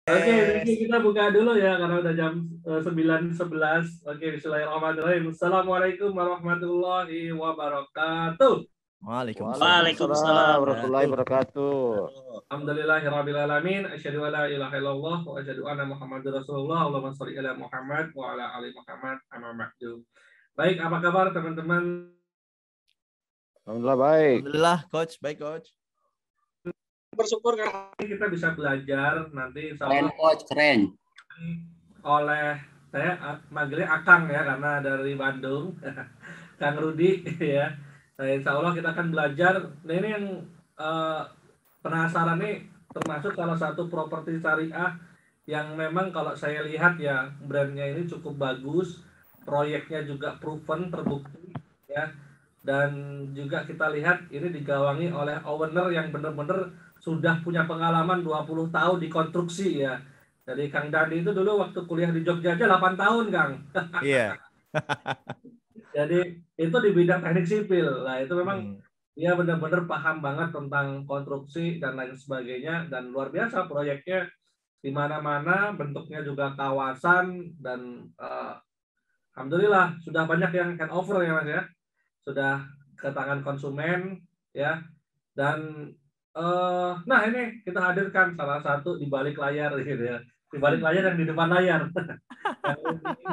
Oke, Vicky, kita buka dulu ya karena udah jam 9.11. Oke, bismillahirrahmanirrahim. Assalamualaikum warahmatullahi wabarakatuh. Waalaikumsalam warahmatullahi wabarakatuh. Alhamdulillahirrabbilalamin. Asyhadu an la ilaha illallah wa asyhadu anna Muhammadar Rasulullah. Allahumma shalli ala Muhammad wa ala ali Muhammad amma ba'du. Baik, apa kabar teman-teman? Alhamdulillah baik. Alhamdulillah, Coach. Baik, Coach. Bersyukur karena kita bisa belajar nanti Keren, Coach, keren. oleh saya manggilnya Akang ya karena dari Bandung. Kang Rudi ya. Nah, insya Allah kita akan belajar. Nah, ini yang penasaran nih termasuk salah satu properti syariah yang memang kalau saya lihat ya brandnya ini cukup bagus, proyeknya juga proven, terbukti ya. Dan juga kita lihat ini digawangi oleh owner yang benar-benar sudah punya pengalaman 20 tahun di konstruksi ya. Jadi Kang Dandi itu dulu waktu kuliah di Jogja aja 8 tahun, Kang. Iya. Jadi itu di bidang teknik sipil. Nah, itu memang dia benar-benar paham banget tentang konstruksi dan lain sebagainya dan luar biasa proyeknya di mana-mana, bentuknya juga kawasan dan alhamdulillah sudah banyak yang handover ya Mas ya. Sudah ke tangan konsumen ya. Dan nah ini kita hadirkan salah satu di balik layar gitu ya. Di balik layar dan di depan layar.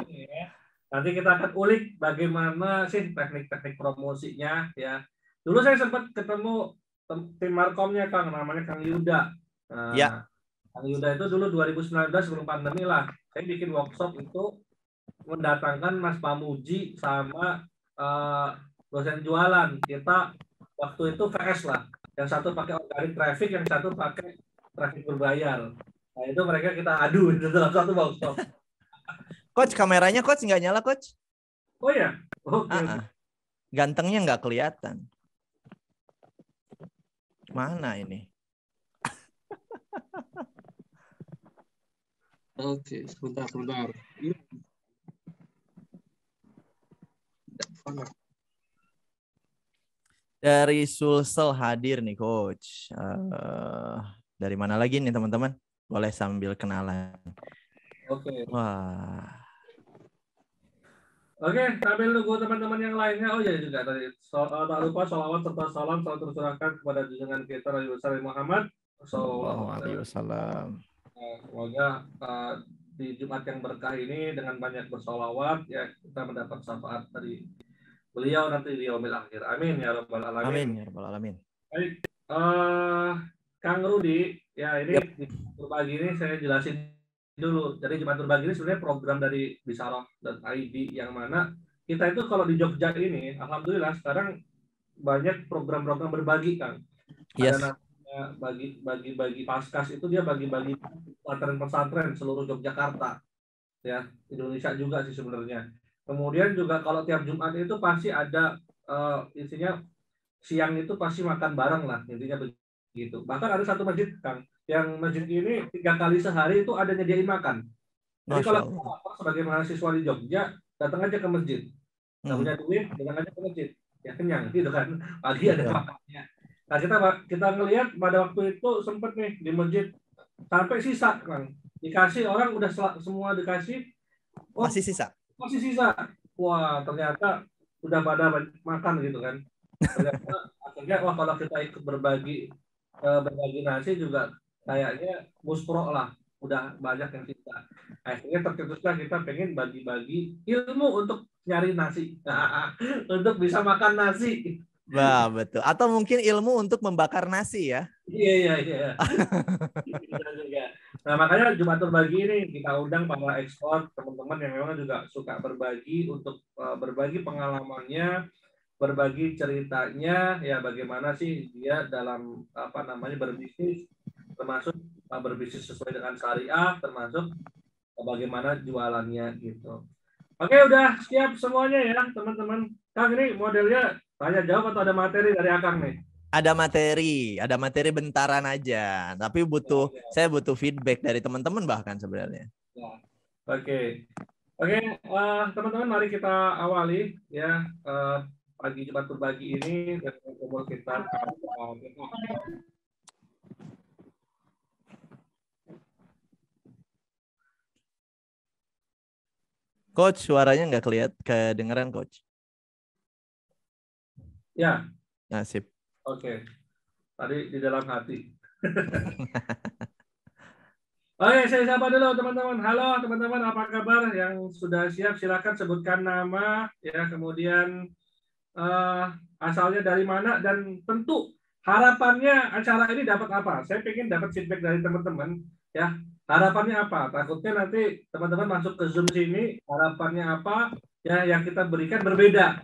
Ini, ya. Nanti kita akan ulik bagaimana sih teknik-teknik promosinya ya. Dulu saya sempat ketemu tim Markomnya Kang, namanya Kang Yuda. Nah, ya. Kang Yuda itu dulu 2019 sebelum pandemi lah. Saya bikin workshop itu mendatangkan Mas Pamuji sama dosen jualan. Kita waktu itu VS lah. Yang satu pakai organic traffic, yang satu pakai traffic berbayar. Nah itu mereka kita adu itu dalam satu workshop. Coach, kameranya Coach nggak nyala, Coach? Oh ya? Oke. Gantengnya nggak kelihatan. Mana ini? Oke, sebentar. Dari Sulsel hadir nih, Coach. Dari mana lagi nih, teman-teman? Boleh sambil kenalan. Oke. Wah. Oke, sambil nunggu teman-teman yang lainnya. Oh ya juga tadi. Tak lupa sholawat serta salam selalu tercurahkan kepada junjungan kita Nabi besar Muhammad Sallallahu Alaihi Wasallam. Semoga di Jumat yang berkah ini dengan banyak bersolawat ya kita mendapat syafaat dari beliau nanti di yaumil akhir. Amin ya rabbal alamin. Amin ya rabbal alamin. Baik, Kang Rudi, ya ini di berbagi ini saya jelasin dulu. Jadi Jumat Berbagi ini sebenarnya program dari Bisarah.id yang mana kita itu kalau di Jogja ini, alhamdulillah sekarang banyak program-program berbagi, Kang. Yes. Ada bagi paskas itu dia bagi-bagi pesantren seluruh Yogyakarta, ya Indonesia juga sih sebenarnya. Kemudian juga kalau tiap Jumat itu pasti ada isinya siang itu pasti makan bareng lah intinya begitu. Bahkan ada satu masjid Kang, yang masjid ini 3 kali sehari itu ada nyediain makan. Jadi kalau sebagai mahasiswa di Jogja datang aja ke masjid, nggak punya duit datang aja ke masjid, ya kenyang gitu kan. Pagi ada makannya. Nah kita ngelihat pada waktu itu sempet nih di masjid sampai sisa Kang, dikasih orang udah semua dikasih, masih sisa. Wah ternyata udah pada makan gitu kan. Ternyata akhirnya wah kalau kita ikut berbagi nasi juga kayaknya muspro lah, udah banyak yang sisa. Akhirnya tercetuslah kita pengen bagi-bagi ilmu untuk nyari nasi, untuk bisa makan nasi. Wah, betul. Atau mungkin ilmu untuk membakar nasi ya. Iya. Nah, makanya Jumat Berbagi ini kita undang para ekspor, teman-teman yang memang juga suka berbagi untuk berbagi pengalamannya, berbagi ceritanya, ya bagaimana sih dia dalam berbisnis, termasuk berbisnis sesuai dengan syariah, termasuk bagaimana jualannya gitu. Oke, udah siap semuanya ya teman-teman. Kang ini modelnya tanya jawab atau ada materi dari Akang nih? Ada materi bentaran aja. Tapi saya butuh feedback dari teman-teman bahkan sebenarnya. Ya. Oke, teman-teman mari kita awali ya pagi Jumat Berbagi ini dan umur kita. Coach, suaranya nggak kedengeran, Coach. Ya. Nasib. Oke. Tadi di dalam hati. Oke, saya sapa dulu teman-teman. Halo teman-teman, apa kabar? Yang sudah siap silakan sebutkan nama, ya, kemudian asalnya dari mana, dan tentu harapannya acara ini dapat apa. Saya ingin dapat feedback dari teman-teman, ya. Harapannya apa? Takutnya nanti teman-teman masuk ke Zoom sini, harapannya apa, ya, yang kita berikan berbeda.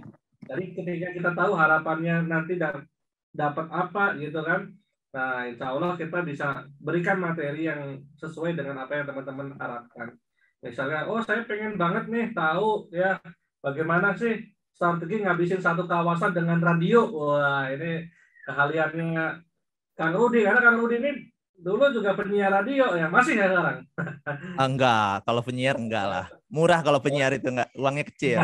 Jadi ketika kita tahu harapannya nanti dapat apa gitu kan. Nah, insya Allah kita bisa berikan materi yang sesuai dengan apa yang teman-teman harapkan. Misalnya, oh saya pengen banget nih tahu ya bagaimana sih strategi ngabisin satu kawasan dengan radio. Wah, ini keahliannya Kang Rudi, karena Kang Rudi ini dulu juga penyiar radio ya, masih ya sekarang? Enggak, kalau penyiar enggak lah. Murah kalau penyiar itu enggak, uangnya kecil.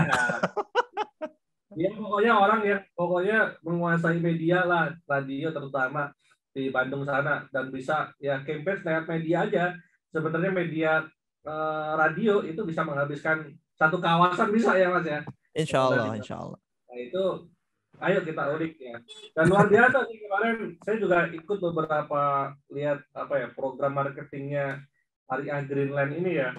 Dia pokoknya orang yang pokoknya menguasai media lah, radio terutama di Bandung sana, dan bisa ya campaign lewat media aja. Sebenarnya media radio itu bisa menghabiskan satu kawasan, bisa ya Mas ya. Insya Allah, insya Allah. Nah itu ayo kita ulik ya. Dan luar biasa sih, kemarin saya juga ikut beberapa lihat apa ya program marketingnya Syariah Greenland ini ya.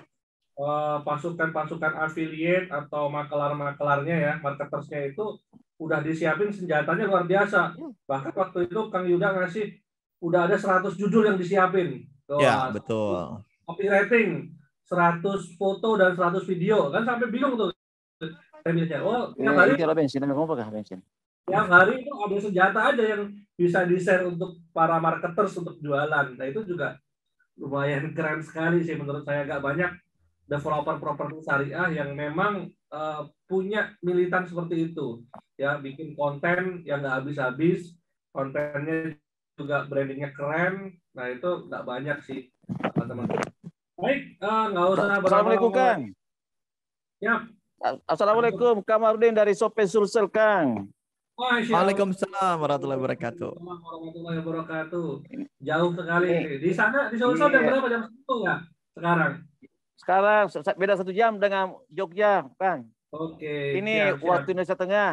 Pasukan-pasukan affiliate atau makelar-makelarnya ya, marketersnya itu udah disiapin senjatanya luar biasa. Bahkan waktu itu Kang Yuda ngasih udah ada 100 judul yang disiapin. Ya, betul. Copywriting, 100 foto dan 100 video. Kan sampai bingung tuh. Saya bilang, oh, tiap hari tiap hari itu ada senjata aja yang bisa di-share untuk para marketers untuk jualan. Nah, itu juga lumayan keren sekali sih menurut saya. Agak banyak developer properti syariah yang memang punya militan seperti itu, ya, bikin konten yang nggak habis-habis, kontennya juga brandingnya keren. Nah itu nggak banyak sih teman-teman. Baik, nggak usah Assalamualaikum Kang. Ya. Assalamualaikum, Kamarudin dari Sope Sulsel Kang. Waalaikumsalam warahmatullahi wabarakatuh. Warahmatullahi wabarakatuh. Jauh sekali. Di sana di Sulsel jam berapa? Jam 10 nggak sekarang? Sekarang beda 1 jam dengan Jogja, Kang. Oke. Ini siap. waktu Indonesia Tengah.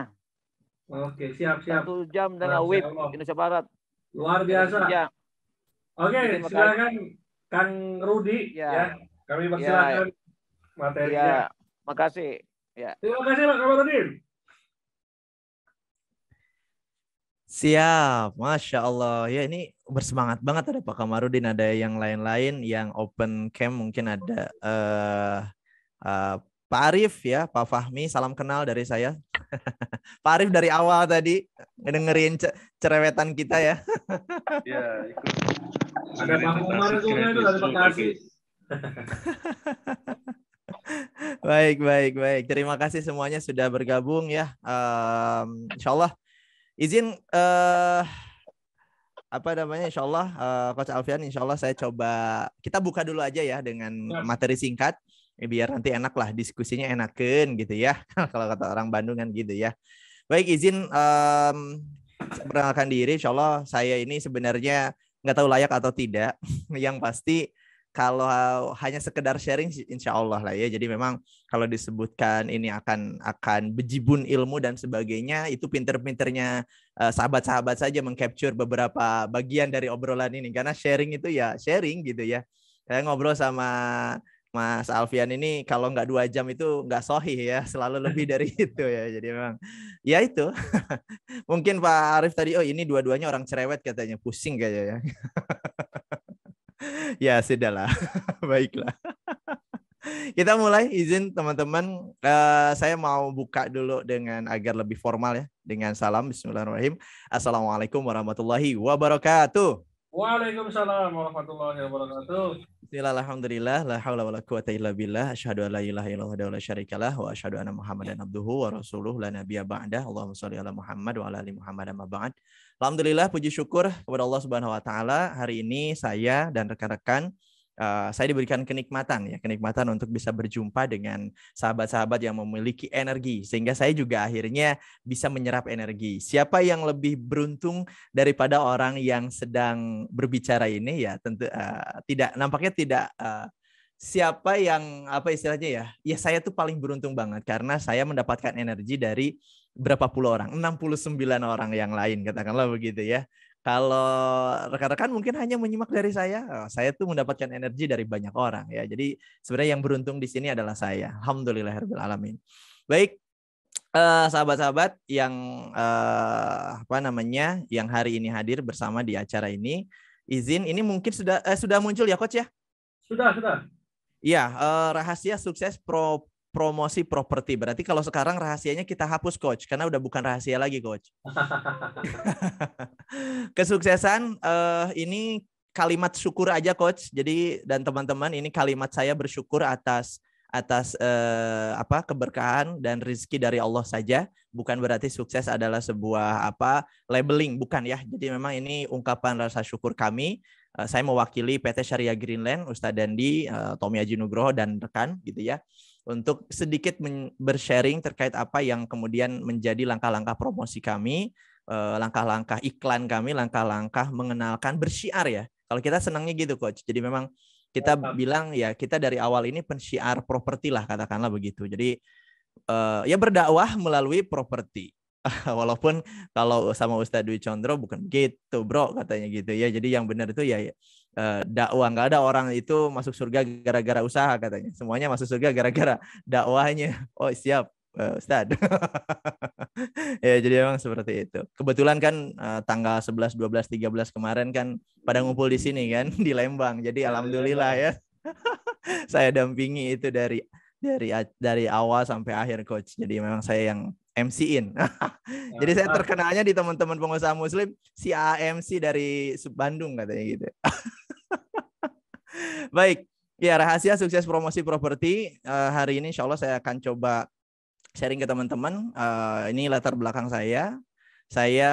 Oke, siap. 1 jam dengan WIB Indonesia Barat. Luar biasa. Oke, silakan Kang Rudi ya. Kami persilakan materinya. Ya, makasih. Ya. Terima kasih Pak Kamarudin. Siap, Masya Allah. Ya ini bersemangat banget, ada Pak Kamarudin, ada yang lain-lain yang open cam, mungkin ada Pak Arif ya, Pak Fahmi, salam kenal dari saya. Pak Arif dari awal tadi ngedengerin cerewetan kita ya. Ya, ikut. Ada Pak Umar juga itu dari Bekasi. Baik. Terima kasih semuanya sudah bergabung ya. Insya Allah. Izin insya Allah Coach Alfian, insya Allah saya coba kita buka dulu aja ya dengan materi singkat biar nanti enak lah diskusinya, enakan gitu ya. Kalau kata orang Bandung kan gitu ya. Baik, izin saya perkenalkan diri. Insya Allah saya ini sebenarnya nggak tahu layak atau tidak. Yang pasti kalau hanya sekedar sharing, insya Allah lah ya. Jadi memang kalau disebutkan ini akan bejibun ilmu dan sebagainya, itu pinter-pinternya sahabat-sahabat saja mengcapture beberapa bagian dari obrolan ini. Karena sharing itu ya sharing gitu ya. Saya ngobrol sama Mas Alfian ini kalau nggak 2 jam itu nggak sahih ya, selalu lebih dari itu ya. Jadi memang ya itu. Mungkin Pak Arif tadi, oh ini dua-duanya orang cerewet katanya, pusing kayaknya ya. Ya sudahlah. Baiklah. Kita mulai, izin teman-teman. Saya mau buka dulu dengan agar lebih formal ya, dengan salam. Bismillahirrahmanirrahim. Assalamualaikum warahmatullahi wabarakatuh. Waalaikumsalam warahmatullahi wabarakatuh. Alhamdulillah, la haula wala quwata illa billah, asyhadu an la ilaha illallah wa la syarikalah, wa asyhadu anna Muhammadan abduhu wa rasuluh la nabiyya ba'dah. Allahumma shalli ala Muhammad wa ala ali Muhammad amma ba'd. Alhamdulillah, puji syukur kepada Allah Subhanahu wa taala. Hari ini saya dan rekan-rekan saya diberikan kenikmatan untuk bisa berjumpa dengan sahabat-sahabat yang memiliki energi, sehingga saya juga akhirnya bisa menyerap energi. Siapa yang lebih beruntung daripada orang yang sedang berbicara ini ya, tentu nampaknya tidak siapa yang apa istilahnya ya? Ya saya tuh paling beruntung banget karena saya mendapatkan energi dari berapa puluh orang, 69 orang yang lain katakanlah begitu ya. Kalau rekan-rekan mungkin hanya menyimak dari saya tuh mendapatkan energi dari banyak orang ya. Jadi sebenarnya yang beruntung di sini adalah saya. Alhamdulillahirabbil alamin. Baik, sahabat-sahabat yang apa namanya, yang hari ini hadir bersama di acara ini, izin ini mungkin sudah muncul ya Coach ya? Sudah. Iya, rahasia sukses promosi properti. Berarti kalau sekarang rahasianya kita hapus Coach, karena udah bukan rahasia lagi Coach. Kesuksesan ini kalimat syukur aja Coach. Jadi dan teman-teman ini kalimat saya bersyukur atas keberkahan dan rezeki dari Allah saja. Bukan berarti sukses adalah sebuah labeling, bukan ya. Jadi memang ini ungkapan rasa syukur kami. Saya mewakili PT Syariah Greenland, Ustadz Dandi, Tommy Haji Nugroho dan rekan gitu ya, untuk sedikit bersharing terkait apa yang kemudian menjadi langkah-langkah promosi kami, langkah-langkah iklan kami, langkah-langkah mengenalkan bersyiar ya. Kalau kita senangnya gitu Coach. Jadi memang kita bilang ya kita dari awal ini pensyiar properti lah katakanlah begitu. Jadi ya berdakwah melalui properti. Walaupun kalau sama Ustadz Dwi Condro bukan begitu bro katanya gitu ya. Jadi yang benar itu ya dakwah. Nggak ada orang itu masuk surga gara-gara usaha katanya. Semuanya masuk surga gara-gara dakwahnya. Oh siap Ustadz. Ya jadi memang seperti itu. Kebetulan kan tanggal 11, 12, 13 kemarin kan pada ngumpul di sini kan di Lembang. Jadi alhamdulillah ya. Saya dampingi itu dari awal sampai akhir Coach. Jadi memang saya yang MC-in. Jadi saya terkenalnya di teman-teman pengusaha muslim si AMC dari Bandung katanya gitu. Baik, ya rahasia sukses promosi properti hari ini insya Allah saya akan coba sharing ke teman-teman. Ini latar belakang saya. Saya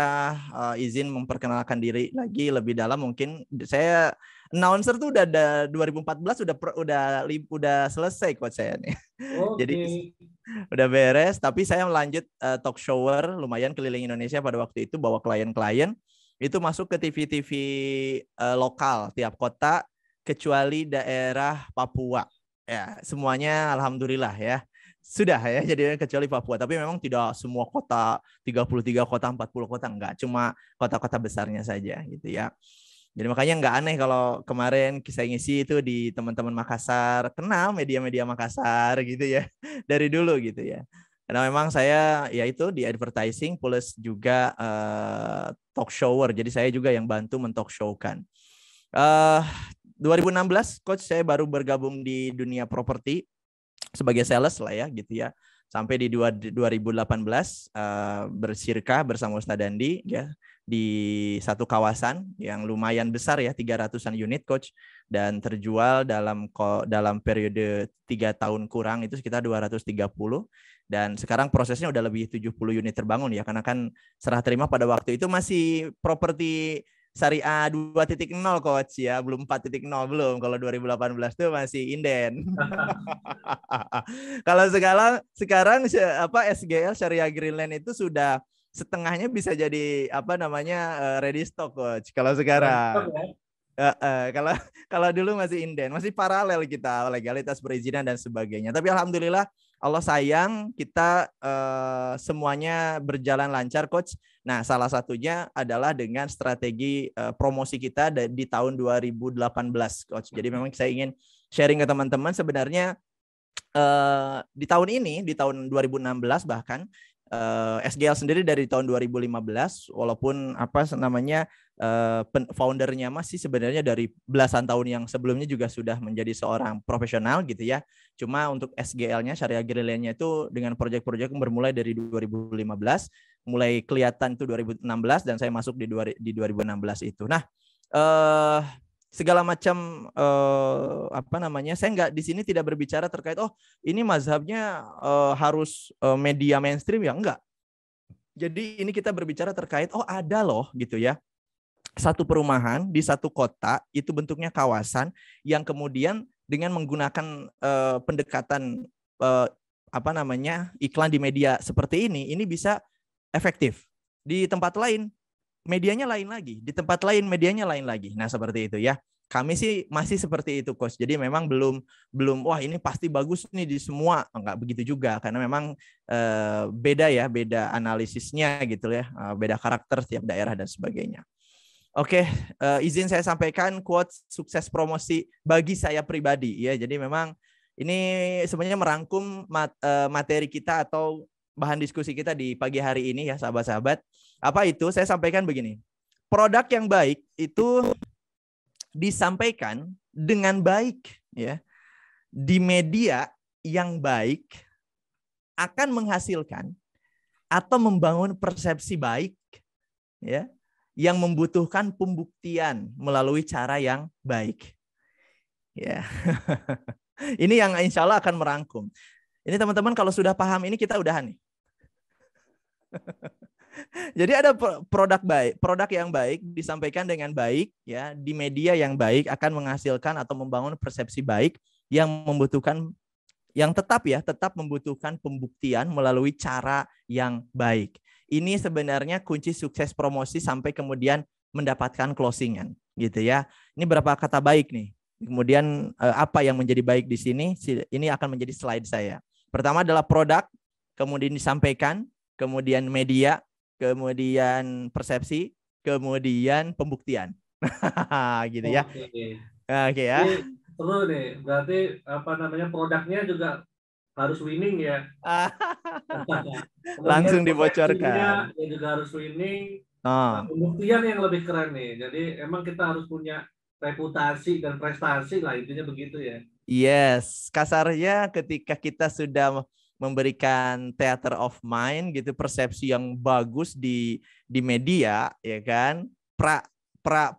izin memperkenalkan diri lagi lebih dalam. Mungkin saya announcer tuh udah 2014 udah selesai Coach saya nih. Okay. Jadi udah beres, tapi saya melanjut talk shower lumayan keliling Indonesia pada waktu itu, bawa klien-klien itu masuk ke TV-TV lokal tiap kota kecuali daerah Papua. Ya, semuanya alhamdulillah ya. Sudah ya, jadi kecuali Papua. Tapi memang tidak semua kota, 33 kota, 40 kota, enggak. Cuma kota-kota besarnya saja gitu ya. Jadi makanya nggak aneh kalau kemarin saya ngisi itu di teman-teman Makassar, kenal media-media Makassar gitu ya, dari dulu gitu ya. Karena memang saya ya itu di advertising plus juga talk shower. Jadi saya juga yang bantu men-talk show-kan. 2016 Coach saya baru bergabung di dunia properti sebagai sales lah ya gitu ya. Sampai di 2018 bersirkah bersama Ustadz Dandi ya di satu kawasan yang lumayan besar ya, 300-an unit Coach, dan terjual dalam periode 3 tahun kurang itu sekitar 230, dan sekarang prosesnya udah lebih 70 unit terbangun ya, karena kan serah terima pada waktu itu masih properti Syariah 2.0 Coach ya, belum 4.0 belum. Kalau 2018 tuh masih inden. Kalau sekarang SGL Syariah Greenland itu sudah setengahnya bisa jadi ready stock Coach. Kalau sekarang kalau dulu masih inden, masih paralel kita legalitas perizinan dan sebagainya. Tapi alhamdulillah Allah sayang kita semuanya berjalan lancar Coach. Nah, salah satunya adalah dengan strategi promosi kita di tahun 2018 Coach. Jadi memang saya ingin sharing ke teman-teman sebenarnya di tahun ini, di tahun 2016 bahkan SGL sendiri dari tahun 2015, walaupun foundernya masih sebenarnya dari belasan tahun yang sebelumnya juga sudah menjadi seorang profesional gitu ya. Cuma untuk SGL-nya, Syariah Greenland-nya itu dengan proyek-proyek bermulai dari 2015, mulai kelihatan itu 2016 dan saya masuk di 2016 itu. Nah, segala macam saya nggak di sini tidak berbicara terkait ini mazhabnya harus media mainstream ya, enggak. Jadi ini kita berbicara terkait ada loh gitu ya, satu perumahan di satu kota itu bentuknya kawasan yang kemudian dengan menggunakan pendekatan iklan di media seperti ini bisa efektif. Di tempat lain medianya lain lagi, di tempat lain medianya lain lagi. Nah, seperti itu ya. Kami sih masih seperti itu, Coach. Jadi memang belum wah ini pasti bagus nih di semua. Enggak begitu juga karena memang beda ya, beda analisisnya gitu ya, beda karakter tiap daerah dan sebagainya. Oke, izin saya sampaikan quotes sukses promosi bagi saya pribadi ya. Jadi memang ini sebenarnya merangkum materi kita atau bahan diskusi kita di pagi hari ini ya, sahabat-sahabat. Apa itu? Saya sampaikan begini. Produk yang baik itu disampaikan dengan baik ya di media yang baik akan menghasilkan atau membangun persepsi baik ya yang membutuhkan pembuktian melalui cara yang baik ya. Ini yang insya Allah akan merangkum. Ini teman-teman kalau sudah paham ini kita udahan nih. Jadi ada produk yang baik disampaikan dengan baik ya di media yang baik akan menghasilkan atau membangun persepsi baik yang membutuhkan yang tetap membutuhkan pembuktian melalui cara yang baik. Ini sebenarnya kunci sukses promosi sampai kemudian mendapatkan closingan gitu ya. Ini berapa kata baik nih. Kemudian apa yang menjadi baik di sini? Ini akan menjadi slide saya. Pertama adalah produk, kemudian disampaikan, kemudian media, kemudian persepsi, kemudian pembuktian. Gitu ya. Oke ya. Seru nih. Berarti produknya juga harus winning ya. Langsung dibocorkan. Ya juga harus winning. Nah, pembuktian yang lebih keren nih. Jadi emang kita harus punya reputasi dan prestasi lah, intinya begitu ya. Yes, kasarnya ketika kita sudah memberikan theater of mind gitu, persepsi yang bagus di media ya kan,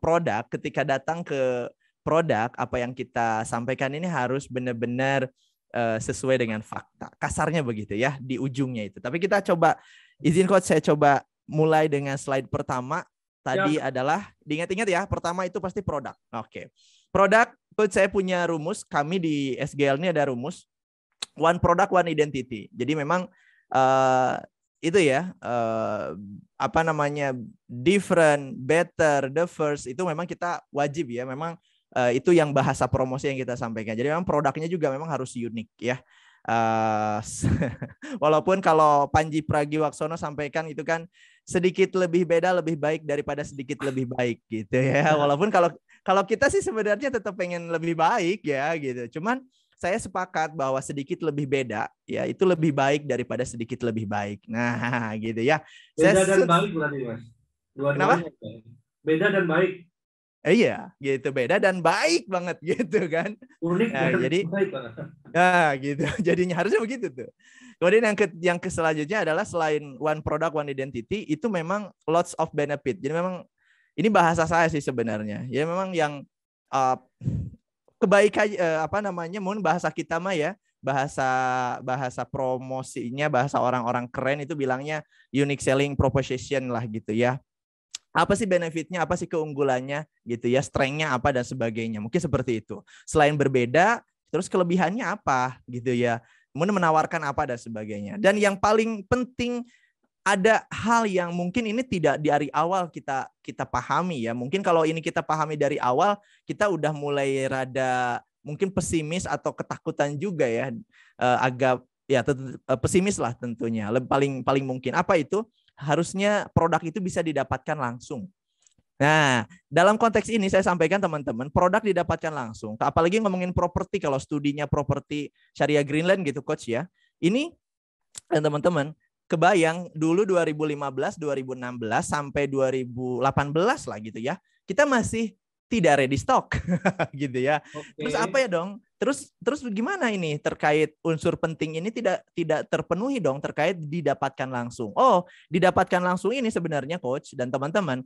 produk ketika datang ke produk apa yang kita sampaikan ini harus benar-benar sesuai dengan fakta, kasarnya begitu ya di ujungnya itu. Tapi kita coba, izin Coach saya coba mulai dengan slide pertama tadi adalah diingat-ingat ya, pertama itu pasti produk. Oke. Produk, Coach saya punya rumus, kami di SGL ini ada rumus one product one identity. Jadi memang itu ya different, better, the first itu memang kita wajib ya, memang itu yang bahasa promosi yang kita sampaikan. Jadi memang produknya juga memang harus unik ya. Walaupun kalau Panji Pragiwaksono sampaikan itu kan sedikit lebih beda lebih baik daripada sedikit lebih baik gitu ya. Walaupun kalau kita sih sebenarnya tetap pengen lebih baik ya gitu. Cuman saya sepakat bahwa sedikit lebih beda ya itu lebih baik daripada sedikit lebih baik. Nah, gitu ya. Beda dan baik berarti, Mas. Kenapa? Beda dan baik. Iya, gitu, beda dan baik banget gitu kan. Unik nah, dan jadi baik banget. Nah, gitu. Jadinya harusnya begitu tuh. Kemudian yang selanjutnya adalah selain one product one identity itu memang lots of benefit. Jadi memang ini bahasa saya sih sebenarnya. Ya memang yang kebaikan mungkin bahasa kita mah ya, bahasa promosinya, bahasa orang-orang keren itu bilangnya unique selling proposition lah gitu ya. Apa sih benefitnya, apa sih keunggulannya gitu ya, strength-nya apa dan sebagainya. Mungkin seperti itu. Selain berbeda, terus kelebihannya apa gitu ya. Kemudian menawarkan apa dan sebagainya. Dan yang paling penting ada hal yang mungkin ini tidak dari awal kita pahami ya. Mungkin kalau ini kita pahami dari awal, kita udah mulai rada mungkin pesimis atau ketakutan juga ya. Agak ya pesimis lah tentunya. Paling mungkin. Apa itu? Harusnya produk itu bisa didapatkan langsung. Nah, dalam konteks ini saya sampaikan teman-teman, produk didapatkan langsung. Apalagi ngomongin properti, kalau studinya properti Syariah Greenland gitu Coach ya. Ini teman-teman, kebayang dulu 2015, 2016 sampai 2018 lah gitu ya. Kita masih tidak ready stock gitu ya. Okay. Terus apa ya dong? Terus gimana ini terkait unsur penting ini tidak terpenuhi dong terkait didapatkan langsung. Oh, didapatkan langsung ini sebenarnya Coach dan teman-teman,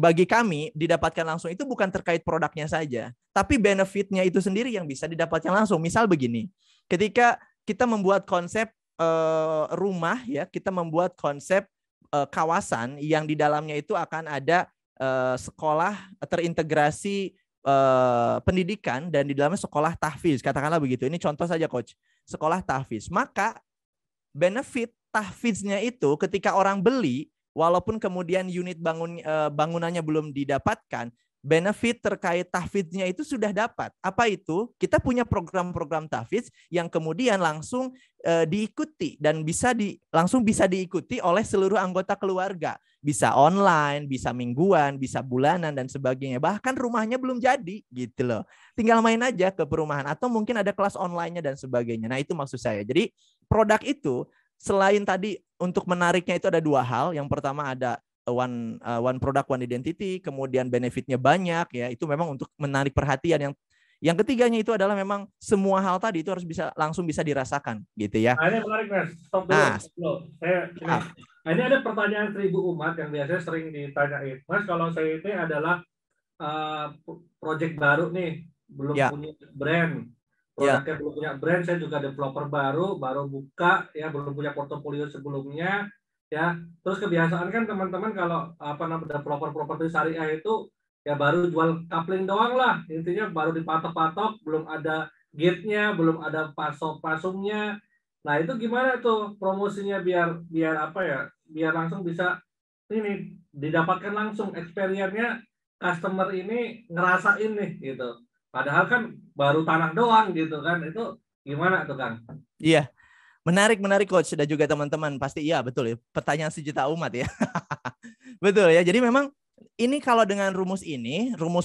bagi kami didapatkan langsung itu bukan terkait produknya saja, tapi benefitnya itu sendiri yang bisa didapatkan langsung. Misal begini, ketika kita membuat konsep rumah ya, kita membuat konsep kawasan yang di dalamnya itu akan ada sekolah terintegrasi pendidikan dan di dalamnya sekolah tahfiz, katakanlah begitu. Ini contoh saja Coach, sekolah tahfiz. Maka benefit tahfiznya itu ketika orang beli, walaupun kemudian unit bangunannya belum didapatkan, benefit terkait tahfidznya itu sudah dapat. Apa itu? Kita punya program-program tahfidz yang kemudian langsung diikuti dan langsung bisa diikuti oleh seluruh anggota keluarga. Bisa online, bisa mingguan, bisa bulanan dan sebagainya. Bahkan rumahnya belum jadi gitu loh. Tinggal main aja ke perumahan atau mungkin ada kelas online-nya dan sebagainya. Nah, itu maksud saya. Jadi produk itu selain tadi untuk menariknya itu ada dua hal. Yang pertama ada one product one identity, kemudian benefitnya banyak ya, itu memang untuk menarik perhatian. Yang ketiganya itu adalah memang semua hal tadi itu harus langsung bisa dirasakan gitu ya. Nah, ini menarik Mas. Stop dulu. Ini ada pertanyaan 1000 umat yang biasanya sering ditanyain. Mas, kalau saya ini adalah project baru nih, belum punya brand. Produknya belum punya brand, saya juga developer baru buka ya, belum punya portofolio sebelumnya. Ya, terus kebiasaan kan teman-teman kalau developer properti syariah itu ya baru jual coupling doang lah, intinya baru dipatok-patok, belum ada gate-nya, belum ada pasungnya. Nah, itu gimana tuh promosinya biar biar langsung bisa ini didapatkan langsung experience-nya, customer ini ngerasain nih gitu. Padahal kan baru tanah doang gitu kan, itu gimana tuh Kang? Iya. Menarik Coach dan juga teman-teman. Pasti iya betul ya. Pertanyaan sejuta umat ya. Betul ya. Jadi memang ini kalau dengan rumus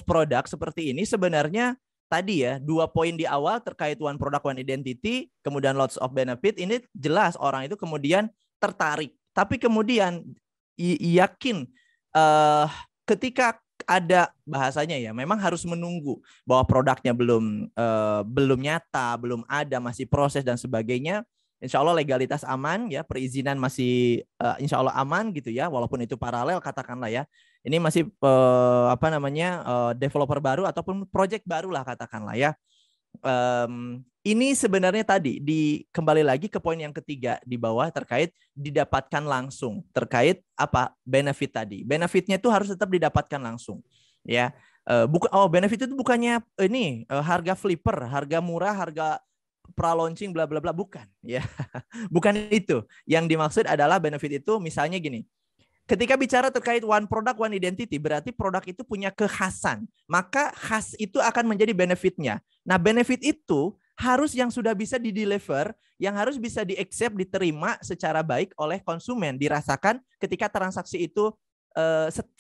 produk seperti ini sebenarnya tadi ya 2 poin di awal terkait one product one identity, kemudian lots of benefit, ini jelas orang itu kemudian tertarik. Tapi kemudian yakin ketika ada bahasanya ya, memang harus menunggu bahwa produknya belum nyata, belum ada, masih proses dan sebagainya. Insya Allah legalitas aman ya, perizinan masih insya Allah aman gitu ya, walaupun itu paralel katakanlah ya. Ini masih developer baru ataupun project baru lah katakanlah ya. Ini sebenarnya tadi kembali lagi ke poin yang ketiga di bawah terkait didapatkan langsung, terkait apa benefit tadi. Benefitnya itu harus tetap didapatkan langsung ya. Benefit itu bukannya ini harga flipper, harga murah, harga pra-launching bla bla bla, bukan ya. Bukan itu. Yang dimaksud adalah benefit itu misalnya gini. Ketika bicara terkait one product one identity, berarti produk itu punya kekhasan. Maka khas itu akan menjadi benefitnya. Nah, benefit itu harus yang sudah bisa di-deliver, yang harus bisa di-accept, diterima secara baik oleh konsumen, dirasakan ketika transaksi itu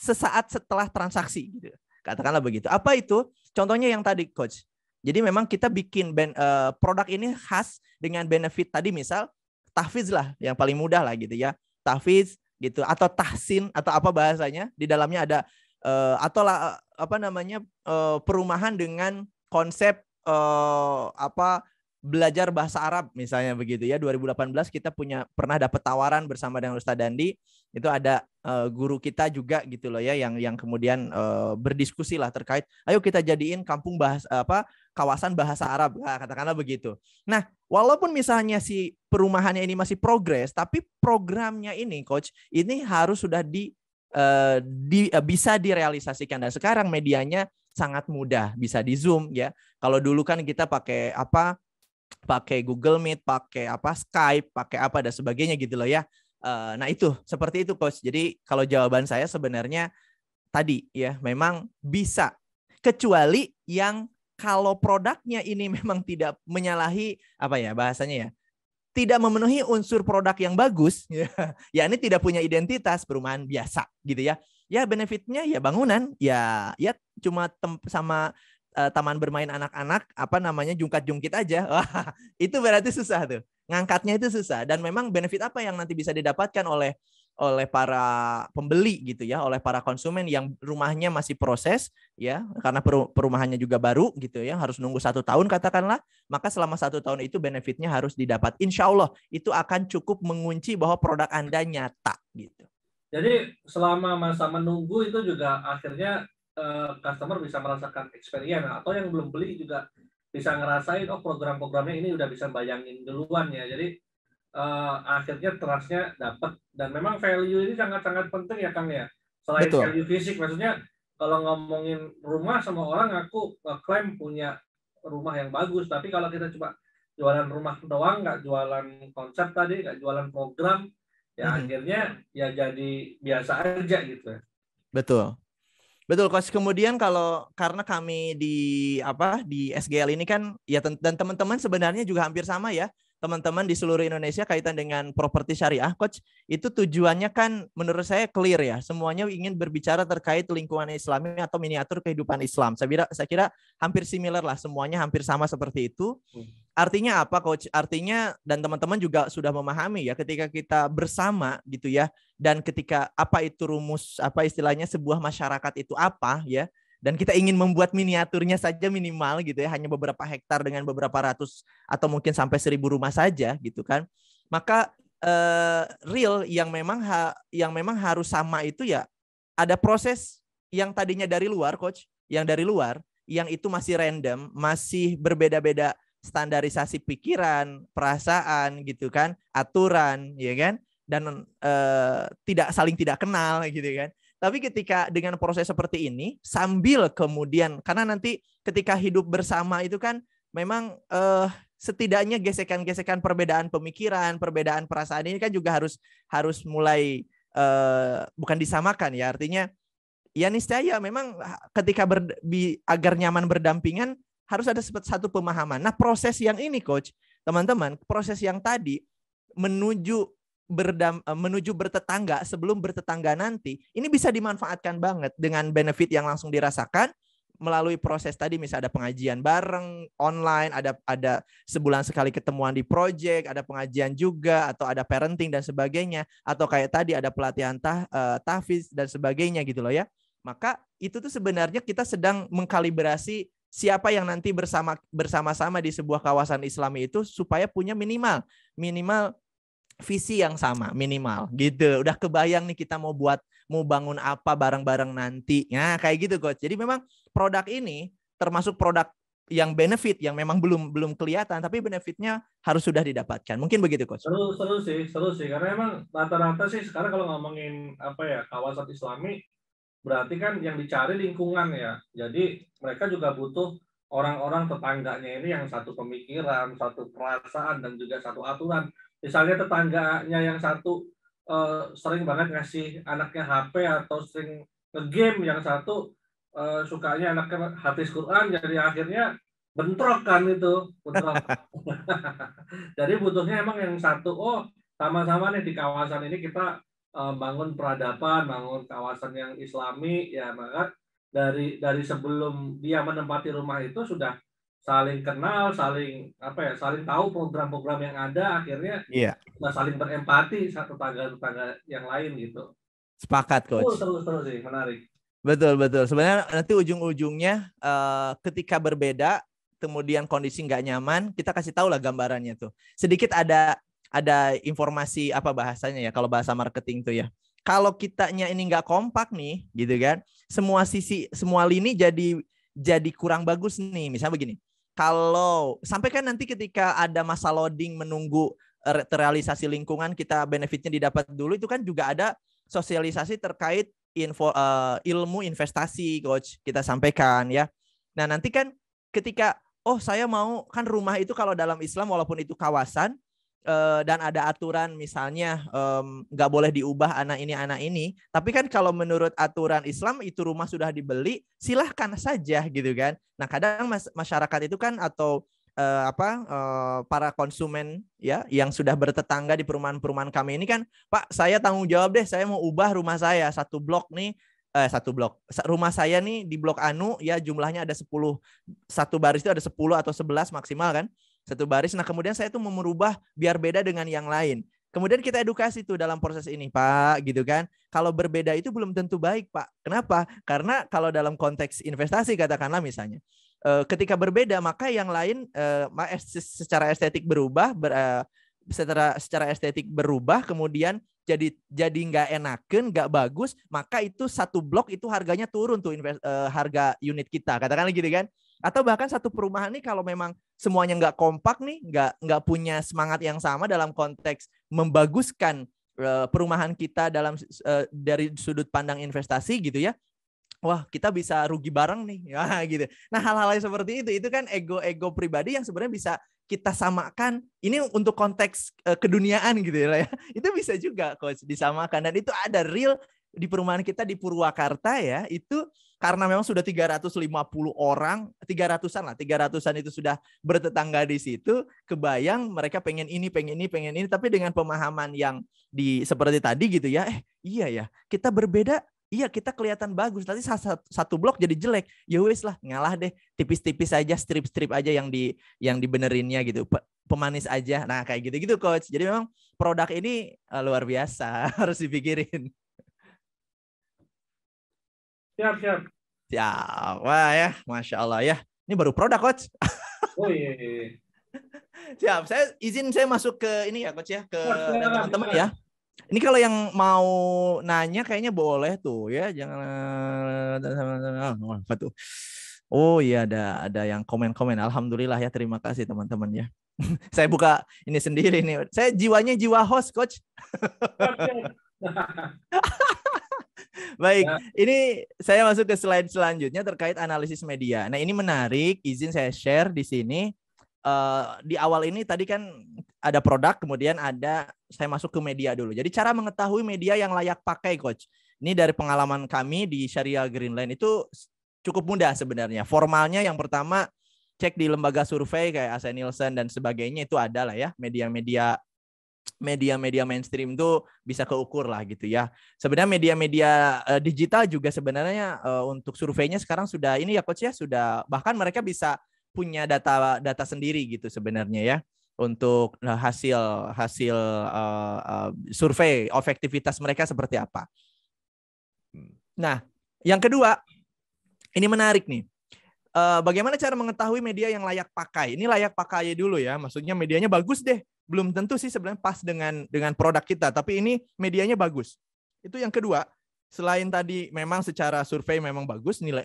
sesaat setelah transaksi gitu. Katakanlah begitu. Apa itu? Contohnya yang tadi Coach. Jadi memang kita bikin produk ini khas dengan benefit tadi, misal tahfidz lah yang paling mudah lah gitu ya. Tahfidz gitu atau tahsin atau apa bahasanya, di dalamnya ada perumahan dengan konsep belajar bahasa Arab misalnya begitu ya. 2018 kita pernah dapat tawaran bersama dengan Ustadz Dandi, itu ada guru kita juga gitu loh ya, yang kemudian berdiskusi lah terkait ayo kita jadiin kampung kawasan bahasa Arab, katakanlah begitu. Nah, walaupun misalnya si perumahannya ini masih progres, tapi programnya ini Coach ini harus sudah bisa direalisasikan, dan sekarang medianya sangat mudah, bisa di Zoom ya. Kalau dulu kan kita pakai Google Meet, pakai Skype, pakai apa dan sebagainya gitu loh ya. Nah itu seperti itu Coach. Jadi kalau jawaban saya sebenarnya tadi ya memang bisa, kecuali yang kalau produknya ini memang tidak menyalahi bahasanya ya, tidak memenuhi unsur produk yang bagus ya ini tidak punya identitas, perumahan biasa gitu ya. Ya benefitnya ya bangunan ya cuma sama taman bermain anak-anak jungkat-jungkit aja. Wah, itu berarti susah tuh. Ngangkatnya itu susah, dan memang benefit apa yang nanti bisa didapatkan oleh para pembeli gitu ya, oleh para konsumen yang rumahnya masih proses ya, karena perumahannya juga baru gitu ya, harus nunggu 1 tahun katakanlah, maka selama 1 tahun itu benefitnya harus didapat. Insya Allah itu akan cukup mengunci bahwa produk Anda nyata gitu. Jadi selama masa menunggu itu juga akhirnya customer bisa merasakan experience, atau yang belum beli juga bisa ngerasain program-programnya ini udah bisa bayangin duluan ya. Jadi akhirnya trust-nya dapat, dan memang value ini sangat-sangat penting ya Kang ya. Selain Betul. Value fisik, maksudnya kalau ngomongin rumah, semua orang ngaku klaim punya rumah yang bagus, tapi kalau kita coba jualan rumah doang, nggak jualan konsep tadi, nggak jualan program, ya akhirnya ya jadi biasa aja gitu. Betul. Betul, Coach. Kemudian karena kami di SGL ini kan ya dan teman-teman sebenarnya juga hampir sama ya. Teman-teman di seluruh Indonesia kaitan dengan properti syariah, Coach, itu tujuannya kan menurut saya clear ya. Semuanya ingin berbicara terkait lingkungan Islami atau miniatur kehidupan Islam. Saya kira hampir similar lah, semuanya hampir sama seperti itu. Artinya apa, Coach? Artinya dan teman-teman juga sudah memahami ya, ketika kita bersama gitu ya, dan ketika apa itu rumus, apa istilahnya sebuah masyarakat itu apa ya, dan kita ingin membuat miniaturnya saja minimal gitu ya, hanya beberapa hektar dengan beberapa ratus atau mungkin sampai 1.000 rumah saja gitu kan, maka real yang memang harus sama itu ya, ada proses yang tadinya dari luar, Coach, yang dari luar, yang itu masih random, masih berbeda-beda standarisasi pikiran, perasaan gitu kan, aturan ya kan, dan tidak kenal gitu kan. Tapi ketika dengan proses seperti ini, sambil kemudian, karena nanti ketika hidup bersama itu kan memang setidaknya gesekan-gesekan perbedaan pemikiran, perbedaan perasaan ini kan juga harus mulai bukan disamakan ya, artinya ya niscaya memang ketika agar nyaman berdampingan harus ada satu pemahaman. Nah, proses yang ini, Coach, teman-teman, proses yang tadi menuju bertetangga sebelum bertetangga nanti, ini bisa dimanfaatkan banget dengan benefit yang langsung dirasakan melalui proses tadi. Misalnya ada pengajian bareng online, ada sebulan sekali ketemuan di project, ada pengajian juga, atau ada parenting dan sebagainya, atau kayak tadi ada pelatihan tahfiz dan sebagainya gitu loh ya. Maka itu tuh sebenarnya kita sedang mengkalibrasi siapa yang nanti bersama-sama di sebuah kawasan Islami itu supaya punya minimal visi yang sama minimal gitu. Udah kebayang nih kita mau bangun apa bareng-bareng nanti. Nah, kayak gitu, Coach. Jadi memang produk ini termasuk produk yang benefit yang memang belum kelihatan, tapi benefitnya harus sudah didapatkan. Mungkin begitu, Coach. Seru sih karena emang rata-rata sih sekarang kalau ngomongin kawasan Islami, berarti kan yang dicari lingkungan ya. Jadi mereka juga butuh orang-orang tetangganya ini yang satu pemikiran, satu perasaan, dan juga satu aturan. Misalnya tetangganya yang satu sering banget ngasih anaknya HP atau sering nge-game, yang satu sukanya anaknya hafiz Quran, jadi akhirnya bentrok kan itu. Jadi butuhnya emang yang satu, sama-sama nih di kawasan ini kita bangun peradaban, bangun kawasan yang Islami ya, maka dari sebelum dia menempati rumah itu sudah saling kenal, saling tahu program-program yang ada, akhirnya sudah saling berempati satu tetangga yang lain gitu. Sepakat, Coach. Terus sih, menarik. Betul. Sebenarnya nanti ujung-ujungnya ketika berbeda, kemudian kondisi nggak nyaman, kita kasih tahu lah gambarannya tuh. Sedikit ada informasi apa bahasanya ya, kalau bahasa marketing tuh ya. Kalau kitanya ini nggak kompak nih, gitu kan, semua lini jadi kurang bagus nih. Misalnya begini, kalau sampai kan nanti ketika ada masa loading menunggu terrealisasi lingkungan, kita benefitnya didapat dulu, itu kan juga ada sosialisasi terkait ilmu investasi, Coach, kita sampaikan ya. Nah, nanti kan ketika saya mau, kan rumah itu kalau dalam Islam walaupun itu kawasan dan ada aturan misalnya nggak boleh diubah anak ini, tapi kan kalau menurut aturan Islam itu rumah sudah dibeli, silahkan saja gitu kan. Nah, kadang masyarakat itu kan atau para konsumen ya yang sudah bertetangga di perumahan kami ini kan, Pak, saya tanggung jawab deh, saya mau ubah rumah saya satu blok, rumah saya nih di blok Anu ya, jumlahnya ada 10, satu baris itu ada 10 atau 11 maksimal kan, satu baris. Nah, kemudian saya tuh mau merubah biar beda dengan yang lain. Kemudian kita edukasi tuh dalam proses ini, Pak, gitu kan. Kalau berbeda itu belum tentu baik, Pak. Kenapa? Karena kalau dalam konteks investasi katakanlah misalnya, ketika berbeda maka yang lain secara estetik berubah, secara estetik berubah, kemudian jadi nggak enaken, nggak bagus, maka itu satu blok itu harganya turun tuh harga unit kita, katakanlah gitu kan. Atau bahkan satu perumahan nih kalau memang semuanya nggak kompak nih, nggak punya semangat yang sama dalam konteks membaguskan perumahan kita dari sudut pandang investasi gitu ya, wah kita bisa rugi bareng nih ya gitu. Nah, hal-hal seperti itu kan ego pribadi yang sebenarnya bisa kita samakan. Ini untuk konteks keduniaan gitu ya. Itu bisa juga, Coach, disamakan, dan itu ada real di perumahan kita di Purwakarta ya, itu karena memang sudah 350 orang, 300-an itu sudah bertetangga di situ, kebayang mereka pengen ini, tapi dengan pemahaman yang seperti tadi gitu ya, iya ya, kita berbeda. Iya kita kelihatan bagus, nanti satu blok jadi jelek. Ya wes lah, ngalah deh, tipis-tipis aja, strip-strip aja yang dibenerinnya gitu, pemanis aja. Nah kayak gitu-gitu coach. Jadi memang produk ini luar biasa, harus dipikirin. Siap. Wah ya, Masya Allah ya. Ini baru produk coach. Oh iya. Siap, saya masuk ke ini ya coach ya, ke teman-teman ya. Ini kalau yang mau nanya kayaknya boleh tuh ya, jangan apa tuh. Oh iya ada yang komen-komen. Alhamdulillah ya, terima kasih teman-teman ya. Saya buka ini sendiri nih. Saya jiwanya jiwa host coach. Baik, ini saya masuk ke slide selanjutnya terkait analisis media. Nah ini menarik, izin saya share di sini. Di awal ini tadi kan ada produk, kemudian saya masuk ke media dulu. Jadi cara mengetahui media yang layak pakai, coach. Ini dari pengalaman kami di Syariah Greenland itu cukup mudah sebenarnya. Formalnya yang pertama cek di lembaga survei kayak AC Nielsen dan sebagainya, itu ada lah ya, media-media mainstream itu bisa keukur lah gitu ya. Sebenarnya media-media digital juga sebenarnya untuk surveinya sekarang sudah ini ya coach ya, sudah bahkan mereka bisa punya data sendiri gitu sebenarnya ya untuk hasil survei efektivitas mereka seperti apa. Nah, yang kedua ini menarik nih. Bagaimana cara mengetahui media yang layak pakai? Ini layak pakai dulu ya, maksudnya medianya bagus deh. Belum tentu sih sebenarnya pas dengan produk kita, tapi ini medianya bagus. Itu yang kedua. Selain tadi memang secara survei memang bagus nilai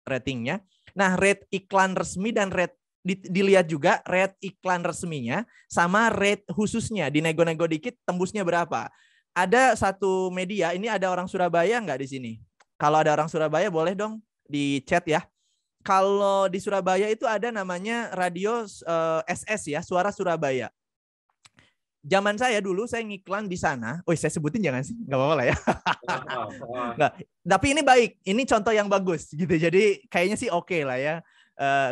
ratingnya. Nah, rate iklan resmi dan rate dilihat juga rate iklan resminya sama rate khususnya, dinego-nego dikit tembusnya berapa. Ada satu media, ini ada orang Surabaya nggak di sini? Kalau ada orang Surabaya boleh dong di chat ya. Kalau di Surabaya itu ada namanya radio SS ya, Suara Surabaya. Zaman saya dulu saya ngiklan di sana. Saya sebutin jangan sih, nggak apa-apa lah ya. Nggak. Tapi ini baik, ini contoh yang bagus gitu. Jadi kayaknya sih oke lah ya,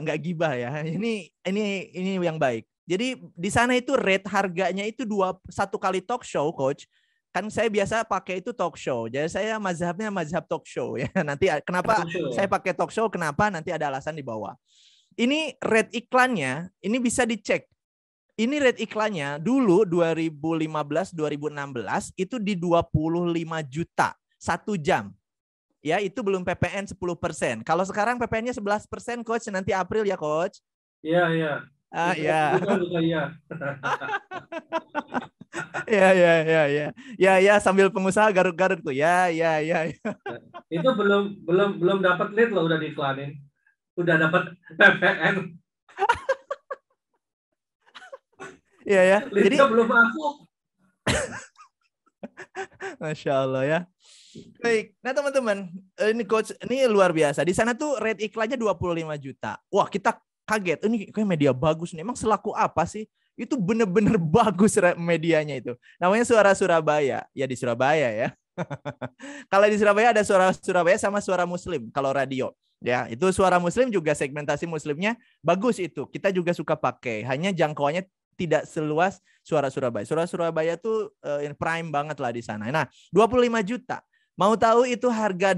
nggak gibah ya. Ini yang baik. Jadi di sana itu rate harganya itu 1 kali talk show, coach. Kan saya biasa pakai itu talk show. Jadi saya mazhabnya mazhab talk show ya. Nanti kenapa saya pakai talk show? Kenapa? Nanti ada alasan di bawah. Ini rate iklannya, ini bisa dicek. Ini rate iklannya dulu 2015-2016 itu di 25 juta 1 jam. Ya, itu belum PPN 10%. Kalau sekarang PPN-nya 11%, coach, nanti April ya, coach. Iya. Iya. Iya. Ya, sambil pengusaha garuk-garuk tuh. Ya. Itu belum dapat lead loh, udah diiklanin. Udah dapat PPN. Iya ya. Jadi belum masuk. Masya Allah ya. Baik. Nah teman-teman, ini coach, ini luar biasa. Di sana tuh rate iklannya 25 juta. Wah, kita kaget. Ini kayak media bagus nih. Emang selaku apa sih? Itu bener-bener bagus medianya itu. Namanya Suara Surabaya. Ya di Surabaya ya. Kalau di Surabaya ada Suara Surabaya sama Suara Muslim kalau radio. Ya, itu Suara Muslim juga segmentasi muslimnya bagus itu. Kita juga suka pakai. Hanya jangkauannya tidak seluas Suara Surabaya. Suara Surabaya tuh prime banget lah di sana. Nah, 25 juta. Mau tahu itu harga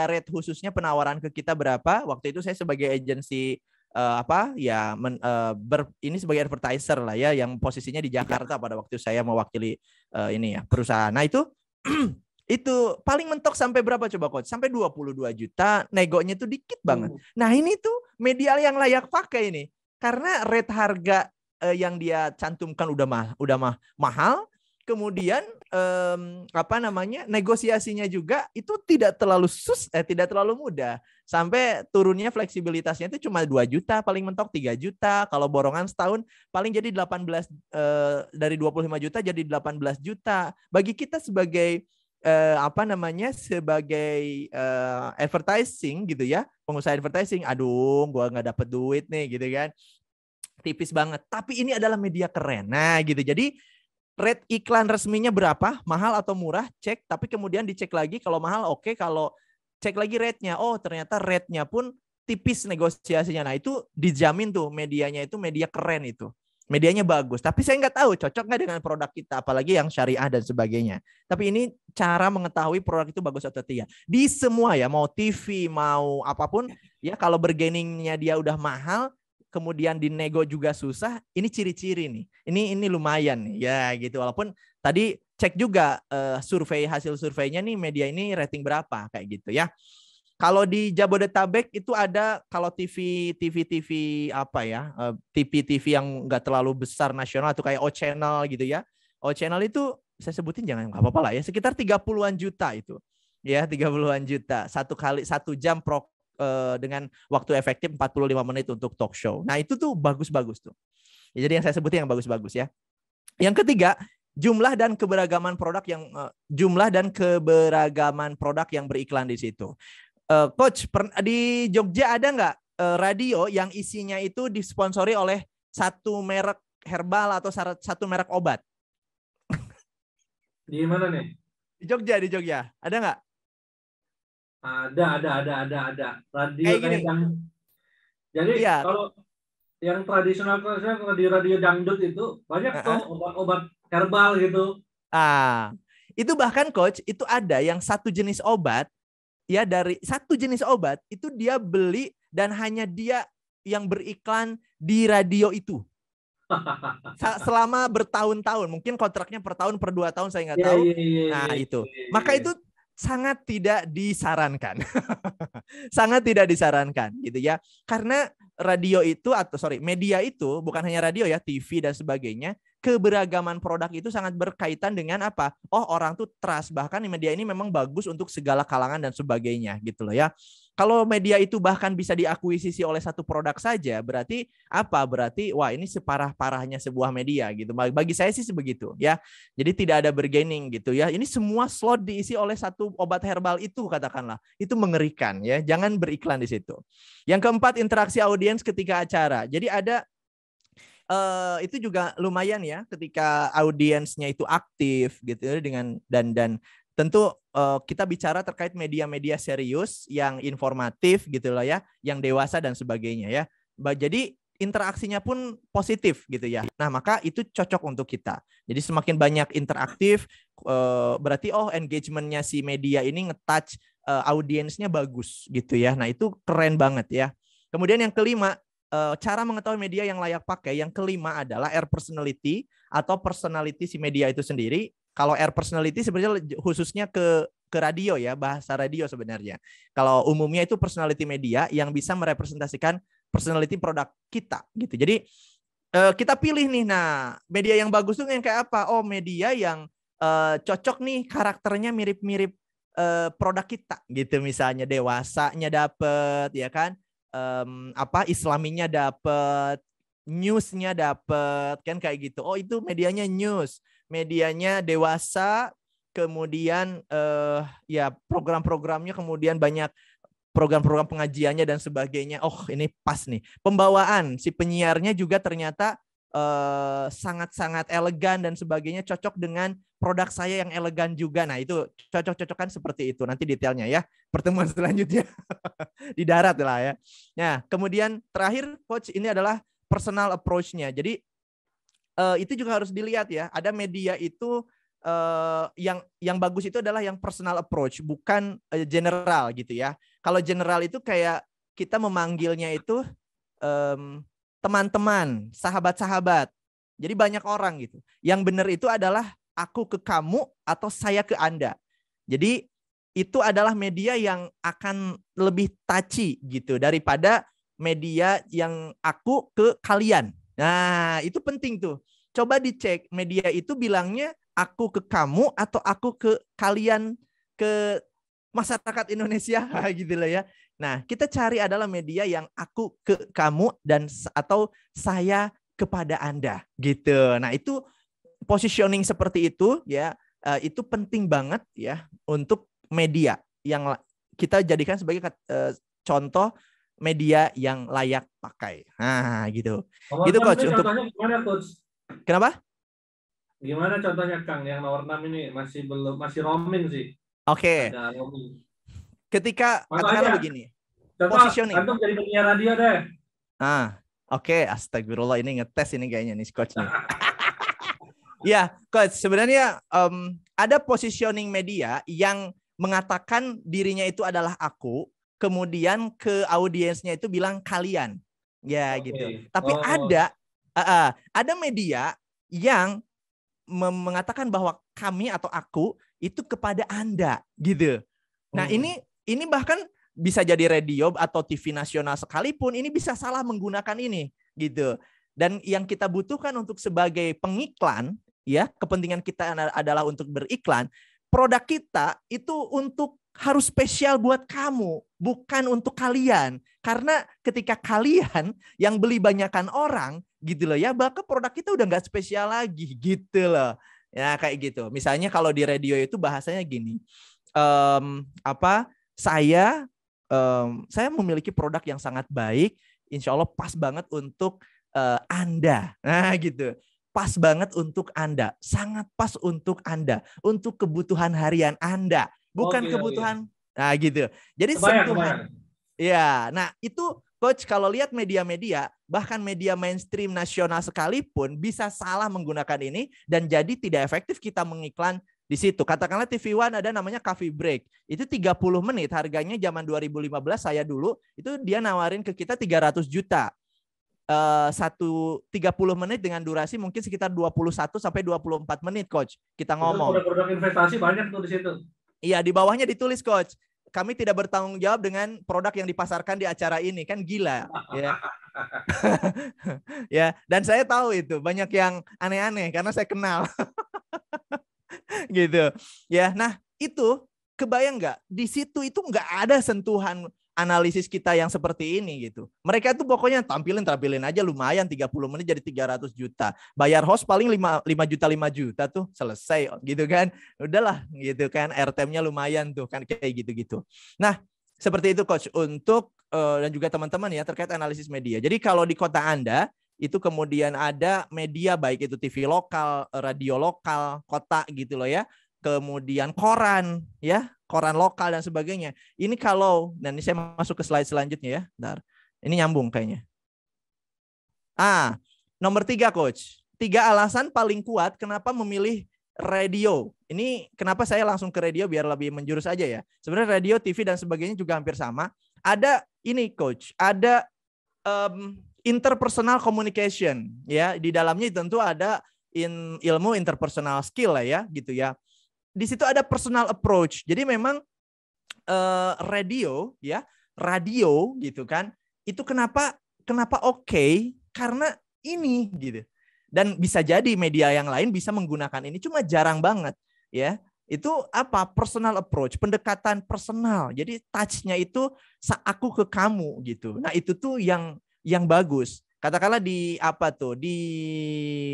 rate khususnya penawaran ke kita berapa? Waktu itu saya sebagai agensi ini sebagai advertiser lah ya, yang posisinya di Jakarta pada waktu saya mewakili ini ya perusahaan. Nah itu itu paling mentok sampai berapa coba coach? Sampai 22 juta, negonya tuh dikit banget. Nah ini tuh media yang layak pakai ini karena rate harga yang dia cantumkan udah mahal, kemudian negosiasinya juga itu tidak terlalu mudah, sampai turunnya fleksibilitasnya itu cuma 2 juta, paling mentok 3 juta, kalau borongan setahun paling jadi 18 dari 25 juta jadi 18 juta. Bagi kita sebagai sebagai advertising gitu ya, pengusaha advertising, aduh gua nggak dapet duit nih gitu kan, tipis banget. Tapi ini adalah media keren. Nah gitu. Jadi rate iklan resminya berapa, mahal atau murah, cek, tapi kemudian dicek lagi kalau mahal oke, kalau cek lagi rate-nya, oh ternyata rate-nya pun tipis negosiasinya. Nah itu dijamin tuh medianya itu media keren itu. Medianya bagus, tapi saya nggak tahu cocok nggak dengan produk kita, apalagi yang syariah dan sebagainya. Tapi ini cara mengetahui produk itu bagus atau tidak. Di semua ya, mau TV, mau apapun, ya kalau bargainingnya dia udah mahal, kemudian dinego juga susah, ini ciri-ciri nih. Ini lumayan nih, ya gitu. Walaupun tadi cek juga hasil surveinya nih media ini rating berapa kayak gitu ya. Kalau di Jabodetabek itu ada kalau TV apa ya, TV yang nggak terlalu besar nasional atau kayak O Channel gitu ya. O Channel itu saya sebutin jangan nggak apa-apa lah ya, sekitar 30-an juta itu. Ya, 30-an juta. Satu jam dengan waktu efektif 45 menit untuk talk show. Nah, itu tuh bagus-bagus tuh. Ya, jadi yang saya sebutin yang bagus-bagus ya. Yang ketiga, jumlah dan keberagaman produk yang beriklan di situ. Coach, di Jogja ada nggak radio yang isinya itu disponsori oleh satu merek herbal atau satu merek obat? Di mana nih? Di Jogja. Ada nggak? Ada. Radio kayak gini. Jadi iya. Kalau yang tradisional radio dangdut itu banyak tuh obat-obat herbal gitu. Itu bahkan Coach, itu ada yang satu jenis obat. Ya, dari satu jenis obat itu dia beli dan hanya dia yang beriklan di radio itu selama bertahun-tahun, mungkin kontraknya per tahun per 2 tahun saya nggak tahu. Itu maka itu sangat tidak disarankan. Sangat tidak disarankan gitu ya, karena media itu bukan hanya radio ya, TV dan sebagainya, keberagaman produk itu sangat berkaitan dengan apa? Oh, orang tuh trust, bahkan media ini memang bagus untuk segala kalangan dan sebagainya gitu loh ya. Kalau media itu bahkan bisa diakuisisi oleh satu produk saja, berarti apa? Berarti wah, ini separah-parahnya sebuah media gitu. Bagi saya sih sebegitu ya. Jadi tidak ada bargaining gitu ya. Ini semua slot diisi oleh satu obat herbal itu, katakanlah. Itu mengerikan ya. Jangan beriklan di situ. Yang keempat, interaksi audiens ketika acara. Jadi ada itu juga lumayan ya ketika audiensnya itu aktif gitu dengan dan tentu kita bicara terkait media-media serius yang informatif gitu loh ya, yang dewasa dan sebagainya ya. Jadi interaksinya pun positif gitu ya. Nah, maka itu cocok untuk kita. Jadi semakin banyak interaktif berarti engagementnya si media ini nge-touch audiensnya bagus gitu ya. Nah, itu keren banget ya. Kemudian yang kelima, cara mengetahui media yang layak pakai. Yang kelima adalah air personality atau personality si media itu sendiri. Kalau air personality sebenarnya khususnya ke radio ya, bahasa radio sebenarnya. Kalau umumnya itu personality media yang bisa merepresentasikan personality produk kita gitu. Jadi kita pilih nih, nah media yang bagus tuh yang kayak apa? Oh, media yang cocok nih, karakternya mirip-mirip produk kita gitu, misalnya dewasanya dapet ya kan. Islaminya dapat, newsnya dapat kan kayak gitu. Oh, itu medianya news, medianya dewasa, kemudian ya program-programnya kemudian banyak program-program pengajiannya dan sebagainya. Oh, ini pas nih. Pembawaan si penyiarnya juga ternyata sangat-sangat elegan dan sebagainya, cocok dengan produk saya yang elegan juga. Nah, itu cocok-cocokan seperti itu. Nanti detailnya ya, pertemuan selanjutnya di darat lah ya. Nah, kemudian terakhir Coach, ini adalah personal approach-nya. Jadi itu juga harus dilihat ya. Ada media itu yang bagus itu adalah yang personal approach, bukan general gitu ya. Kalau general itu kayak kita memanggilnya itu teman-teman, sahabat-sahabat. Jadi banyak orang gitu. Yang benar itu adalah aku ke kamu atau saya ke Anda. Jadi itu adalah media yang akan lebih touchy gitu daripada media yang aku ke kalian. Nah, itu penting tuh. Coba dicek media itu bilangnya aku ke kamu atau aku ke kalian, ke masyarakat Indonesia gitu loh ya. Nah, kita cari adalah media yang aku ke kamu dan atau saya kepada Anda gitu. Nah, itu positioning seperti itu ya, itu penting banget ya untuk media yang kita jadikan sebagai contoh media yang layak pakai. Nah, gitu. Gitu Coach. Untuk contohnya gimana, Coach? Kenapa? Gimana contohnya Kang yang nomor 6 ini masih roaming sih. Oke. Ada roaming. Ketika Contoh katakanlah aja. begini. Contoh Positioning. antum jadi penyiar radio deh. Oke. Astagfirullah, ini ngetes ini kayaknya nih coach nih. Ya, coach, sebenarnya ada positioning media yang mengatakan dirinya itu adalah aku, kemudian ke audiensnya itu bilang kalian. Ya, gitu. Tapi ada media yang mengatakan bahwa kami atau aku itu kepada Anda, gitu. Nah, ini bahkan bisa jadi radio atau TV nasional sekalipun ini bisa salah menggunakan ini, gitu. Dan yang kita butuhkan untuk sebagai pengiklan, ya, kepentingan kita adalah untuk beriklan. Produk kita itu harus spesial buat kamu, bukan untuk kalian. Karena ketika kalian yang beli banyakan orang, gitu loh ya, bahkan produk kita udah nggak spesial lagi, gitu loh. Ya kayak gitu. Misalnya kalau di radio itu bahasanya gini, saya memiliki produk yang sangat baik, insya Allah pas banget untuk Anda. Nah gitu. Pas banget untuk Anda, sangat pas untuk Anda, untuk kebutuhan harian Anda, bukan kebutuhan. Nah gitu. Jadi sentuhan. Ya, nah itu coach kalau lihat media-media, bahkan media mainstream nasional sekalipun bisa salah menggunakan ini dan jadi tidak efektif kita mengiklan di situ. Katakanlah TV One ada namanya Coffee Break. Itu 30 menit, harganya zaman 2015 saya dulu, itu dia nawarin ke kita 300 juta. 30 menit dengan durasi mungkin sekitar 21 sampai 24 menit coach. Kita ngomong. Produk investasi banyak tuh di situ. Iya, di bawahnya ditulis coach, kami tidak bertanggung jawab dengan produk yang dipasarkan di acara ini, kan gila ya. Ya, dan saya tahu itu banyak yang aneh-aneh karena saya kenal. Gitu. Ya, nah itu kebayang nggak? Di situ itu nggak ada sentuhan analisis kita yang seperti ini gitu. Mereka tuh pokoknya tampilin aja lumayan 30 menit jadi 300 juta. Bayar host paling 5 juta tuh selesai gitu kan. Udahlah gitu kan, airtime-nya lumayan tuh kan kayak gitu-gitu. Nah, seperti itu coach untuk dan juga teman-teman ya terkait analisis media. Jadi kalau di kota Anda itu kemudian ada media baik itu TV lokal, radio lokal, kota gitu loh ya. Kemudian koran ya, koran lokal dan sebagainya. Ini kalau, dan ini saya masuk ke slide selanjutnya ya. Bentar. Ini nyambung kayaknya. Nomor 3 coach. 3 alasan paling kuat kenapa memilih radio. Ini kenapa saya langsung ke radio biar lebih menjurus aja ya. Sebenarnya radio, TV dan sebagainya juga hampir sama. Ada ini coach, ada interpersonal communication ya. Di dalamnya tentu ada ilmu interpersonal skill lah ya gitu ya. Di situ ada personal approach. Jadi memang radio gitu kan. Itu kenapa oke? Karena ini gitu. Dan bisa jadi media yang lain bisa menggunakan ini, cuma jarang banget ya. Itu apa? Personal approach, pendekatan personal. Jadi touch-nya itu aku ke kamu gitu. Nah, itu tuh yang bagus. Katakanlah di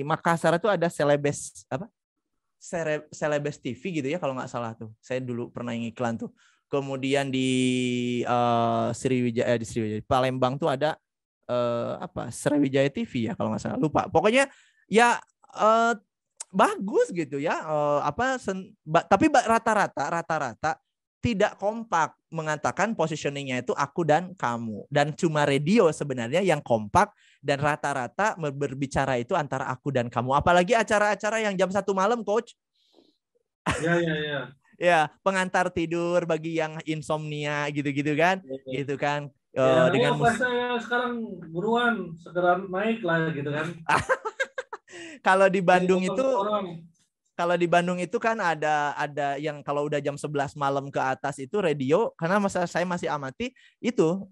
Makassar itu ada Celebes TV gitu ya kalau nggak salah tuh. Saya dulu pernah ngiklan tuh. Kemudian di Sriwijaya di Palembang tuh ada Sriwijaya TV ya kalau nggak salah. Lupa. Pokoknya ya bagus gitu ya. Tapi rata-rata tidak kompak mengatakan positioningnya itu aku dan kamu. Dan cuma radio sebenarnya yang kompak dan rata-rata berbicara itu antara aku dan kamu. Apalagi acara-acara yang jam 1 malam, coach. Ya. Ya, pengantar tidur bagi yang insomnia gitu-gitu kan. Ya. Gitu kan. Dengan musik sekarang buruan segera naik lah gitu kan. Kalau di Bandung itu kan ada yang kalau udah jam 11 malam ke atas itu radio, karena saya masih amati itu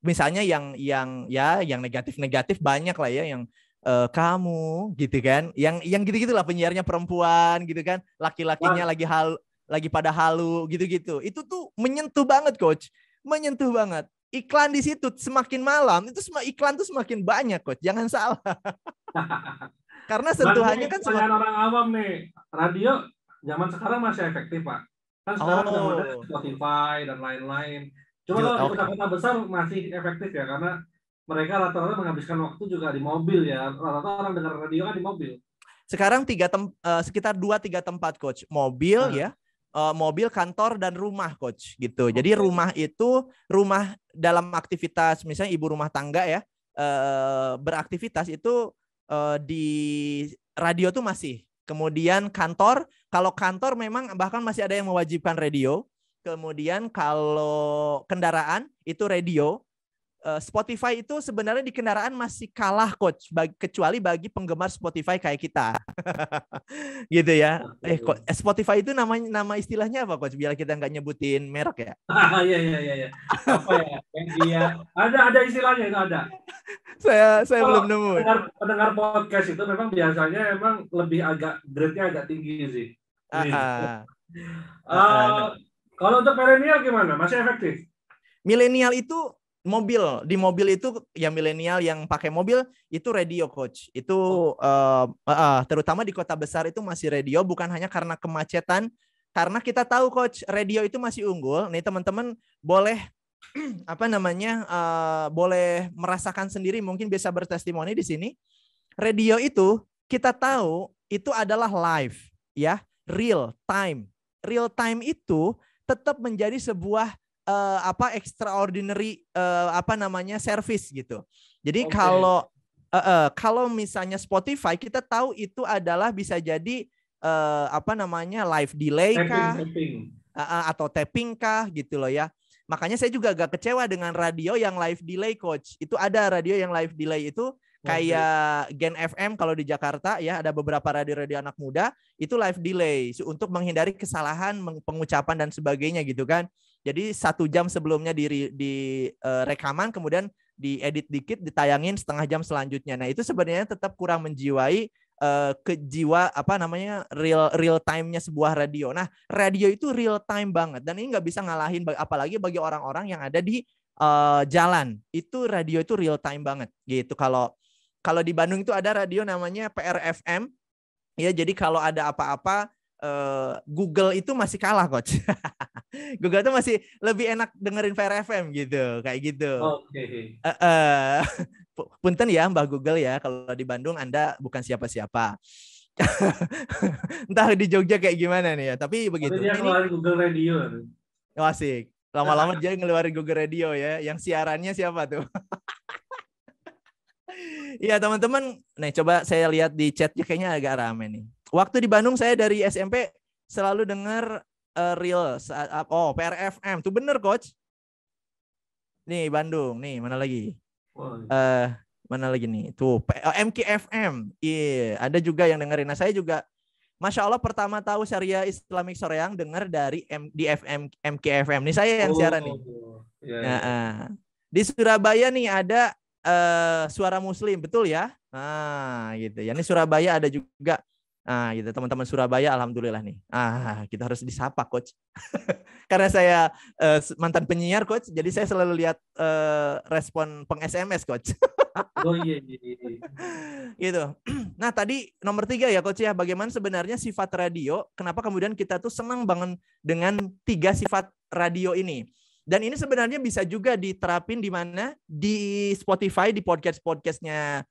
misalnya yang negatif banyak lah ya, yang kamu gitu kan, yang gitu-gitulah, penyiarnya perempuan gitu kan, laki-lakinya lagi pada halu gitu-gitu. Itu tuh menyentuh banget coach, menyentuh banget. Iklan di situ semakin malam itu iklan tuh semakin banyak coach, jangan salah. Karena sentuhannya kan semakin orang awam nih, radio zaman sekarang masih efektif Pak. Kan sekarang sudah ada Spotify dan lain-lain. Cuma kalau di kota-kota besar masih efektif ya, karena mereka rata-rata menghabiskan waktu juga di mobil ya. Rata-rata orang dengar radio kan di mobil. Sekarang sekitar 2-3 tempat, Coach. Mobil ya, mobil, kantor, dan rumah, Coach. Gitu. Jadi rumah itu rumah dalam aktivitas, misalnya ibu rumah tangga ya, beraktivitas itu di radio tuh masih. Kemudian kantor, kalau kantor memang bahkan masih ada yang mewajibkan radio. Kemudian kalau kendaraan itu radio. Spotify itu sebenarnya di kendaraan masih kalah, Coach, kecuali bagi penggemar Spotify kayak kita. Gitu ya. Spotify itu nama istilahnya apa, Coach? Biar kita nggak nyebutin merek ya. Iya. Apa ya? Yang dia ada istilahnya itu ada. Saya belum nemu. Pendengar podcast itu memang biasanya emang lebih grade-nya agak tinggi sih. Kalau untuk milenial gimana? Masih efektif? Milenial itu di mobil itu ya, milenial yang pakai mobil itu radio, Coach. Itu terutama di kota besar itu masih radio, bukan hanya karena kemacetan, karena kita tahu, Coach, radio itu masih unggul. Nih teman-teman boleh boleh merasakan sendiri, mungkin bisa bertestimoni di sini. Radio itu kita tahu itu adalah live ya, real time. Real time itu tetap menjadi sebuah extraordinary service gitu. Jadi kalau misalnya Spotify, kita tahu itu adalah bisa jadi live delay kah, atau tapping kah gitu loh ya. Makanya saya juga agak kecewa dengan radio yang live delay, Coach. Itu ada radio yang live delay itu kayak Gen FM kalau di Jakarta ya, ada beberapa radio-radio anak muda itu live delay untuk menghindari kesalahan pengucapan dan sebagainya gitu kan. Jadi 1 jam sebelumnya di rekaman, kemudian diedit dikit, ditayangin setengah jam selanjutnya. Nah itu sebenarnya tetap kurang menjiwai real time-nya sebuah radio. Nah radio itu real time banget, dan ini nggak bisa ngalahin, apalagi bagi orang-orang yang ada di jalan. Itu radio itu real time banget gitu. Kalau di Bandung itu ada radio namanya PRFM ya, jadi kalau ada apa-apa Google itu masih kalah, Coach. Google itu masih lebih enak dengerin PRFM gitu, kayak gitu. Punten ya Mbah Google ya, kalau di Bandung Anda bukan siapa-siapa. Entah di Jogja kayak gimana nih ya, tapi begitu. Dia ngeluarin Google Radio. Asik. Lama-lama dia ngeluarin Google Radio ya, yang siarannya siapa tuh? Iya teman-teman, nih coba saya lihat di chatnya kayaknya agak rame nih. Waktu di Bandung saya dari SMP selalu dengar PRFM. Tuh bener, Coach. Nih Bandung, nih mana lagi? Mana lagi nih? Tuh MKFM. Iya, ada juga yang dengerin. Nah, saya juga Masya Allah pertama tahu Syariah Islamic Soreang dengar dari di MKFM. Nih saya yang siaran nih. Di Surabaya nih ada Suara Muslim, betul ya? Nah, gitu. Ya, ini Surabaya ada juga. Nah, gitu teman-teman Surabaya, alhamdulillah nih. Kita harus disapa, Coach. Karena saya mantan penyiar, Coach, jadi saya selalu lihat respon peng-SMS, Coach. Oh iya. Gitu. Nah, tadi nomor 3 ya, Coach ya. Bagaimana sebenarnya sifat radio? Kenapa kemudian kita tuh senang banget dengan 3 sifat radio ini? Dan ini sebenarnya bisa juga diterapin di mana? Di Spotify, di podcast-podcastnya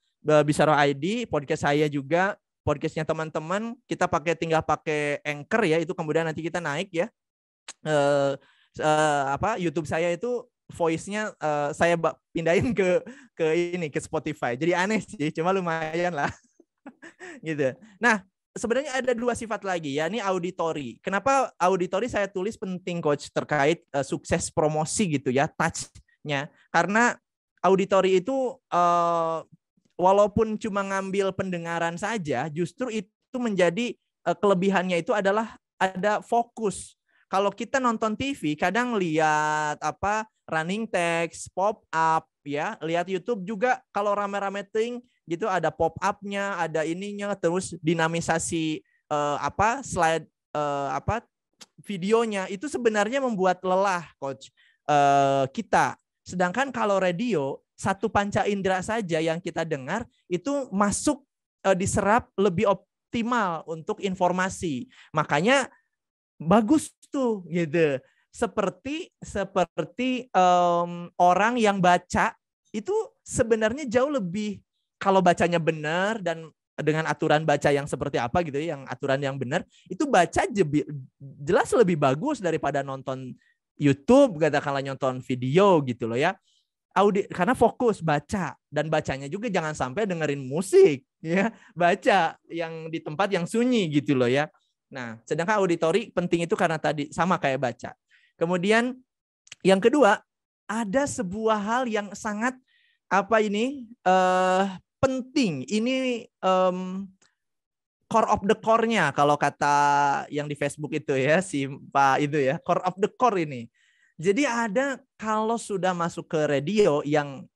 Bisaro ID, podcast saya juga, podcastnya teman-teman, kita tinggal pakai Anchor ya, itu kemudian nanti kita naik ya. YouTube saya itu voice-nya saya pindahin ke Spotify. Jadi aneh sih, cuma lumayan lah. Gitu. Nah, sebenarnya ada 2 sifat lagi ya, ini auditory. Kenapa auditory saya tulis penting, Coach, terkait sukses promosi gitu ya, touch-nya. Karena auditory itu walaupun cuma ngambil pendengaran saja, justru itu menjadi kelebihannya itu adalah ada fokus. Kalau kita nonton TV, kadang lihat running text, pop up ya, lihat YouTube juga kalau rame-rame ting gitu ada pop up-nya, ada ininya, terus dinamisasi slide videonya itu sebenarnya membuat lelah, Coach, kita. Sedangkan kalau radio, 1 panca indera saja yang kita dengar itu masuk diserap lebih optimal untuk informasi. Makanya bagus tuh gitu. Seperti orang yang baca itu sebenarnya jauh lebih, kalau bacanya benar dan dengan aturan baca yang seperti apa gitu ya, yang aturan yang benar, itu baca jelas lebih bagus daripada nonton YouTube, katakanlah nonton video gitu loh ya. Karena fokus baca, dan bacanya juga jangan sampai dengerin musik ya, baca yang di tempat yang sunyi gitu loh ya. Nah, sedangkan auditori penting itu karena tadi sama kayak baca. Kemudian yang kedua, ada sebuah hal yang sangat penting. Ini core of the core-nya kalau kata yang di Facebook itu ya, si Pak itu ya, core of the core ini. Jadi ada kalau sudah masuk ke radio yang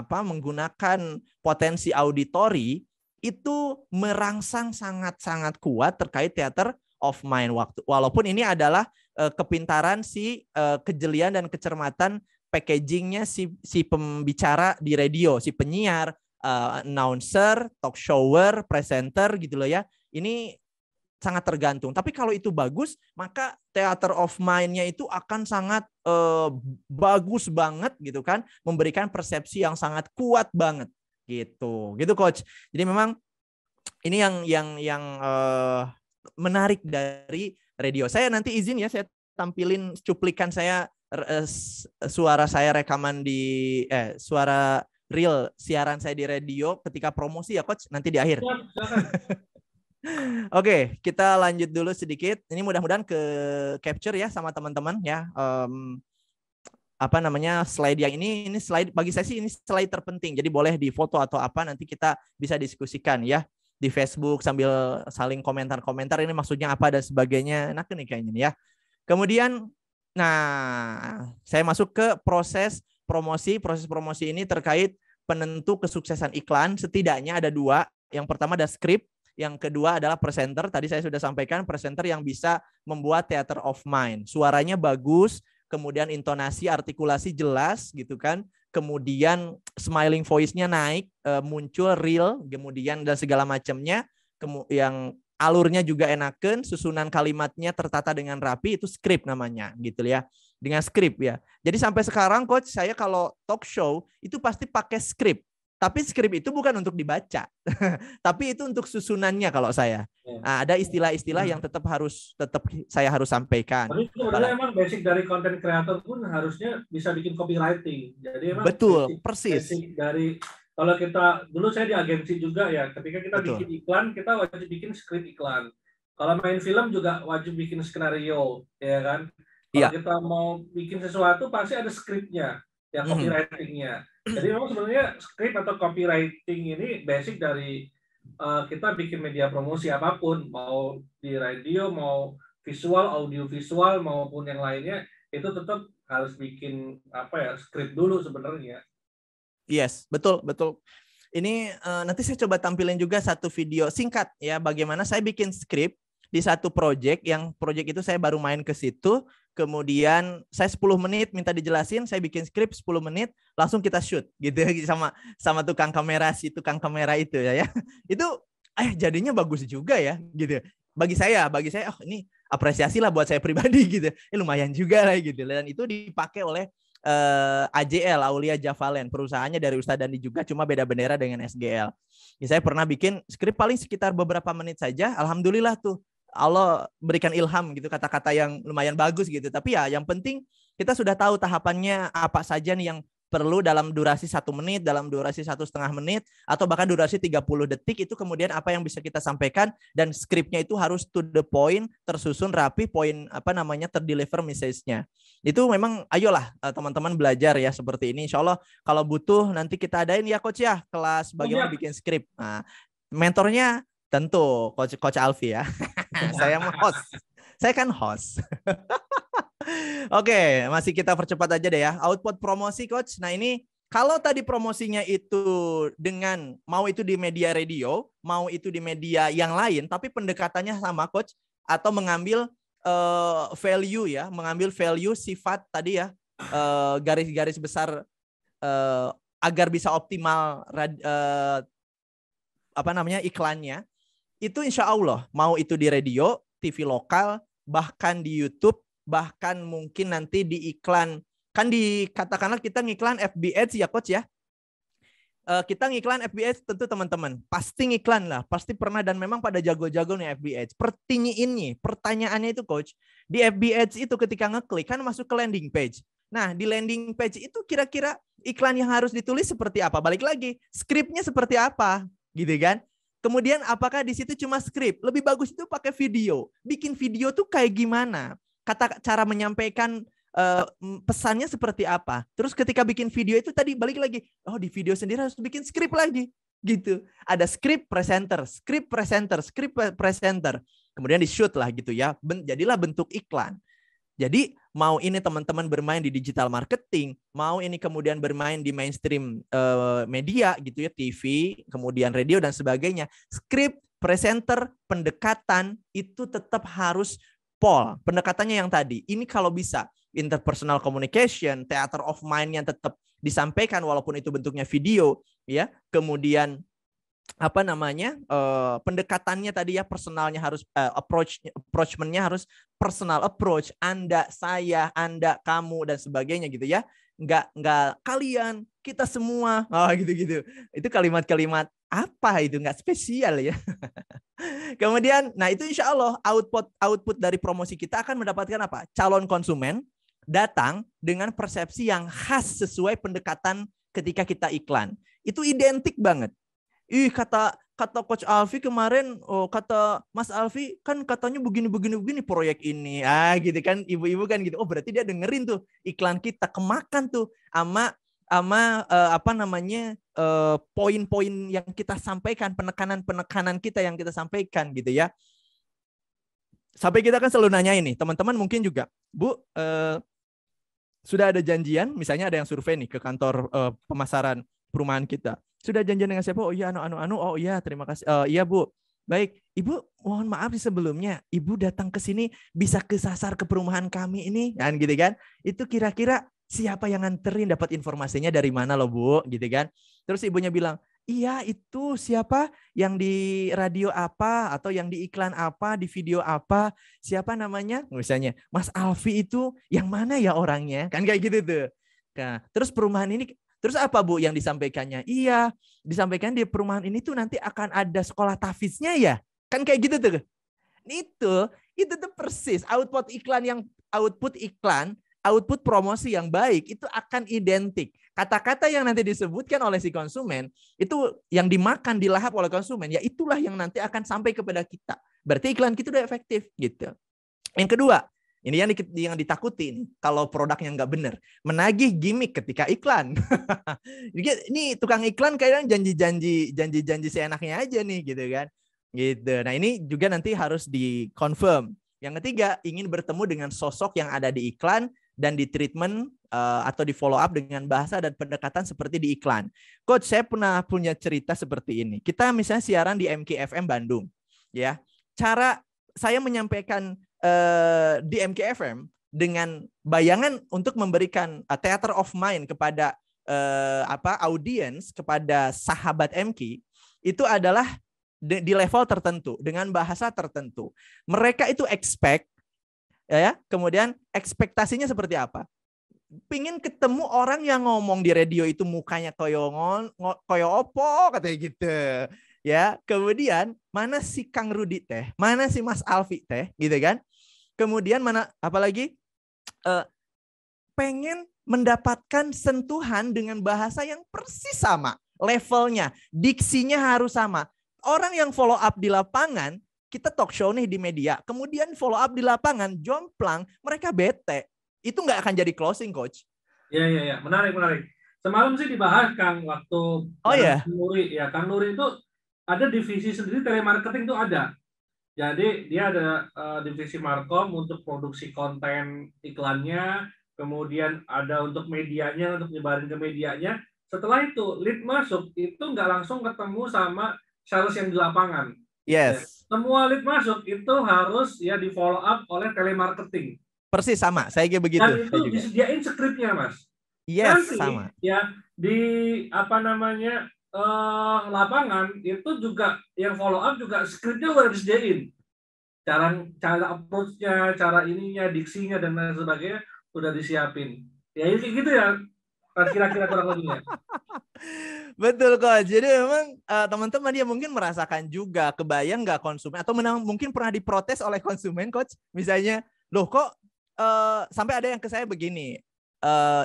menggunakan potensi auditori, itu merangsang sangat-sangat kuat terkait theater of mind. Walaupun ini adalah kepintaran si kejelian dan kecermatan packagingnya si pembicara di radio, si penyiar, announcer, talk shower, presenter gitu loh ya. Ini sangat tergantung. Tapi kalau itu bagus, maka theater of mind-nya itu akan sangat bagus banget gitu kan, memberikan persepsi yang sangat kuat banget gitu. Gitu coach. Jadi memang ini yang menarik dari radio. Saya nanti izin ya, saya tampilin cuplikan saya, suara saya rekaman di suara real siaran saya di radio ketika promosi ya coach, nanti di akhir. Oke, kita lanjut dulu sedikit. Ini mudah-mudahan ke capture ya sama teman-teman ya. Slide yang ini slide bagi saya sih ini slide terpenting. Jadi boleh di foto atau apa, nanti kita bisa diskusikan ya di Facebook sambil saling komentar-komentar ini maksudnya apa dan sebagainya. Enak nih kayaknya ya. Kemudian saya masuk ke proses promosi. Proses promosi ini terkait penentu kesuksesan iklan. Setidaknya ada 2. Yang pertama ada skrip. Yang kedua adalah presenter. Tadi saya sudah sampaikan, presenter yang bisa membuat theater of mind. Suaranya bagus, kemudian intonasi, artikulasi jelas gitu kan. Kemudian smiling voice-nya naik, muncul real, kemudian dan segala macamnya. Yang alurnya juga enakan, susunan kalimatnya tertata dengan rapi, itu skrip namanya gitu ya. Dengan skrip ya. Jadi sampai sekarang coach, saya kalau talk show itu pasti pakai skrip. Tapi skrip itu bukan untuk dibaca, tapi itu untuk susunannya kalau saya. Nah, ada istilah-istilah yang tetap saya harus sampaikan. Tapi sebenarnya emang basic dari content creator pun harusnya bisa bikin copywriting. Jadi emang betul, persis. Basic dari kalau kita dulu saya di agensi juga ya, ketika kita bikin iklan, kita wajib bikin skrip iklan. Kalau main film juga wajib bikin skenario, ya kan? Kalau kita mau bikin sesuatu pasti ada skripnya, ya copywritingnya. Jadi memang sebenarnya skrip atau copywriting ini basic dari kita bikin media promosi apapun, mau di radio, mau visual, audio visual maupun yang lainnya, itu tetap harus bikin skrip dulu sebenarnya. Yes, betul. Ini nanti saya coba tampilin juga satu video singkat ya, bagaimana saya bikin skrip di satu project, yang project itu saya baru main ke situ. Kemudian saya 10 menit minta dijelasin, saya bikin skrip 10 menit, langsung kita shoot gitu sama tukang kamera itu ya. Itu jadinya bagus juga ya gitu. Bagi saya ini apresiasi lah buat saya pribadi gitu. Lumayan juga lah gitu. Dan itu dipakai oleh AJL, Aulia Javalen, perusahaannya dari Ustadz Dandi juga, cuma beda bendera dengan SGL. Ya, saya pernah bikin skrip paling sekitar beberapa menit saja, alhamdulillah tuh Allah berikan ilham gitu, kata-kata yang lumayan bagus gitu. Tapi ya yang penting kita sudah tahu tahapannya apa saja nih yang perlu dalam durasi 1 menit, dalam durasi 1,5 menit, atau bahkan durasi 30 detik, itu kemudian apa yang bisa kita sampaikan, dan skripnya itu harus to the point, tersusun rapi, terdeliver message-nya. Itu memang ayolah teman-teman belajar ya seperti ini. Insya Allah kalau butuh nanti kita adain ya coach ya, kelas bagaimana bikin skrip. Nah, mentornya tentu Coach Alfi ya. Saya host. Saya kan host. Oke, masih kita percepat aja deh ya. Output promosi coach. Nah ini kalau tadi promosinya itu dengan mau itu di media radio, mau itu di media yang lain, tapi pendekatannya sama coach, atau mengambil value ya, mengambil value sifat tadi ya, garis-garis besar agar bisa optimal iklannya. Itu insya Allah mau itu di radio, TV lokal, bahkan di YouTube, bahkan mungkin nanti di iklan, kan dikatakanlah kita ngiklan FB Ads ya coach ya. kita ngiklan FB Ads tentu teman-teman pasti ngiklan lah, pasti pernah dan memang pada jago-jago nih FB Ads. Pertanyaannya itu coach, di FB Ads itu ketika ngeklik kan masuk ke landing page. Nah di landing page itu kira-kira iklan yang harus ditulis seperti apa? Balik lagi, skripnya seperti apa, gitu kan? Kemudian apakah di situ cuma skrip? Lebih bagus itu pakai video. Bikin video tuh kayak gimana? Cara menyampaikan pesannya seperti apa. Terus ketika bikin video itu tadi balik lagi, oh di video sendiri harus bikin skrip lagi. Gitu. Ada skrip presenter. Kemudian di shoot lah gitu ya. Jadilah bentuk iklan. Jadi mau ini teman-teman bermain di digital marketing, mau ini kemudian bermain di mainstream media gitu ya, TV, kemudian radio dan sebagainya. Skrip, presenter, pendekatan itu tetap harus pendekatannya yang tadi. Ini kalau bisa interpersonal communication, theater of mind yang tetap disampaikan walaupun itu bentuknya video, ya. Kemudian pendekatannya tadi ya personalnya harus approachment-nya harus personal approach, Anda, saya, Anda, kamu dan sebagainya gitu ya. Enggak kalian, kita semua. Gitu. Itu kalimat-kalimat apa itu, nggak spesial ya. Kemudian, nah itu insya Allah output dari promosi kita akan mendapatkan apa? Calon konsumen datang dengan persepsi yang khas sesuai pendekatan ketika kita iklan. Itu identik banget. Kata Coach Alfi kemarin, kata Mas Alfi kan katanya begini proyek ini. Gitu kan, ibu-ibu kan gitu. Oh berarti dia dengerin tuh iklan kita, kemakan tuh sama poin-poin yang kita sampaikan, penekanan kita yang kita sampaikan gitu ya. Sampai kita kan selalu nanya ini, teman-teman mungkin juga, Bu, sudah ada janjian, misalnya ada yang survei nih ke kantor pemasaran perumahan kita. Sudah janjian dengan siapa? Oh iya, oh iya, terima kasih. Iya Bu, baik. Ibu, mohon maaf sebelumnya, Ibu datang ke sini bisa kesasar ke perumahan kami ini, kan gitu kan? Itu kira-kira siapa yang nganterin, dapat informasinya dari mana loh Bu, gitu kan? Terus ibunya bilang, iya itu siapa yang di radio apa atau yang di iklan apa, di video apa, siapa namanya? Misalnya Mas Alfi itu yang mana ya orangnya? Kan kayak gitu tuh. Nah, terus perumahan ini, terus apa Bu yang disampaikannya? Iya, disampaikan di perumahan ini tuh nanti akan ada sekolah tahfidznya ya? Kan kayak gitu tuh. Itu tuh persis output promosi yang baik itu akan identik. Kata-kata yang nanti disebutkan oleh si konsumen itu yang dimakan, dilahap oleh konsumen, ya itulah yang nanti akan sampai kepada kita. Berarti iklan kita udah efektif gitu. Yang kedua, ini yang ditakuti nih, kalau produknya nggak benar, menagih gimmick ketika iklan. Ini tukang iklan kayaknya janji seenaknya aja nih gitu kan. Gitu. Nah, ini juga nanti harus dikonfirm. Yang ketiga, ingin bertemu dengan sosok yang ada di iklan dan di treatment atau di follow up dengan bahasa dan pendekatan seperti di iklan. Coach, saya pernah punya cerita seperti ini. Kita misalnya siaran di MKFM Bandung, ya. Cara saya menyampaikan di MKFM dengan bayangan untuk memberikan theater of mind kepada audience, kepada sahabat MK, itu adalah di level tertentu dengan bahasa tertentu. Mereka itu expect, ya, kemudian ekspektasinya seperti apa? Pingin ketemu orang yang ngomong di radio itu mukanya koyo opo katanya gitu, ya. Kemudian mana si Kang Rudi teh, mana si Mas Alfi teh, gitu kan? Kemudian mana apalagi pengen mendapatkan sentuhan dengan bahasa yang persis sama, levelnya, diksinya harus sama. Orang yang follow up di lapangan, kita talk show nih di media, kemudian follow up di lapangan, jomplang, mereka bete. Itu nggak akan jadi closing, Coach. Iya. Menarik. Semalam sih dibahas, Kang, waktu Kang Nuri itu ada divisi sendiri telemarketing itu ada. Jadi dia ada divisi markom untuk produksi konten iklannya, kemudian ada untuk medianya, untuk nyebarin ke medianya. Setelah itu lead masuk, itu nggak langsung ketemu sama sales yang di lapangan. Yes. Ya. Semua lead masuk itu harus ya di follow up oleh telemarketing. Persis sama, saya kayak begitu. Dan itu disediain skripnya, Mas. Yes, nanti, sama. Ya di lapangan itu juga yang follow up juga skripnya udah disediain. Cara approach-nya, cara ininya, diksinya dan lain sebagainya udah disiapin. Ya kayak gitu ya. Kira-kira kurang lebihnya. Betul Coach. Jadi memang teman-teman dia mungkin merasakan juga, kebayang nggak konsumen atau mungkin pernah diprotes oleh konsumen Coach. Misalnya, loh kok sampai ada yang ke saya begini.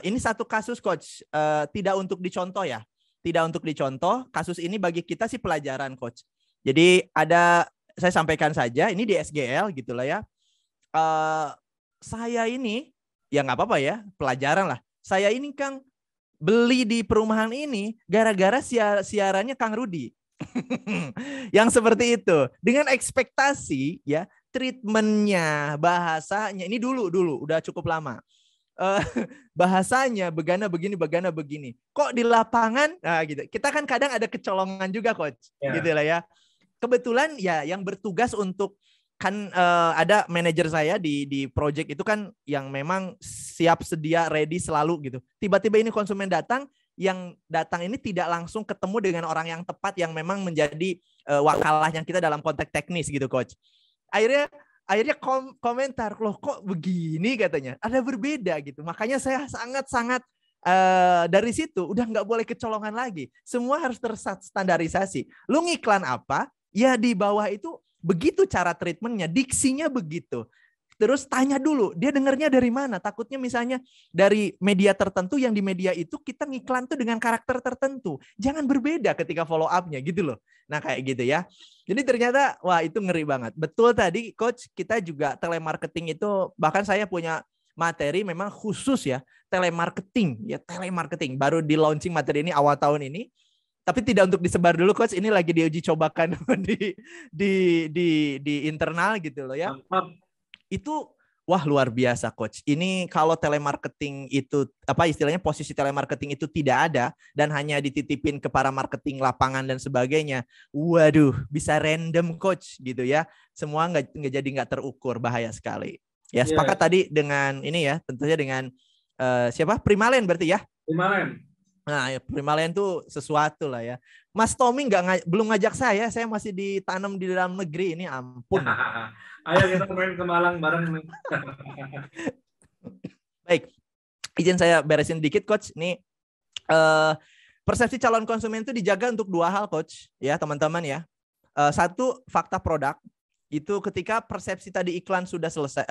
Ini satu kasus Coach, tidak untuk dicontoh ya. Tidak untuk dicontoh, kasus ini bagi kita sih pelajaran Coach. Jadi saya sampaikan saja, ini di SGL gitulah ya. Saya ini, ya nggak apa-apa ya, pelajaran lah. Saya ini Kang, beli di perumahan ini gara-gara siarannya Kang Rudi. Yang seperti itu. Dengan ekspektasi ya, treatmentnya, bahasanya, ini dulu udah cukup lama. Bahasanya begana begini. Kok di lapangan, nah gitu. Kita kan kadang ada kecolongan juga Coach. Gitu lah ya. Kebetulan ya yang bertugas untuk kan ada manajer saya di project itu kan yang memang siap sedia ready selalu gitu. Tiba-tiba ini konsumen datang, yang datang ini tidak langsung ketemu dengan orang yang tepat yang memang menjadi wakalahnya kita dalam konteks teknis gitu Coach. Akhirnya komentar, loh kok begini katanya, ada berbeda gitu. Makanya saya sangat-sangat dari situ udah nggak boleh kecolongan lagi. Semua harus terstandarisasi. Lu ngiklan apa? Ya di bawah itu begitu cara treatmentnya, diksinya begitu. Terus tanya dulu, dia dengarnya dari mana? Takutnya misalnya dari media tertentu, yang di media itu kita ngiklan tuh dengan karakter tertentu. Jangan berbeda ketika follow up-nya gitu loh. Nah kayak gitu ya. Jadi ternyata wah itu ngeri banget. Betul tadi Coach, kita juga telemarketing itu, bahkan saya punya materi memang khusus ya, telemarketing. Baru di launching materi ini awal tahun ini. Tapi tidak untuk disebar dulu Coach, ini lagi diuji cobakan di internal gitu loh ya. Itu wah luar biasa Coach. Ini kalau telemarketing itu apa istilahnya, posisi telemarketing itu tidak ada dan hanya dititipin ke para marketing lapangan dan sebagainya. Waduh, bisa random Coach gitu ya. Semua nggak terukur, bahaya sekali. Ya sepakat tadi dengan ini ya, tentunya dengan siapa? Primalen berarti ya? Primalen. Nah, Primalen tuh sesuatu lah ya. Mas Tommy belum ngajak saya masih ditanam di dalam negeri ini, ampun. Ayo kita main ke Malang bareng nih. Baik, izin saya beresin dikit Coach. Ini persepsi calon konsumen itu dijaga untuk dua hal Coach, ya teman-teman ya. Satu, fakta produk. Itu ketika persepsi tadi iklan sudah selesai,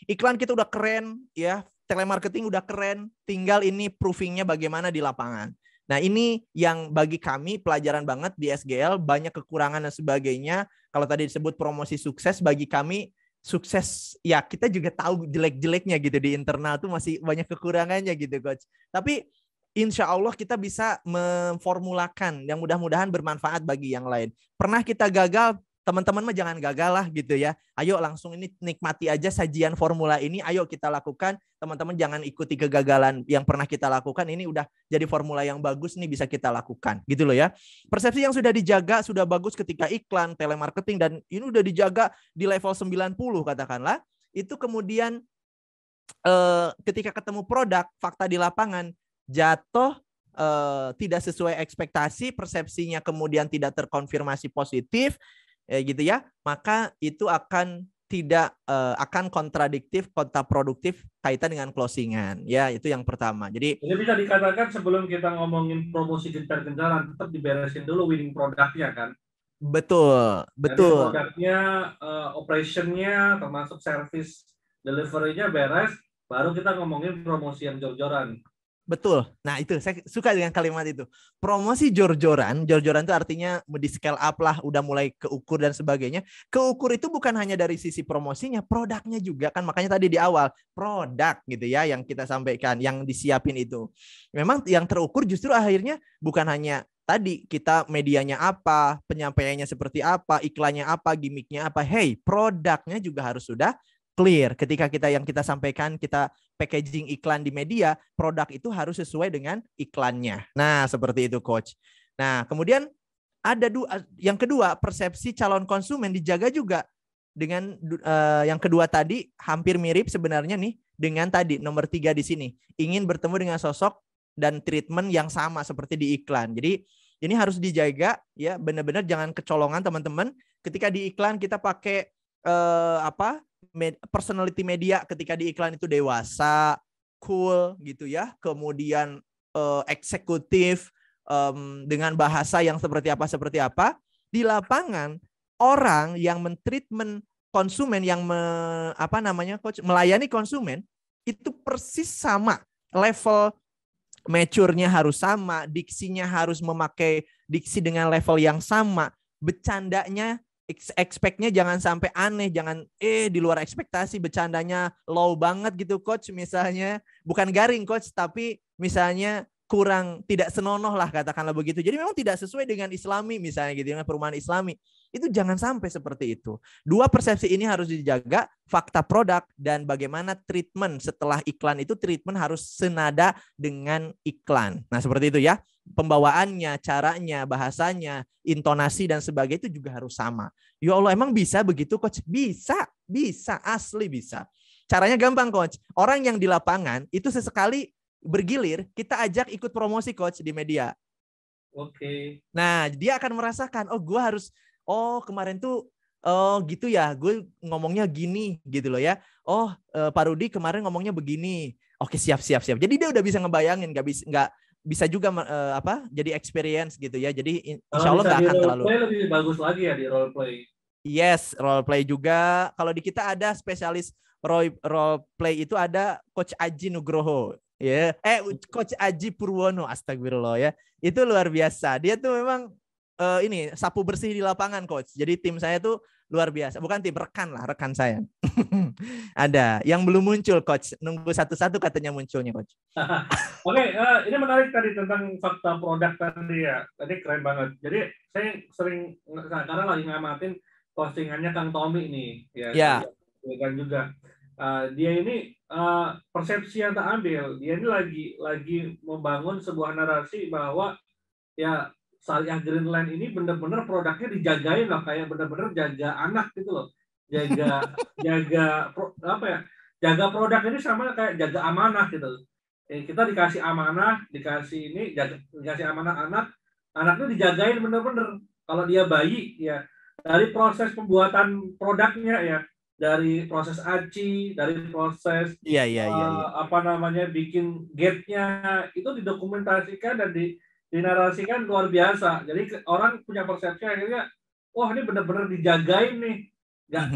iklan kita udah keren ya, telemarketing udah keren, tinggal ini proofingnya bagaimana di lapangan. Nah ini yang bagi kami pelajaran banget di SGL, banyak kekurangan dan sebagainya. Kalau tadi disebut promosi sukses, bagi kami sukses ya kita juga tahu jelek-jeleknya gitu, di internal tuh masih banyak kekurangannya gitu Coach. Tapi insya Allah kita bisa memformulakan yang mudah-mudahan bermanfaat bagi yang lain. Pernah kita gagal, teman-teman mah jangan gagal lah gitu ya. Ayo langsung ini nikmati aja sajian formula ini. Ayo kita lakukan. Teman-teman jangan ikuti kegagalan yang pernah kita lakukan. Ini udah jadi formula yang bagus nih, bisa kita lakukan. Gitu loh ya. Persepsi yang sudah dijaga, sudah bagus ketika iklan, telemarketing, dan ini udah dijaga di level 90 katakanlah. Itu kemudian ketika ketemu produk, fakta di lapangan, jatuh tidak sesuai ekspektasi, persepsinya kemudian tidak terkonfirmasi positif, gitu ya, maka itu akan tidak akan kontradiktif, kontraproduktif kaitan dengan closingan ya. Itu yang pertama. Jadi bisa dikatakan sebelum kita ngomongin promosi gencar-gencaran, tetap diberesin dulu winning produknya kan. Betul. Jadi produknya, operationnya, termasuk service delivery-nya beres, baru kita ngomongin promosi yang jor-joran. Betul. Nah itu saya suka dengan kalimat itu. Promosi jor-joran. Jor-joran itu artinya di scale up lah, udah mulai keukur dan sebagainya. Keukur itu bukan hanya dari sisi promosinya, produknya juga kan. Makanya tadi di awal produk gitu ya yang kita sampaikan, yang disiapin itu. Memang yang terukur justru akhirnya bukan hanya tadi kita medianya apa, penyampaiannya seperti apa, iklannya apa, gimmicknya apa. Hey, produknya juga harus sudah clear. Ketika yang kita sampaikan, kita packaging iklan di media, produk itu harus sesuai dengan iklannya. Nah, seperti itu Coach. Nah, kemudian ada yang kedua, persepsi calon konsumen dijaga juga dengan yang kedua tadi, hampir mirip sebenarnya nih dengan tadi nomor 3 di sini. Ingin bertemu dengan sosok dan treatment yang sama seperti di iklan. Jadi ini harus dijaga ya, benar-benar jangan kecolongan teman-teman. Ketika di iklan kita pakai personality media, ketika di iklan itu dewasa, cool gitu ya. Kemudian eksekutif dengan bahasa yang seperti apa, di lapangan orang yang mentreatment konsumen yang coach melayani konsumen itu persis sama, level mature-nya harus sama, diksinya harus memakai diksi dengan level yang sama, bercandanya expect-nya jangan sampai aneh, jangan di luar ekspektasi, bercandanya low banget gitu coach, misalnya bukan garing coach, tapi misalnya kurang tidak senonoh lah katakanlah begitu. Jadi memang tidak sesuai dengan Islami misalnya gitu, dengan perumahan Islami. Itu jangan sampai seperti itu. Dua persepsi ini harus dijaga, fakta produk dan bagaimana treatment setelah iklan itu, treatment harus senada dengan iklan. Nah, seperti itu ya. Pembawaannya, caranya, bahasanya, intonasi dan sebagainya itu juga harus sama. Ya Allah, emang bisa begitu coach? Bisa, asli bisa. Caranya gampang coach. Orang yang di lapangan itu sesekali bergilir, kita ajak ikut promosi coach di media. Oke. Nah, dia akan merasakan, kemarin tuh gitu ya, gue ngomongnya gini gitu loh ya. Pak Rudi kemarin ngomongnya begini. Oke, siap. Jadi dia udah bisa ngebayangin, nggak bisa juga jadi experience gitu ya. Jadi insya Allah nggak akan terlalu. Role play lebih bagus lagi ya di role play. Yes, role play juga. Kalau di kita ada spesialis role play itu ada Coach Aji Nugroho. Ya, Coach Aji Purwono, astagfirullah ya. Itu luar biasa. Dia tuh memang sapu bersih di lapangan coach. Jadi tim saya tuh luar biasa. Bukan tim, rekan saya. Ada yang belum muncul coach. Nunggu satu-satu katanya munculnya coach. Oke, ini menarik tadi tentang fakta produk tadi ya. Tadi keren banget. Jadi saya sering karena lagi ngamatin postingannya Kang Tommy nih. Ya. Kan juga. Dia ini persepsi yang tak ambil. Dia ini lagi membangun sebuah narasi bahwa ya Syariah Greenland ini benar-benar produknya dijagain loh, kayak benar-benar jaga anak gitu loh. Jaga produk ini sama kayak jaga amanah gitu. Kita dikasih amanah, dikasih amanah anaknya dijagain benar-benar. Kalau dia bayi ya, dari proses pembuatan produknya ya, dari proses aci, dari proses bikin gate-nya itu didokumentasikan dan dinarasikan luar biasa. Jadi orang punya persepsi akhirnya, wah ini benar-benar dijagain nih,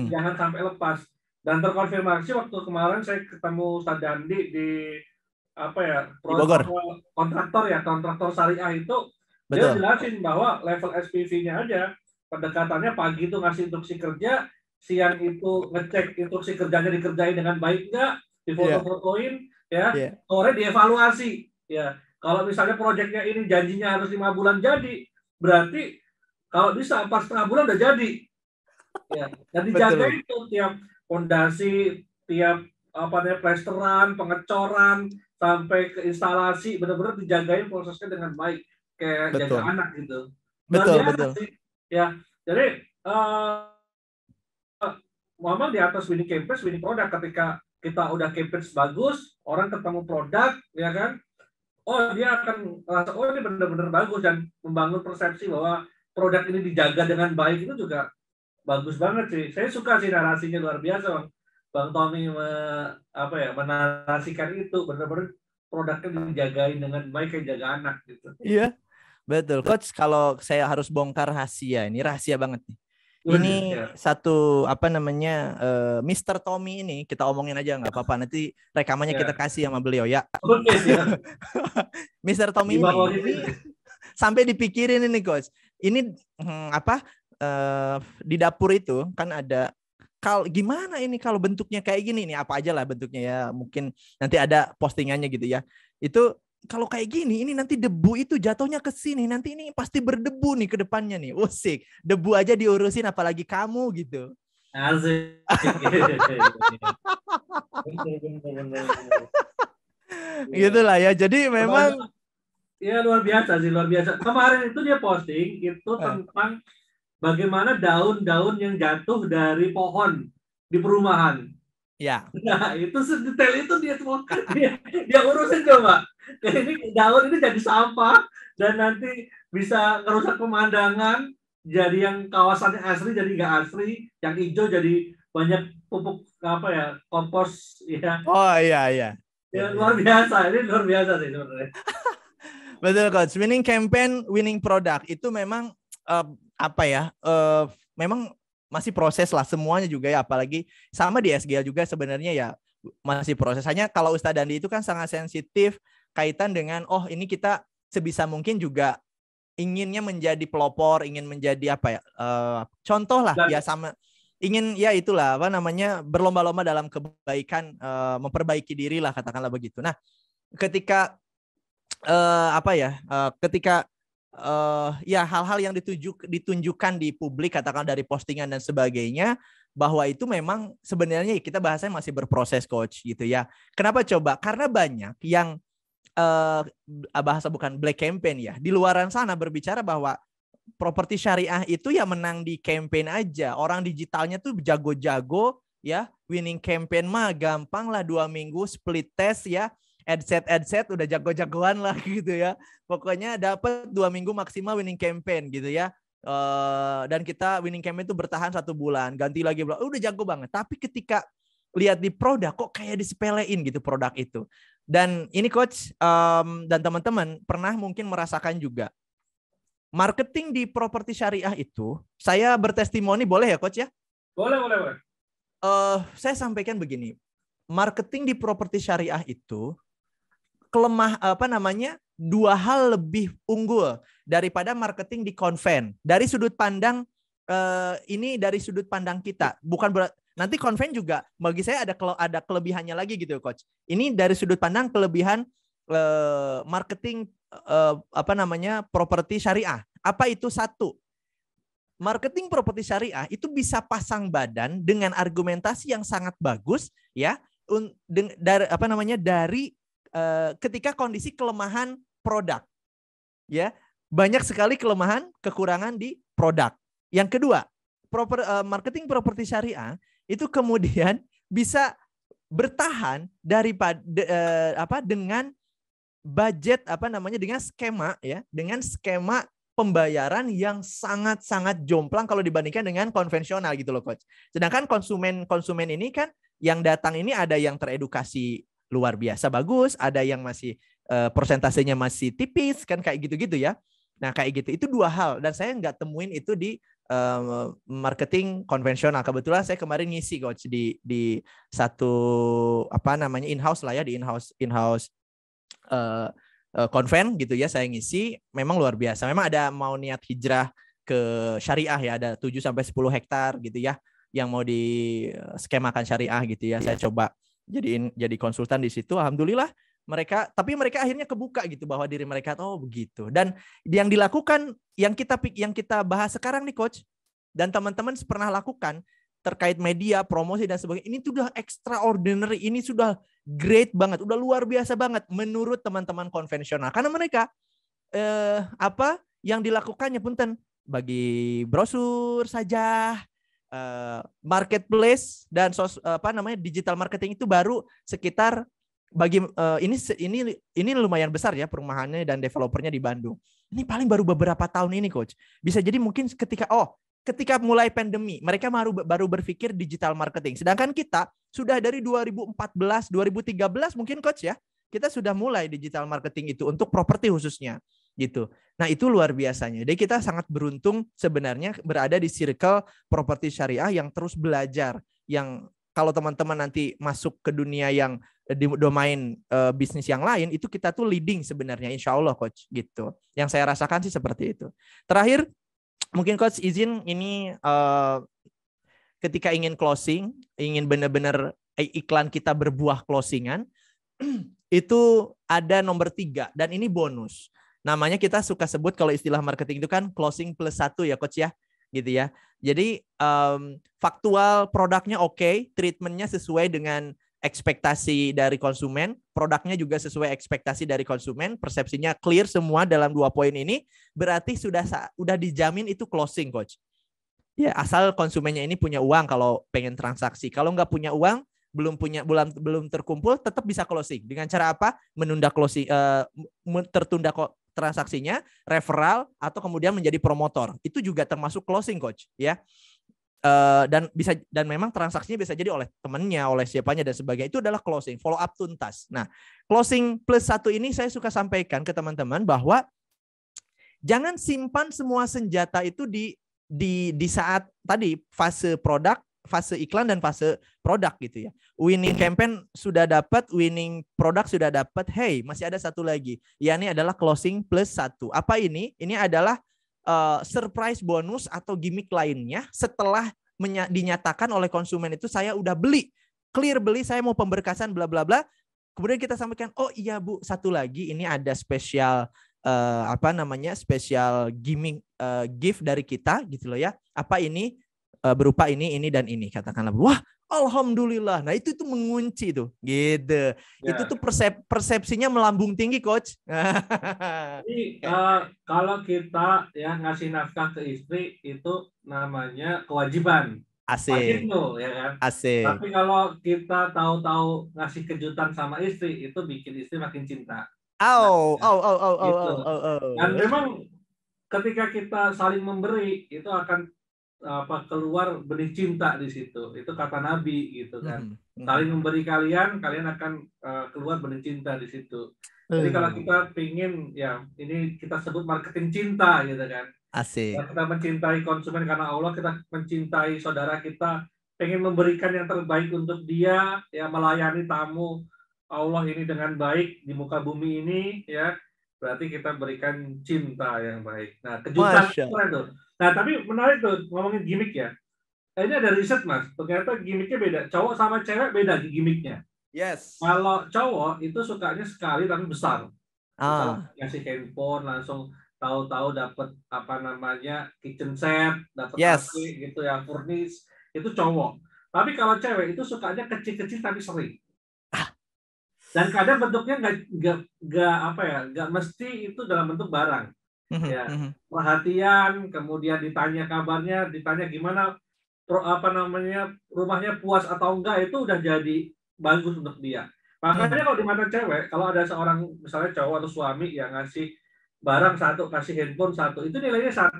jangan sampai lepas. Dan terkonfirmasi waktu kemarin saya ketemu Ustadz Dandi di kontraktor syariah itu, dia jelasin bahwa level SPV-nya aja, pendekatannya pagi itu ngasih instruksi kerja, siang itu ngecek instruksi kerjanya dikerjain dengan baik nggak, difoto-fotoin, sore dievaluasi, ya. Kalau misalnya proyeknya ini janjinya harus 5 bulan jadi, berarti kalau bisa 4,5 bulan udah jadi. Ya, dan dijaga itu tiap fondasi, tiap plesteran, pengecoran, sampai ke instalasi, benar-benar dijagain prosesnya dengan baik, kayak jaga anak gitu. Betul. Ya, jadi memang di atas winning campaign, winning product. Ketika kita udah campaign bagus, orang ketemu produk, ya kan? Dia akan merasa, ini benar-benar bagus, dan membangun persepsi bahwa produk ini dijaga dengan baik itu juga bagus banget sih. Saya suka sih narasinya, luar biasa Bang Tommy menarasikan itu, benar-benar produknya dijagain dengan baik kayak jaga anak gitu. Iya, betul. Coach, kalau saya harus bongkar rahasia, ini rahasia banget nih. Ini satu Mr. Tommy ini kita omongin aja nggak apa-apa, nanti rekamannya kita kasih sama beliau ya. Mr. Tommy ini sampai dipikirin ini coach. Ini di dapur itu kan ada gimana ini kalau bentuknya kayak gini nih, apa aja lah bentuknya ya, mungkin nanti ada postingannya gitu ya. Itu kalau kayak gini, ini nanti debu itu jatuhnya ke sini, nanti ini pasti berdebu nih ke depannya nih. Usik, debu aja diurusin, apalagi kamu gitu. Asik. Gitulah ya. Jadi memang ya luar biasa sih, luar biasa. Kemarin itu dia posting itu tentang bagaimana daun-daun yang jatuh dari pohon di perumahan. Ya. Nah, itu sedetail itu dia urusin coba. Ini daun ini jadi sampah dan nanti bisa merusak pemandangan, jadi yang kawasannya asli jadi nggak asli, yang hijau jadi banyak pupuk kompos ya. Oh iya. Ya luar biasa, ini luar biasa sih sebenarnya. Betul coach. Winning campaign, winning product itu memang memang masih proses lah semuanya juga ya, apalagi sama di SGL juga sebenarnya ya masih proses. Hanya kalau Ustadz Dandi itu kan sangat sensitif kaitan dengan ini kita sebisa mungkin juga inginnya menjadi pelopor, ingin menjadi contoh lah ya, sama ingin ya itulah berlomba-lomba dalam kebaikan, memperbaiki diri lah katakanlah begitu. Nah, ketika hal-hal yang ditunjukkan di publik katakan dari postingan dan sebagainya, bahwa itu memang sebenarnya kita bahasanya masih berproses coach gitu ya. Kenapa coba? Karena banyak yang bahasa bukan black campaign ya, di luaran sana berbicara bahwa properti syariah itu ya menang di campaign aja. Orang digitalnya tuh jago-jago ya, winning campaign mah gampang lah, 2 minggu split test ya, adset udah jago-jagoan lah gitu ya. Pokoknya dapat 2 minggu maksimal winning campaign gitu ya. Dan kita winning campaign itu bertahan 1 bulan, ganti lagi udah jago banget. Tapi ketika lihat di produk kok kayak disepelein gitu produk itu. Dan ini coach dan teman-teman pernah mungkin merasakan juga. Marketing di properti syariah itu, saya bertestimoni, boleh ya coach ya? Boleh. Saya sampaikan begini. Marketing di properti syariah itu dua hal lebih unggul daripada marketing di konven. Dari sudut pandang ini dari sudut pandang kita, bukan nanti konven juga bagi saya ada kelebihannya lagi gitu coach. Ini dari sudut pandang kelebihan marketing properti syariah. Apa itu? Satu, marketing properti syariah itu bisa pasang badan dengan argumentasi yang sangat bagus ya, dari ketika kondisi kelemahan produk ya, banyak sekali kelemahan kekurangan di produk. Yang kedua, marketing properti syariah itu kemudian bisa bertahan daripada dengan budget dengan skema pembayaran yang sangat-sangat jomplang kalau dibandingkan dengan konvensional gitu loh coach. Sedangkan konsumen ini kan yang datang ini ada yang teredukasi luar biasa bagus, ada yang masih persentasenya masih tipis kan, kayak gitu-gitu ya. Nah kayak gitu, itu 2 hal dan saya nggak temuin itu di marketing konvensional. Kebetulan saya kemarin ngisi coach di satu in-house lah ya, di in-house konven gitu ya, saya ngisi. Memang luar biasa. Memang ada mau niat hijrah ke syariah ya, ada 7-10 hektar gitu ya yang mau di skemakan syariah gitu ya. Saya coba jadi konsultan di situ. Alhamdulillah mereka akhirnya kebuka gitu bahwa diri mereka begitu. Dan yang dilakukan yang kita bahas sekarang nih coach dan teman-teman pernah lakukan terkait media, promosi dan sebagainya, ini sudah extraordinary, ini sudah great banget, udah luar biasa banget menurut teman-teman konvensional. Karena mereka yang dilakukannya punten bagi brosur saja, marketplace dan digital marketing itu baru sekitar bagi ini lumayan besar ya perumahannya dan developernya di Bandung. Ini paling baru beberapa tahun ini coach. Bisa jadi mungkin ketika mulai pandemi mereka baru berpikir digital marketing. Sedangkan kita sudah dari 2014, 2013 mungkin coach ya. Kita sudah mulai digital marketing itu untuk properti khususnya gitu. Nah, itu luar biasanya. Jadi kita sangat beruntung sebenarnya berada di circle properti syariah yang terus belajar. Yang kalau teman-teman nanti masuk ke dunia yang di domain bisnis yang lain, itu kita tuh leading sebenarnya, insya Allah coach gitu. Yang saya rasakan sih seperti itu. Terakhir, mungkin coach izin ini ketika ingin closing, ingin benar-benar iklan kita berbuah closingan, itu ada nomor 3 dan ini bonus. Namanya kita suka sebut kalau istilah marketing itu kan closing plus 1 ya coach ya, gitu ya. Jadi faktual produknya oke, treatmentnya sesuai dengan ekspektasi dari konsumen, produknya juga sesuai ekspektasi dari konsumen, persepsinya clear semua dalam 2 poin ini, berarti sudah dijamin itu closing coach. Ya asal konsumennya ini punya uang kalau pengen transaksi. Kalau nggak punya uang, belum terkumpul, tetap bisa closing. Dengan cara apa? Menunda closing, tertunda transaksinya, referral atau kemudian menjadi promotor. Itu juga termasuk closing coach ya. dan memang transaksinya bisa jadi oleh temannya, oleh siapanya dan sebagainya. Itu adalah closing, follow up tuntas. Nah, closing plus 1 ini saya suka sampaikan ke teman-teman bahwa jangan simpan semua senjata itu di saat tadi fase produk, fase iklan dan fase produk gitu ya. Winning campaign sudah dapat, winning produk sudah dapat. Hey, masih ada satu lagi. Ya, ini adalah closing plus 1. Apa ini? Ini adalah surprise bonus atau gimmick lainnya setelah dinyatakan oleh konsumen itu saya udah beli, clear beli, saya mau pemberkasan bla bla bla. Kemudian kita sampaikan, oh iya Bu, satu lagi ini ada spesial spesial gimmick gift dari kita gitu loh ya. Apa ini? Berupa ini dan ini, katakanlah. Wah, alhamdulillah. Nah, itu mengunci tuh, gitu. Ya. Itu tuh persepsinya melambung tinggi, Coach. Jadi kalau kita ya ngasih nafkah ke istri itu namanya kewajiban. Asik. Wajib tuh, ya kan? Asik. Tapi kalau kita tahu-tahu ngasih kejutan sama istri, itu bikin istri makin cinta. Dan memang ketika kita saling memberi, itu akan keluar benih cinta di situ. Itu kata Nabi gitu kan. Saling memberi kalian akan keluar benih cinta di situ. Jadi kalau kita pingin, ya ini kita sebut marketing cinta gitu kan. Asik. Kita mencintai konsumen karena Allah, kita mencintai saudara kita, pengen memberikan yang terbaik untuk dia, ya melayani tamu Allah ini dengan baik di muka bumi ini, ya berarti kita berikan cinta yang baik. Nah, kejutan keren tuh. Nah, tapi menarik tuh ngomongin gimmick ya. Ini ada riset, Mas. Ternyata gimmicknya beda. Cowok sama cewek beda gimmicknya. Yes. Kalau cowok itu sukanya sekali tapi besar. Ngasih handphone langsung tahu-tahu dapat kitchen set, dapat AC gitu ya, furnish. Itu cowok. Tapi kalau cewek itu sukanya kecil-kecil tapi sering. Dan kadang bentuknya nggak mesti itu dalam bentuk barang. Ya, perhatian, kemudian ditanya kabarnya, ditanya gimana rumahnya puas atau enggak, itu udah jadi bagus untuk dia. Makanya kalau di mata cewek, kalau ada seorang misalnya cowok atau suami yang ngasih barang satu, kasih handphone satu, itu nilainya 1.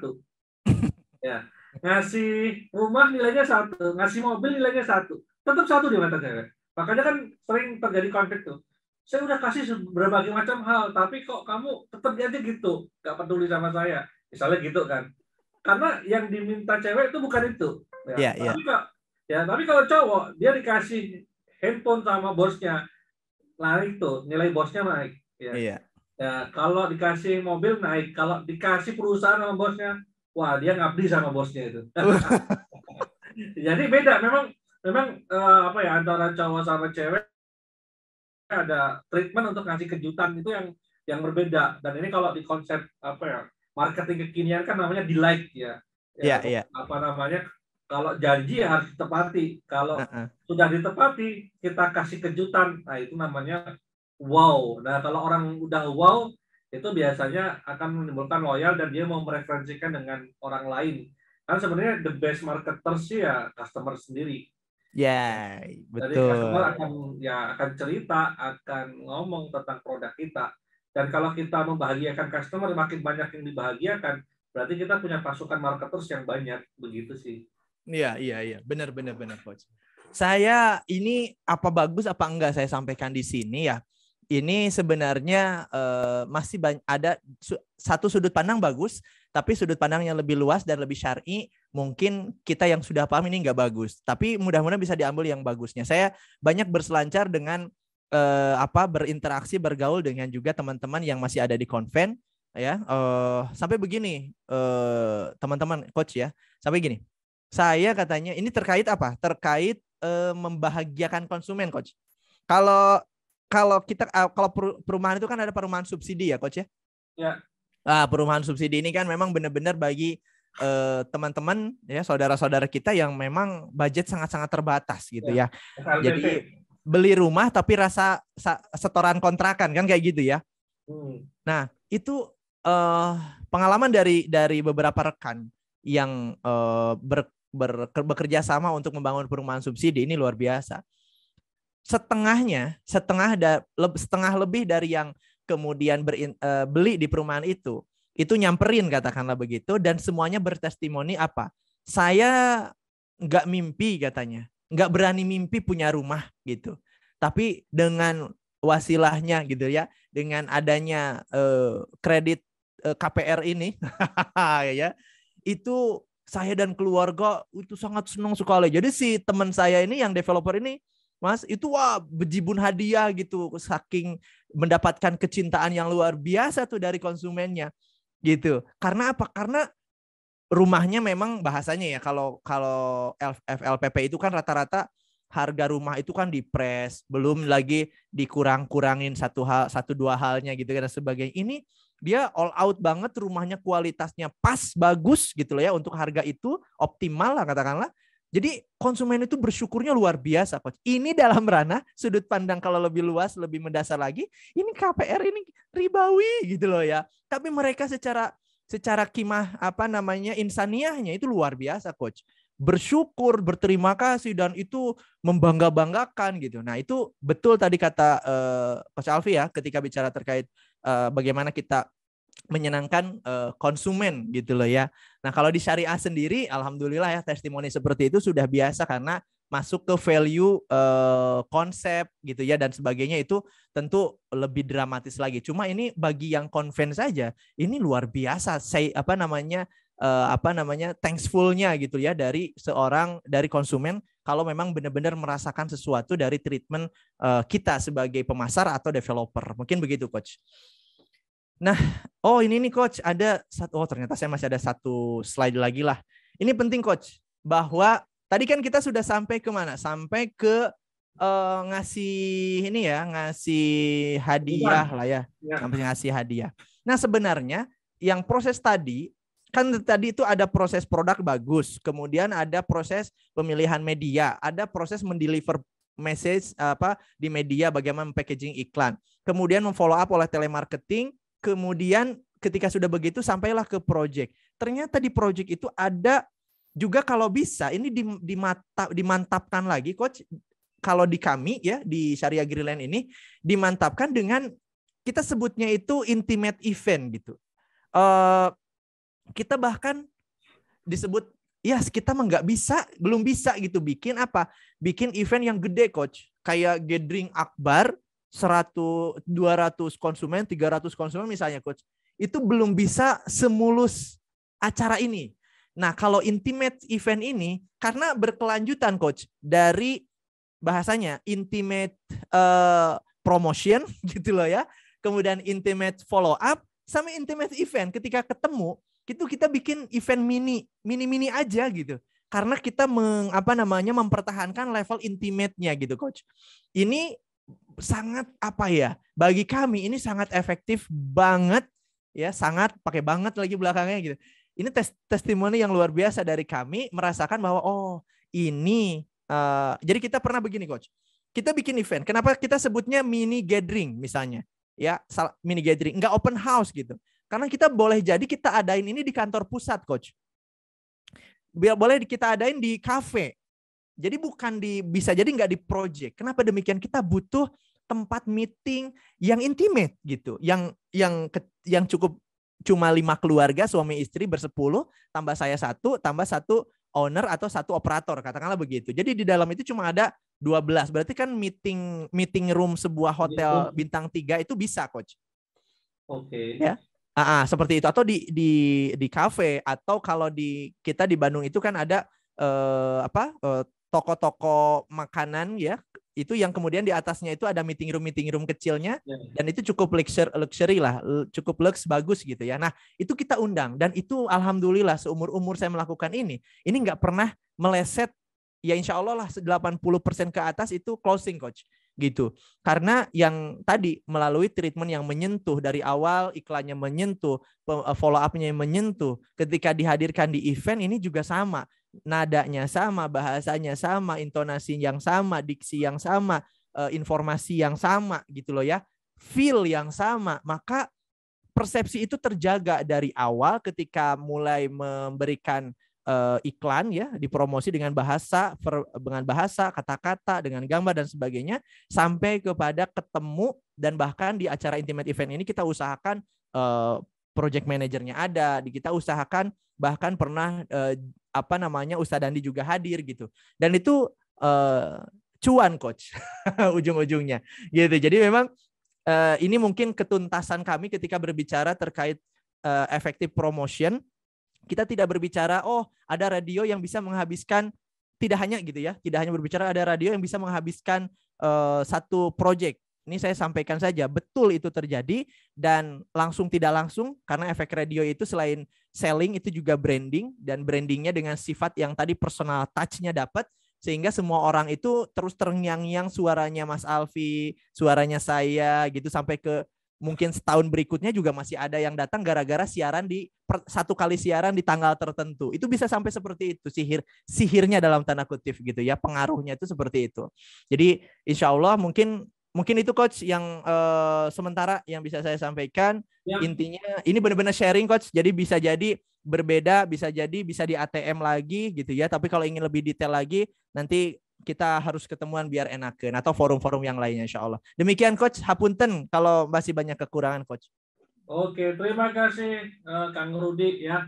Ya, ngasih rumah nilainya 1, ngasih mobil nilainya 1, tetap 1 di mata cewek. Makanya kan sering terjadi konflik tuh. Saya udah kasih berbagai macam hal, tapi kok kamu tetap aja gitu, nggak peduli sama saya. Misalnya gitu kan. Karena yang diminta cewek itu bukan itu. Ya. Tapi kalau cowok, dia dikasih handphone sama bosnya, naik tuh, nilai bosnya naik. Ya. Ya, kalau dikasih mobil naik, kalau dikasih perusahaan sama bosnya, wah dia ngabdi sama bosnya itu. Jadi beda, memang antara cowok sama cewek ada treatment untuk ngasih kejutan itu yang berbeda. Dan ini kalau di konsep marketing kekinian kan namanya delight ya. Kalau janji ya harus ditepati. Kalau sudah ditepati, kita kasih kejutan. Nah, itu namanya wow. Nah, kalau orang udah wow, itu biasanya akan menimbulkan loyal dan dia mau mereferensikan dengan orang lain. Kan sebenarnya the best marketers sih ya customer sendiri. Ya, betul. Jadi customer akan cerita, akan ngomong tentang produk kita. Dan kalau kita membahagiakan customer, makin banyak yang dibahagiakan, berarti kita punya pasukan marketers yang banyak. Begitu sih. Iya. Benar, Coach. Saya ini apa bagus apa enggak saya sampaikan di sini ya. Ini sebenarnya masih ada satu sudut pandang bagus, tapi sudut pandang yang lebih luas dan lebih syar'i, mungkin kita yang sudah paham ini nggak bagus. Tapi mudah-mudahan bisa diambil yang bagusnya. Saya banyak berselancar dengan berinteraksi, bergaul dengan juga teman-teman yang masih ada di konven, ya. Sampai begini, teman-teman coach ya, sampai gini. Saya katanya ini terkait apa? Terkait membahagiakan konsumen, coach. Kalau perumahan itu kan ada perumahan subsidi ya, coach ya. Ya. Perumahan subsidi ini kan memang benar-benar bagi teman-teman ya, saudara-saudara kita yang memang budget sangat-sangat terbatas gitu ya. Jadi beli rumah tapi rasa setoran kontrakan kan kayak gitu ya. Nah, itu pengalaman dari beberapa rekan yang bekerja sama untuk membangun perumahan subsidi ini luar biasa. Setengah lebih dari yang kemudian beli di perumahan itu nyamperin katakanlah begitu, dan semuanya bertestimoni apa? Saya nggak mimpi katanya, nggak berani mimpi punya rumah gitu. Tapi dengan wasilahnya gitu ya, dengan adanya kredit KPR ini, ya, itu saya dan keluarga itu sangat senang sekali. Jadi si teman saya ini yang developer ini, Mas, itu wah bejibun hadiah gitu, saking mendapatkan kecintaan yang luar biasa tuh dari konsumennya gitu. Karena apa? Karena rumahnya memang bahasanya ya, kalau FLPP itu kan rata-rata harga rumah itu kan dipres, belum lagi dikurang-kurangin satu dua halnya gitu kan dan sebagainya. Ini dia all out banget, rumahnya kualitasnya pas, bagus gitu loh ya, untuk harga itu optimal lah katakanlah. Jadi konsumen itu bersyukurnya luar biasa, Coach. Ini dalam ranah sudut pandang kalau lebih luas, lebih mendasar lagi, ini KPR ini ribawi gitu loh ya. Tapi mereka secara kimah insaniahnya itu luar biasa, Coach. Bersyukur, berterima kasih, dan itu membangga-banggakan gitu. Nah itu betul tadi kata Coach Alfi ya, ketika bicara terkait bagaimana kita menyenangkan konsumen gitu loh ya. Nah kalau di syariah sendiri, alhamdulillah ya, testimoni seperti itu sudah biasa karena masuk ke value konsep gitu ya dan sebagainya, itu tentu lebih dramatis lagi. Cuma ini bagi yang konven saja, ini luar biasa. Thankful-nya gitu ya dari konsumen kalau memang benar-benar merasakan sesuatu dari treatment kita sebagai pemasar atau developer. Mungkin begitu, Coach. Nah, ini nih Coach, ternyata saya masih ada satu slide lagi lah. Ini penting, Coach, bahwa tadi kan kita sudah sampai ke mana? Sampai ke ngasih hadiah lah ya. Sampai ngasih hadiah. Nah, sebenarnya yang proses tadi itu ada proses produk bagus, kemudian ada proses pemilihan media, ada proses mendeliver message di media, bagaimana packaging iklan, kemudian memfollow up oleh telemarketing, kemudian ketika sudah begitu sampailah ke project. Ternyata di project itu ada juga, kalau bisa ini dimantapkan lagi, Coach. Kalau di kami ya, di Syariah Greenland ini dimantapkan dengan, kita sebutnya itu intimate event gitu. Kita bahkan disebut ya, kita belum bisa gitu bikin event yang gede, Coach. Kayak gathering akbar 100, 200 konsumen, 300 konsumen misalnya, Coach. Itu belum bisa semulus acara ini. Nah, kalau intimate event ini karena berkelanjutan, Coach, dari bahasanya intimate promotion gitu loh ya. Kemudian intimate follow up sama intimate event. Ketika ketemu, itu kita bikin event mini aja gitu. Karena kita mempertahankan level intimate-nya gitu, Coach. Ini sangat bagi kami ini sangat efektif banget ya, sangat pakai banget lagi belakangnya gitu. Ini testimoni yang luar biasa dari kami, merasakan bahwa ini jadi kita pernah begini, Coach. Kita bikin event. Kenapa kita sebutnya mini gathering misalnya? Ya, mini gathering, enggak open house gitu. Karena kita boleh jadi kita adain ini di kantor pusat, Coach. Boleh kita adain di kafe. Jadi bisa jadi nggak di project. Kenapa demikian? Kita butuh tempat meeting yang intimate gitu, yang cukup cuma 5 keluarga, suami istri bersepuluh, tambah saya tambah satu owner atau satu operator, katakanlah begitu. Jadi di dalam itu cuma ada 12. Berarti kan meeting room sebuah hotel bintang 3 itu bisa, Coach. Oke. Ya. Seperti itu, atau di kafe, atau kalau kita di Bandung itu kan ada toko-toko makanan ya, itu yang kemudian di atasnya itu ada meeting room kecilnya, dan itu cukup luxury lah, cukup lux, bagus gitu ya. Nah itu kita undang, dan itu alhamdulillah seumur saya melakukan ini nggak pernah meleset ya, insya Allah lah 80% ke atas itu closing, Coach gitu. Karena yang tadi melalui treatment yang menyentuh dari awal, iklannya menyentuh, follow up-nya yang menyentuh, ketika dihadirkan di event ini juga sama. Nadanya sama, bahasanya sama, intonasi yang sama, diksi yang sama, informasi yang sama gitu loh ya, feel yang sama. Maka persepsi itu terjaga dari awal ketika mulai memberikan iklan ya, dipromosi dengan bahasa, kata-kata, dengan gambar dan sebagainya, sampai kepada ketemu, dan bahkan di acara intimate event ini kita usahakan project manajernya ada, kita usahakan bahkan pernah Ustadz Dandi juga hadir gitu. Dan itu cuan coach ujung-ujungnya gitu. Jadi memang ini mungkin ketuntasan kami ketika berbicara terkait effective promotion. Kita tidak berbicara ada radio yang bisa menghabiskan, tidak hanya gitu ya, tidak hanya berbicara ada radio yang bisa menghabiskan satu project. Ini saya sampaikan saja, betul itu terjadi dan langsung tidak langsung, karena efek radio itu selain selling itu juga branding, dan brandingnya dengan sifat yang tadi personal touch-nya dapat, sehingga semua orang itu terus terngiang-ngiang suaranya Mas Alfi, suaranya saya gitu, sampai ke mungkin setahun berikutnya juga masih ada yang datang gara-gara siaran satu kali siaran di tanggal tertentu. Itu bisa sampai seperti itu, sihirnya dalam tanda kutip gitu ya, pengaruhnya itu seperti itu. Jadi insya Allah mungkin itu coach yang sementara yang bisa saya sampaikan. Ya. Intinya ini benar-benar sharing coach, jadi bisa jadi berbeda, bisa jadi bisa di ATM lagi gitu ya, tapi kalau ingin lebih detail lagi nanti kita harus ketemuan biar enakan, atau forum-forum yang lainnya insya Allah. Demikian coach, hapunten kalau masih banyak kekurangan coach. Oke, terima kasih Kang Rudi ya.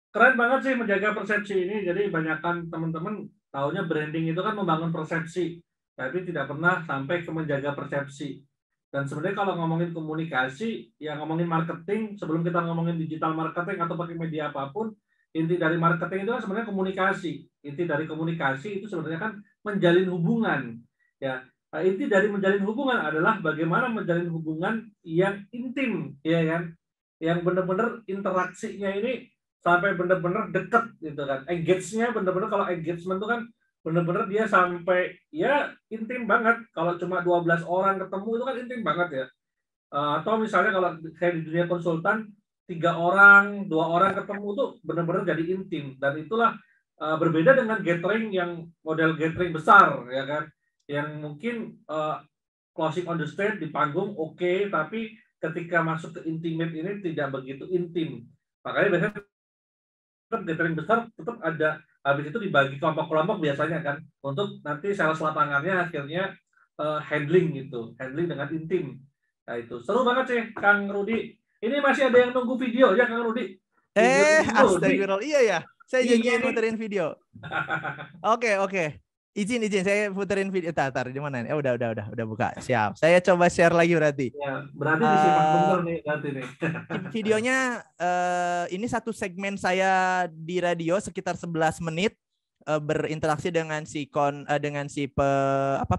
Keren banget sih menjaga persepsi ini. Jadi banyakkan teman-teman taunya branding itu kan membangun persepsi, tapi tidak pernah sampai ke menjaga persepsi. Dan sebenarnya kalau ngomongin komunikasi, ya ngomongin marketing, sebelum kita ngomongin digital marketing atau pakai media apapun, inti dari marketing itu kan sebenarnya komunikasi. Inti dari komunikasi itu sebenarnya kan menjalin hubungan. Ya, inti dari menjalin hubungan adalah bagaimana menjalin hubungan yang intim, ya kan? Yang benar-benar interaksinya ini sampai benar-benar dekat gitu kan. Engage-nya benar-benar, kalau engagement itu kan benar-benar dia sampai ya intim banget. Kalau cuma 12 orang ketemu itu kan intim banget ya. Atau misalnya kalau kayak di dunia konsultan 3 orang, 2 orang ketemu tuh benar-benar jadi intim. Dan itulah berbeda dengan gathering yang model gathering besar ya kan, yang mungkin closing on the stage di panggung oke, tapi ketika masuk ke intimate ini tidak begitu intim. Makanya biasanya gathering besar tetap ada, habis itu dibagi kelompok-kelompok biasanya kan, untuk nanti sales lapangannya akhirnya handling gitu, handling dengan intim. Nah itu seru banget sih Kang Rudi. Ini masih ada yang nunggu video ya Kang Rudi? Astagfirullah, iya ya. Saya janjiin muterin video. Oke. Izin saya puterin video. Tar di mana nih? Udah buka. Siap. Saya coba share lagi berarti. Ya, berarti disimak bener nih berarti nih. Videonya ini satu segmen saya di radio sekitar 11 menit berinteraksi dengan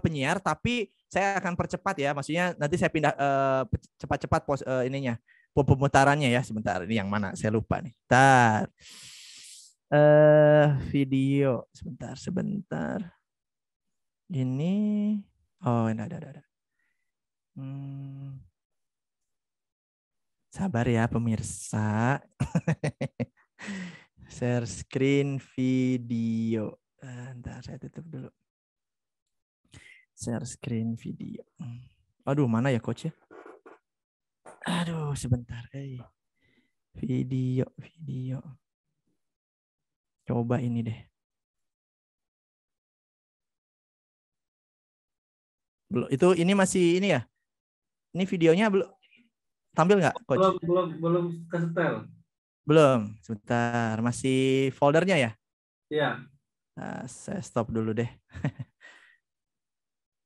penyiar, tapi saya akan percepat ya. Maksudnya nanti saya pindah cepat-cepat pemutarannya ya. Sebentar, ini yang mana? Saya lupa nih. Tar. Video sebentar. Ini ini ada. Sabar ya pemirsa. Share screen video. Bentar, saya tutup dulu. Share screen video. Aduh, mana ya coach ya? Aduh, sebentar. Video. Coba ini deh. Belum, ini masih ini ya? Ini videonya belum tampil nggak, coach? Belum kesetel. Belum, sebentar. Masih foldernya ya? Iya. Nah, saya stop dulu deh.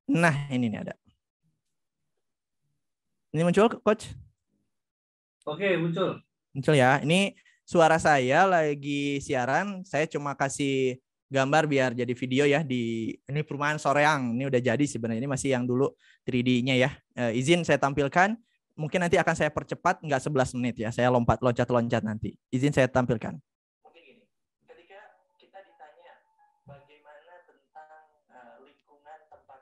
Nah, ini nih ada. Ini muncul, coach? Oke, muncul. Muncul ya. Ini suara saya lagi siaran. Saya cuma kasih gambar biar jadi video ya. Ini perumahan Soreang. Ini udah jadi sebenarnya. Ini masih yang dulu 3D-nya ya. Izin saya tampilkan. Mungkin nanti akan saya percepat, nggak 11 menit ya. Saya loncat-loncat nanti. Izin saya tampilkan. Mungkin gini, ketika kita ditanya bagaimana tentang lingkungan tempat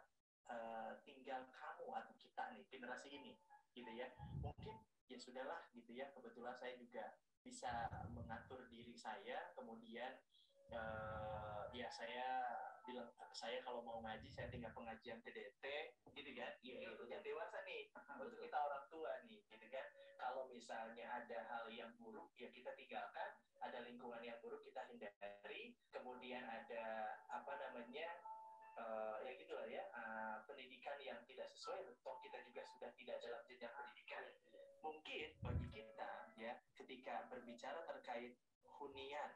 tinggal kamu atau kita nih, generasi ini, gitu ya. Mungkin ya sudahlah gitu ya. Kebetulan saya juga bisa mengatur diri saya, kemudian ya saya bilang saya kalau mau ngaji saya tinggal pengajian TDT gitu kan, ya itu kan dewasa nih untuk kita orang tua nih gitu kan. Kalau misalnya ada hal yang buruk ya kita tinggalkan, ada lingkungan yang buruk kita hindari, kemudian ada ya gitulah ya, pendidikan yang tidak sesuai, toh kita juga sudah tidak dalam jenjang pendidikan. Mungkin bagi kita ya ketika berbicara terkait hunian,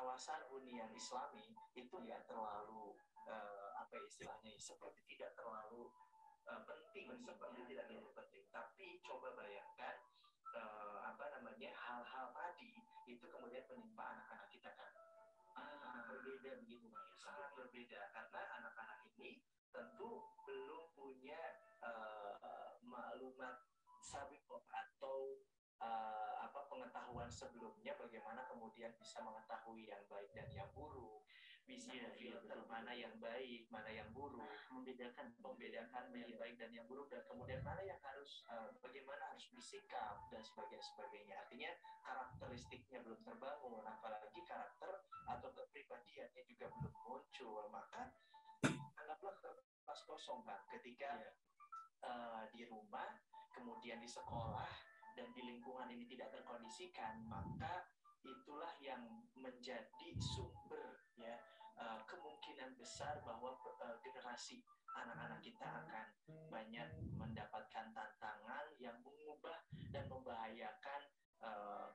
kawasan hunian Islami itu nggak terlalu apa istilahnya seperti tidak terlalu penting, seperti tidak terlalu penting. Tapi coba bayangkan hal-hal tadi itu kemudian menimpa anak-anak kita kan. Berbeda begitu Bang ya. Sangat berbeda karena anak-anak ini tentu belum punya maklumat sabiqah atau pengetahuan sebelumnya bagaimana kemudian bisa mengetahui yang baik dan yang buruk, bisa memfilter mana yang baik, mana yang buruk, membedakan yang baik dan yang buruk, dan kemudian mana yang harus bagaimana harus bersikap dan sebagainya. Artinya karakteristiknya belum terbangun, apalagi karakter atau kepribadiannya juga belum muncul. Maka anggaplah kertas kosong kan ketika di rumah, kemudian di sekolah dan di lingkungan ini tidak terkondisikan, maka itulah yang menjadi sumber kemungkinan besar bahwa generasi anak-anak kita akan banyak mendapatkan tantangan yang mengubah dan membahayakan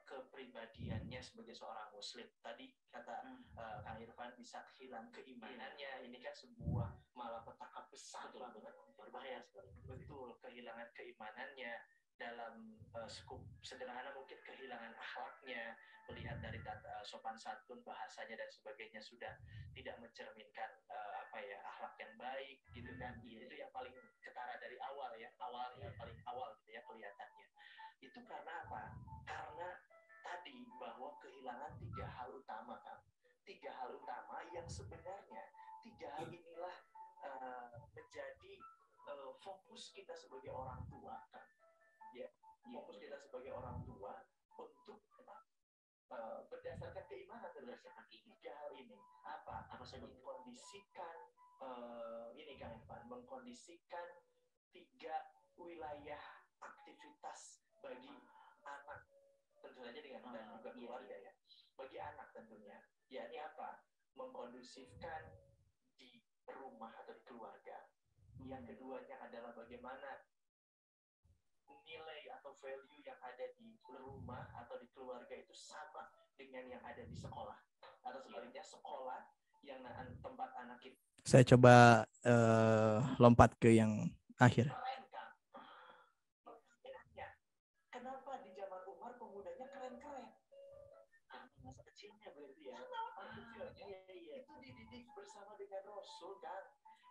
kepribadiannya sebagai seorang muslim. Tadi kata Kang Irfan bisa hilang keimanannya. Ini kan sebuah malapetaka besar banget, berbahaya sekali. Betul, kehilangan keimanannya dalam skup sederhana mungkin kehilangan akhlaknya, melihat dari sopan santun, bahasanya dan sebagainya sudah tidak mencerminkan akhlak yang baik gitu kan. Itu yang paling ketara dari awal ya, awalnya paling awal gitu ya kelihatannya. Itu karena apa? Karena tadi bahwa kehilangan 3 hal utama kan. 3 hal utama yang sebenarnya 3 hal inilah menjadi fokus kita sebagai orang tua kan. Fokus kita sebagai orang tua untuk berdasarkan keimanan, berdasarkan 3 hal ini apa saja mengkondisikan ini Kang Irfan, mengkondisikan 3 wilayah aktivitas bagi anak, tentu saja dengan dan juga keluarga ya, bagi anak tentunya, yakni apa, mengkondusifkan di rumah atau di keluarga. Yang keduanya adalah bagaimana nilai atau value yang ada di rumah atau di keluarga itu sama dengan yang ada di sekolah, atau sebaliknya sekolah yang tempat anak kita. Saya coba lompat ke yang akhir. Keren kan? Kenapa di zaman Umar pemudanya keren-keren? Masa kecilnya berarti ya. Itu dididik bersama dengan Rasul kan.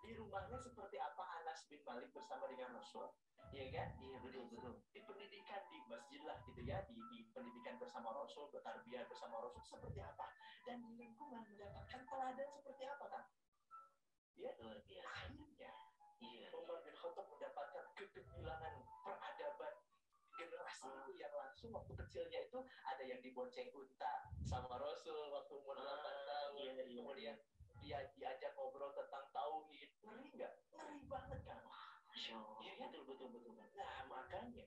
Di rumahnya seperti apa Anas bin Malik bersama dengan Rasul? Iya kan? Iya betul. Di pendidikan di masjid lah gitu ya, di pendidikan bersama Rasul, bertarbiyah bersama Rasul seperti apa? Dan di lingkungan mendapatkan teladan seperti apa kan? Ya, akhirnya Umar bin Khattab mendapatkan kegemilangan peradaban generasi itu yang langsung waktu kecilnya itu ada yang dibonceng unta sama Rasul waktu umur 8 tahun. Kemudian dia diajak ngobrol tentang tauhid. Ngeri nggak? Ngeri banget kan? Iya, betul. Nah, makanya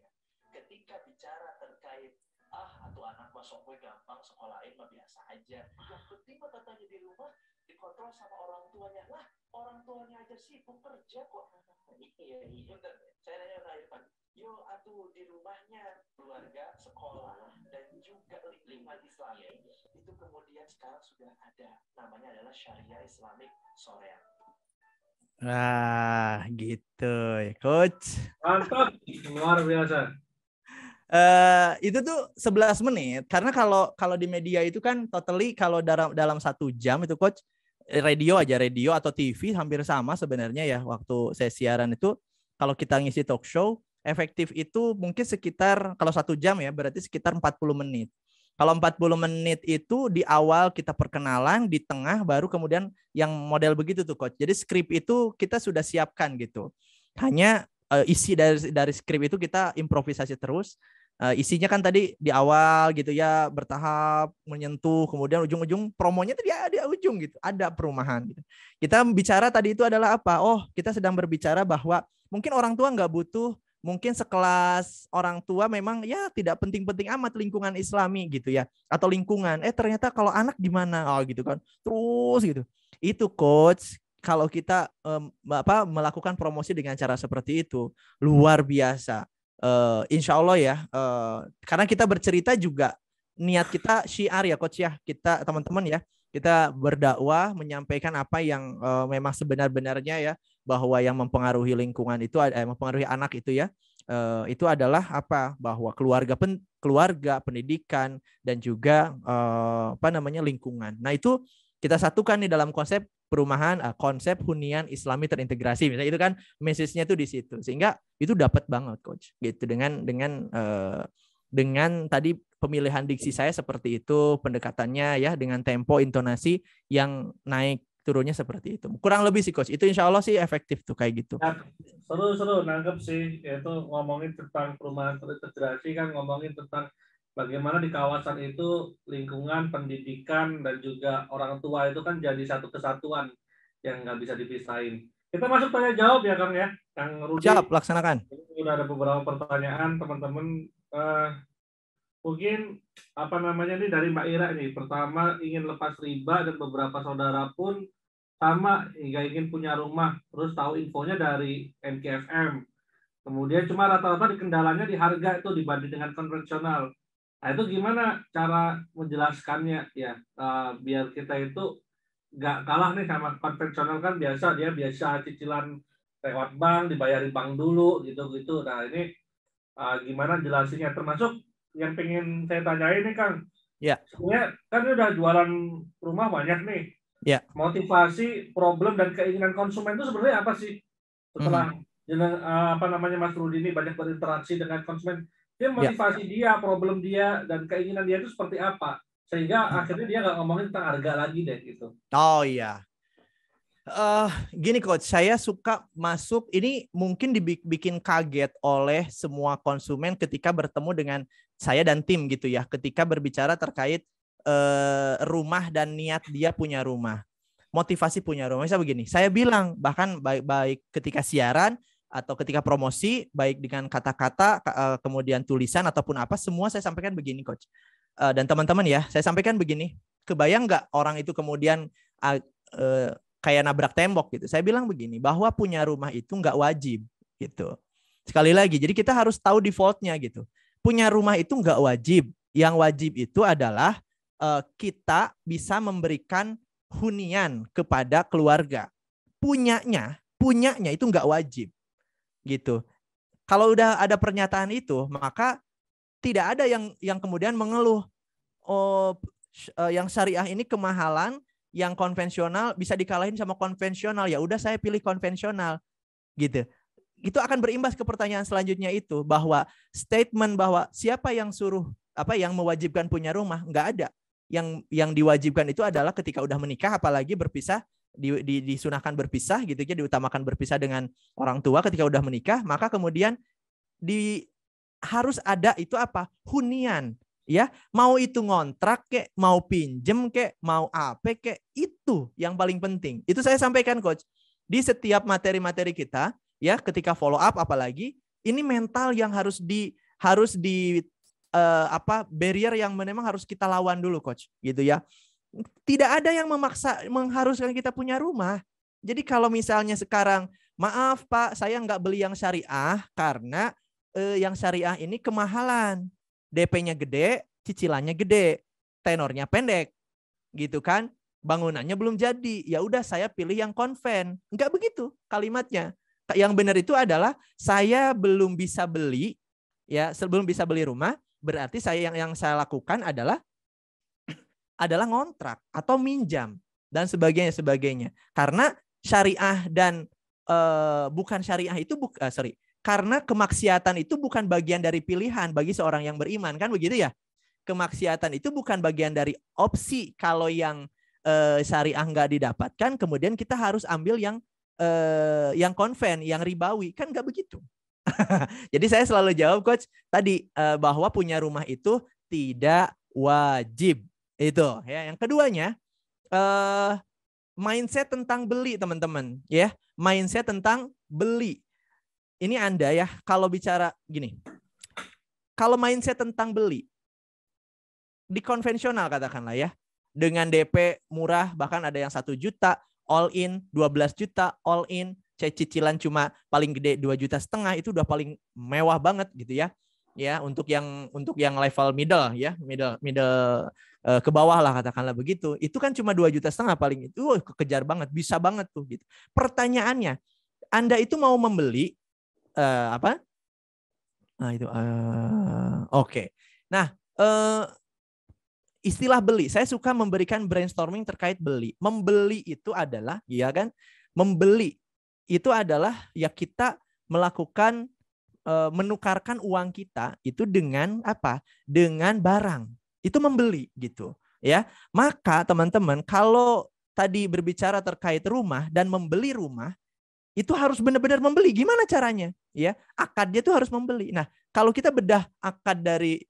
ketika bicara terkait atau anak masuk gue gampang sekolahin mah biasa aja. Yang penting mah katanya di rumah dikontrol sama orang tuanya. Lah, orang tuanya aja sibuk kerja kok. Iya. Bentar, saya nanya ke Irfan. Yo, di rumahnya keluarga, sekolah dan juga lingkungan Islami itu kemudian sekarang sudah ada, namanya adalah Syariah Islamic Sharia. Nah, gitu ya, Coach. Mantap, luar biasa. Itu tuh 11 menit karena kalau di media itu kan totally kalau dalam 1 jam itu Coach, radio atau TV hampir sama sebenarnya ya. Waktu saya siaran itu kalau kita ngisi talk show efektif itu mungkin sekitar, kalau 1 jam ya berarti sekitar 40 menit. Kalau 40 menit itu di awal kita perkenalan, di tengah baru kemudian yang model begitu tuh Coach. Jadi skrip itu kita sudah siapkan gitu. Hanya isi dari skrip itu kita improvisasi terus. Isinya kan tadi di awal gitu ya, bertahap menyentuh, kemudian ujung-ujung promonya tadi di ujung gitu, ada perumahan gitu. Kita bicara tadi itu adalah apa? Oh, kita sedang berbicara bahwa mungkin orang tua nggak butuh, mungkin sekelas orang tua memang ya tidak penting-penting amat lingkungan Islami gitu ya, atau lingkungan. Ternyata kalau anak gimana? Oh gitu kan. Terus gitu. Itu Coach, kalau kita melakukan promosi dengan cara seperti itu luar biasa. Insya Allah ya, karena kita bercerita juga niat kita syiar ya Coach ya, kita teman-teman ya, kita berdakwah menyampaikan apa yang memang sebenar-benarnya ya, bahwa yang mempengaruhi lingkungan itu mempengaruhi anak itu adalah apa, bahwa keluarga, pendidikan, dan juga lingkungan. Nah itu kita satukan nih dalam konsep perumahan, konsep hunian Islami terintegrasi, misalnya itu kan message-nya tuh di situ, sehingga itu dapat banget coach gitu dengan tadi pemilihan diksi saya seperti itu, pendekatannya ya dengan tempo, intonasi yang naik turunnya seperti itu. Kurang lebih sih coach. Itu insya Allah sih efektif tuh kayak gitu. Ya, seru nangkep sih. Itu ngomongin tentang perumahan terintegrasi kan, ngomongin tentang bagaimana di kawasan itu lingkungan, pendidikan, dan juga orang tua itu kan jadi satu kesatuan yang nggak bisa dipisahin. Kita masuk tanya jawab ya Kang ya. Kang Rudi. Siap, laksanakan. Ini udah ada beberapa pertanyaan teman-teman. Mungkin ini dari Mbak Ira nih. Pertama ingin lepas riba dan beberapa saudara pun sama hingga ingin punya rumah, terus tahu infonya dari MKFM. Kemudian cuma rata-rata kendalanya di harga itu dibanding dengan konvensional. Nah itu gimana cara menjelaskannya ya, biar kita itu nggak kalah nih sama konvensional kan biasa cicilan lewat bank, dibayarin bank dulu gitu. Nah ini gimana jelasinnya, termasuk yang pengen saya tanyain nih Kang. Ya. Sebenarnya kan udah jualan rumah banyak nih. Ya. Motivasi, problem, dan keinginan konsumen itu sebenarnya apa sih? Setelah Mas Rudi ini banyak berinteraksi dengan konsumen, dia motivasi dia, problem dia, dan keinginan dia itu seperti apa? Sehingga akhirnya dia nggak ngomongin tentang harga lagi deh gitu. Oh iya. Gini coach, saya suka masuk, ini mungkin dibikin kaget oleh semua konsumen ketika bertemu dengan saya dan tim gitu ya, ketika berbicara terkait rumah dan niat dia punya rumah, motivasi punya rumah. Misalnya begini, saya bilang bahkan baik ketika siaran atau ketika promosi, baik dengan kata-kata, kemudian tulisan ataupun apa, semua saya sampaikan begini coach. Dan teman-teman ya, saya sampaikan begini, kebayang nggak orang itu kemudian kayak nabrak tembok gitu. Saya bilang begini, bahwa punya rumah itu nggak wajib gitu. Sekali lagi, jadi kita harus tahu defaultnya gitu. Punya rumah itu nggak wajib. Yang wajib itu adalah kita bisa memberikan hunian kepada keluarga. Punyanya itu nggak wajib gitu. Kalau udah ada pernyataan itu, maka tidak ada yang kemudian mengeluh, yang syariah ini kemahalan, yang konvensional bisa dikalahin sama konvensional, ya udah saya pilih konvensional gitu. Itu akan berimbas ke pertanyaan selanjutnya itu, bahwa statement bahwa siapa yang suruh yang mewajibkan punya rumah, nggak ada. Yang diwajibkan itu adalah ketika udah menikah, apalagi berpisah, disunahkan berpisah gitu ya, diutamakan berpisah dengan orang tua ketika udah menikah, maka kemudian harus ada itu apa? Hunian. Ya, mau itu ngontrak kek, mau pinjem kek, mau apa kek, itu yang paling penting. Itu saya sampaikan coach di setiap materi-materi kita ya, ketika follow up apalagi, ini mental yang harus di barrier yang memang harus kita lawan dulu coach gitu ya. Tidak ada yang mengharuskan kita punya rumah. Jadi kalau misalnya sekarang, maaf Pak, saya nggak beli yang syariah karena yang syariah ini kemahalan. DP-nya gede, cicilannya gede, tenornya pendek, gitu kan? Bangunannya belum jadi. Ya udah saya pilih yang konven. Enggak begitu kalimatnya. Yang benar itu adalah saya belum bisa beli, ya, sebelum bisa beli rumah, berarti saya yang saya lakukan adalah ngontrak atau minjam dan sebagainya. Karena syariah dan bukan syariah itu karena kemaksiatan itu bukan bagian dari pilihan bagi seorang yang beriman, kan begitu ya? Kemaksiatan itu bukan bagian dari opsi. Kalau yang syariah nggak didapatkan, kemudian kita harus ambil yang konven, yang ribawi, kan nggak begitu. Jadi saya selalu jawab coach tadi bahwa punya rumah itu tidak wajib. Itu ya. Yang keduanya mindset tentang beli, teman-teman ya. Mindset tentang beli. Ini Anda ya, kalau bicara gini, kalau mindset tentang beli, di konvensional katakanlah ya, dengan DP murah, bahkan ada yang 1 juta, all in, 12 juta, all in, cicilan cuma paling gede 2,5 juta, itu udah paling mewah banget gitu ya. Ya, untuk yang level middle ya, middle ke bawah lah katakanlah begitu. Itu kan cuma 2,5 juta paling itu. Kejar banget, bisa banget tuh gitu. Pertanyaannya, Anda itu mau membeli apa? Nah, itu oke. Nah, istilah beli, saya suka memberikan brainstorming terkait beli. Membeli itu adalah, ya kan? Membeli itu adalah ya kita melakukan menukarkan uang kita itu dengan apa? Dengan barang. Itu membeli gitu, ya. Maka teman-teman, kalau tadi berbicara terkait rumah dan membeli rumah, itu harus benar-benar membeli. Gimana caranya? Ya, akadnya itu harus membeli. Nah, kalau kita bedah akad dari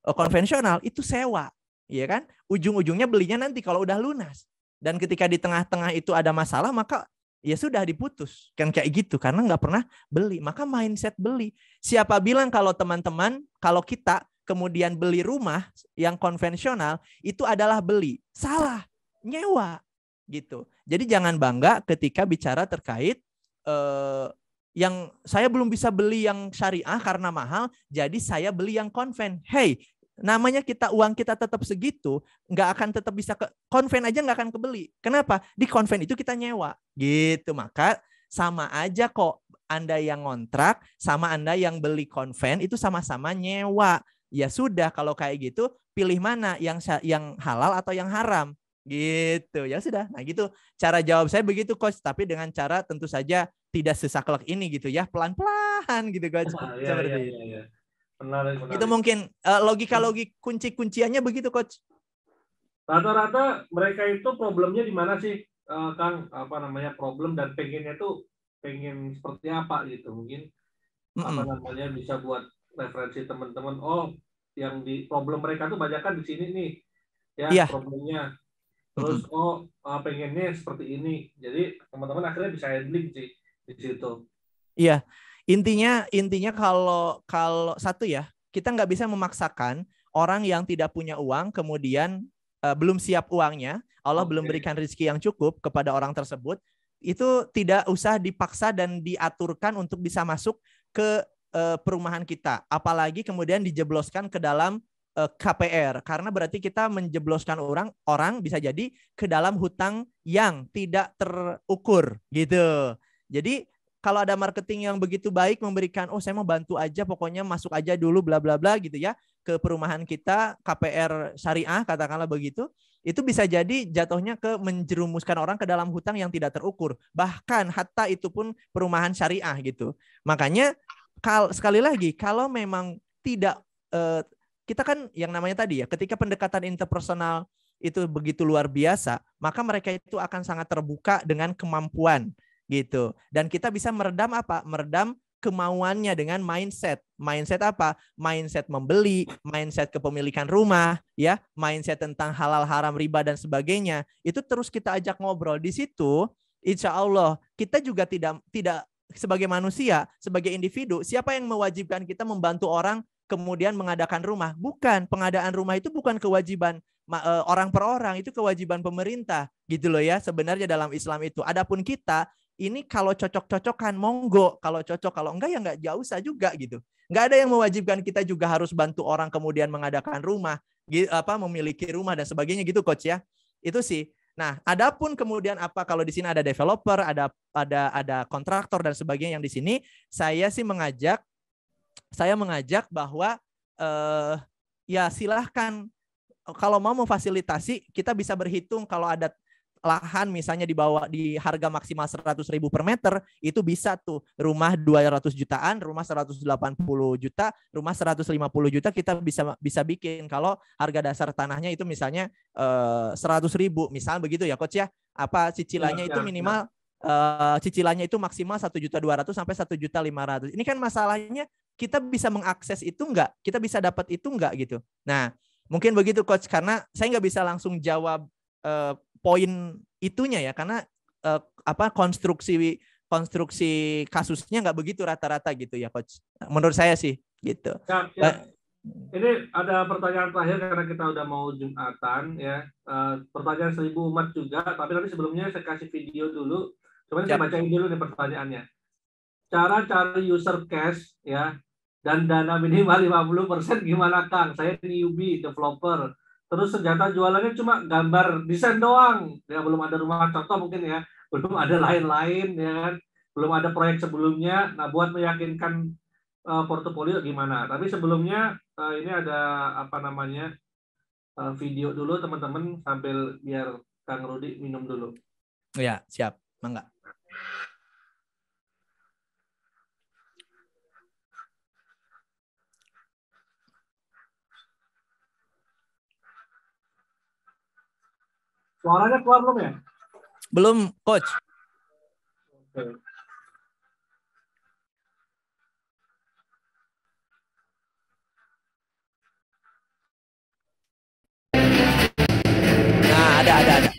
konvensional itu sewa, ya kan? Ujung-ujungnya belinya nanti kalau udah lunas. Dan ketika di tengah-tengah itu ada masalah, maka ya sudah diputus. Kan kayak gitu karena nggak pernah beli. Maka mindset beli. Siapa bilang kalau teman-teman, kalau kita kemudian beli rumah yang konvensional itu adalah beli? Salah, nyewa. Gitu. Jadi jangan bangga ketika bicara terkait yang saya belum bisa beli yang syariah karena mahal, jadi saya beli yang konven. Hey, namanya uang kita tetap segitu, nggak akan tetap bisa ke konven aja nggak akan kebeli. Kenapa? Di konven itu kita nyewa. Gitu. Maka sama aja kok Anda yang ngontrak sama Anda yang beli konven itu sama-sama nyewa. Ya sudah kalau kayak gitu pilih mana yang halal atau yang haram. Gitu ya sudah. Nah gitu cara jawab saya begitu coach, tapi dengan cara tentu saja tidak sesaklek ini gitu ya, pelan-pelan gitu coach. Seperti itu. Menarik. Itu mungkin logika-logik kunci-kunciannya begitu coach. Rata-rata mereka itu problemnya di mana sih Kang? Problem dan pengennya tuh pengen seperti apa gitu mungkin bisa buat referensi teman-teman. Oh, yang di problem mereka tuh banyak kan di sini nih ya problemnya. Terus pengennya seperti ini. Jadi teman-teman akhirnya bisa handling sih di situ. Iya. Intinya kalau satu ya, kita nggak bisa memaksakan orang yang tidak punya uang kemudian belum siap uangnya, Allah belum berikan rezeki yang cukup kepada orang tersebut, itu tidak usah dipaksa dan diaturkan untuk bisa masuk ke perumahan kita. Apalagi kemudian dijebloskan ke dalam KPR, karena berarti kita menjebloskan orang bisa jadi ke dalam hutang yang tidak terukur gitu. Jadi kalau ada marketing yang begitu baik memberikan saya mau bantu aja pokoknya masuk aja dulu bla bla bla gitu ya ke perumahan kita KPR syariah katakanlah begitu, itu bisa jadi jatuhnya ke menjerumuskan orang ke dalam hutang yang tidak terukur, bahkan hatta itu pun perumahan syariah gitu. Makanya sekali lagi kalau memang tidak kita kan yang namanya tadi ya, ketika pendekatan interpersonal itu begitu luar biasa, maka mereka itu akan sangat terbuka dengan kemampuan gitu. Dan kita bisa meredam apa? Meredam kemauannya dengan mindset. Mindset apa? Mindset membeli, mindset kepemilikan rumah, ya, mindset tentang halal haram riba dan sebagainya. Itu terus kita ajak ngobrol di situ. Insya Allah kita juga tidak sebagai manusia, sebagai individu, siapa yang mewajibkan kita membantu orang kemudian mengadakan rumah? Bukan, pengadaan rumah itu bukan kewajiban orang per orang, itu kewajiban pemerintah gitu loh ya sebenarnya dalam Islam itu. Adapun kita ini kalau cocok-cocokan monggo, kalau cocok, kalau enggak ya enggak jauh usah juga gitu. Enggak ada yang mewajibkan kita juga harus bantu orang kemudian mengadakan rumah, memiliki rumah dan sebagainya gitu coach ya. Itu sih. Nah, adapun kemudian apa kalau di sini ada developer, ada kontraktor dan sebagainya yang di sini saya sih mengajak bahwa ya silahkan kalau mau memfasilitasi kita bisa berhitung kalau ada lahan misalnya di harga maksimal 100.000 per meter itu bisa tuh rumah 200 jutaan, rumah 180 juta, rumah 150 juta kita bisa bikin kalau harga dasar tanahnya itu misalnya 100.000 misal begitu ya coach ya. Apa cicilannya itu minimal cicilannya itu maksimal 1.200.000 sampai 1.500.000. Ini kan masalahnya kita bisa mengakses itu enggak? Kita bisa dapat itu enggak gitu. Nah, mungkin begitu coach karena saya nggak bisa langsung jawab poin itunya ya karena konstruksi kasusnya nggak begitu rata-rata gitu ya coach. Menurut saya sih gitu. Ya. Ini ada pertanyaan terakhir karena kita udah mau Jumatan ya. Pertanyaan 1.000 umat juga, tapi nanti sebelumnya saya kasih video dulu. Coba saya bacain dulu nih pertanyaannya. Cara cari user cash ya dan dana minimal 50% gimana Kang? Saya newbie developer terus senjata jualannya cuma gambar desain doang, ya belum ada rumah contoh mungkin ya, belum ada lain-lain ya kan, belum ada proyek sebelumnya. Nah, buat meyakinkan portofolio gimana? Tapi sebelumnya ini ada apa namanya video dulu teman-teman sambil biar Kang Rudi minum dulu. Ya, siap. Mangga. Suaranya keluar belum ya? Belum, Coach. Oke. Nah, ada.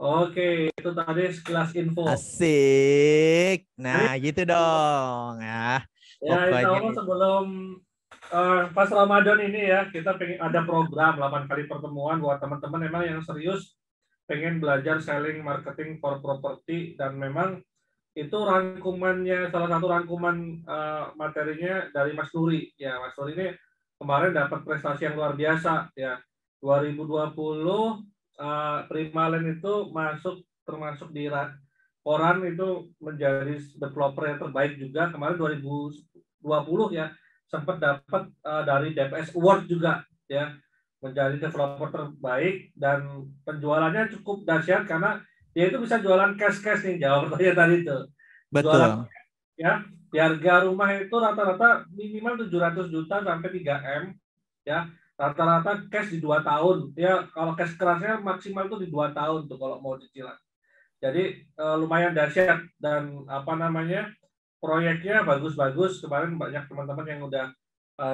Oke, itu tadi sekilas info. Asik. Nah, gitu dong ya. Ya, insya Allah sebelum pas Ramadan ini ya, kita pengen ada program 8 kali pertemuan buat teman-teman memang yang serius pengen belajar selling marketing for property, dan memang itu rangkumannya, salah satu rangkuman materinya dari Mas Nuri. Ya, Mas Nuri ini kemarin dapat prestasi yang luar biasa ya. 2020 Primalen itu termasuk di koran itu menjadi developer yang terbaik juga. Kemarin 2020 ya sempat dapat dari DPS Award juga ya, menjadi developer terbaik, dan penjualannya cukup dahsyat karena dia itu bisa jualan cash nih, jawab pertanyaan tadi itu. Betul. Jualan, ya, harga rumah itu rata-rata minimal 700 juta sampai 3 M ya. Rata-rata cash di 2 tahun. Ya, kalau cash kerasnya maksimal itu di 2 tahun tuh kalau mau cicilan. Jadi lumayan dahsyat, dan apa namanya? Proyeknya bagus-bagus. Kemarin banyak teman-teman yang udah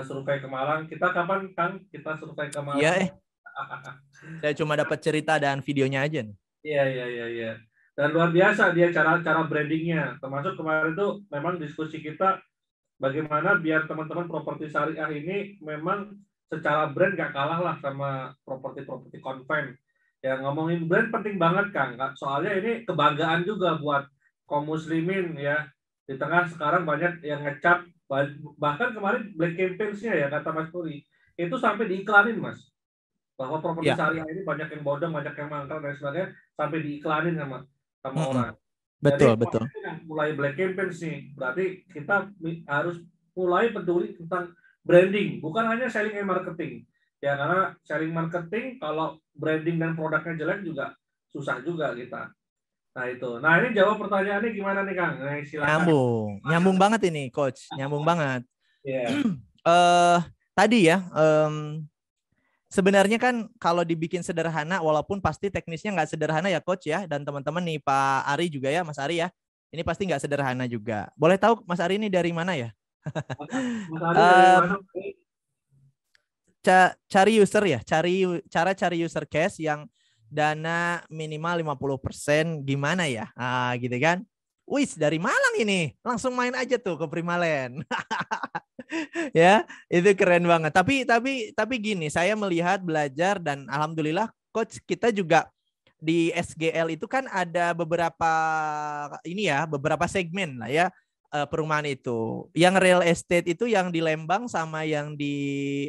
survei ke Malang. Kita kapan, Kang? Kita survei ke Malang. Iya, saya cuma dapat cerita dan videonya aja nih. Iya. Dan luar biasa dia cara brandingnya. Termasuk kemarin itu memang diskusi kita bagaimana biar teman-teman properti syariah ini memang secara brand gak kalah lah sama properti konven. Ya, ngomongin brand penting banget, Kang. Soalnya ini kebanggaan juga buat kaum muslimin ya. Di tengah sekarang banyak yang ngecap, bahkan kemarin black campaigns-nya ya kata Mas Puri, itu sampai diiklanin, Mas. Bahwa properti syariah ini banyak yang bodong, banyak yang mangkal dan sebagainya, sampai diiklanin sama orang. Betul. Mulai black campaigns nih, berarti kita harus mulai peduli tentang branding, bukan hanya selling and marketing. Ya, karena selling marketing kalau branding dan produknya jelek juga susah juga kita. Nah itu. Nah ini jawab pertanyaannya gimana nih, Kang? Nah, silakan. Nyambung banget ini, Coach. Nyambung banget. Yeah. Tadi ya, sebenarnya kan kalau dibikin sederhana, walaupun pasti teknisnya nggak sederhana ya Coach ya, dan teman-teman nih Pak Ari juga ya, Mas Ari ya, ini pasti nggak sederhana juga. Boleh tahu Mas Ari ini dari mana ya? Mas Ari dari mana? Cari user ya, cari user case yang dana minimal 50% gimana ya? Gitu kan. Wis dari Malang ini, langsung main aja tuh ke Primalen. Ya, itu keren banget. Tapi gini, saya melihat belajar dan alhamdulillah Coach kita juga di SGL itu kan ada beberapa beberapa segmen lah ya perumahan itu. Yang real estate itu yang di Lembang sama yang di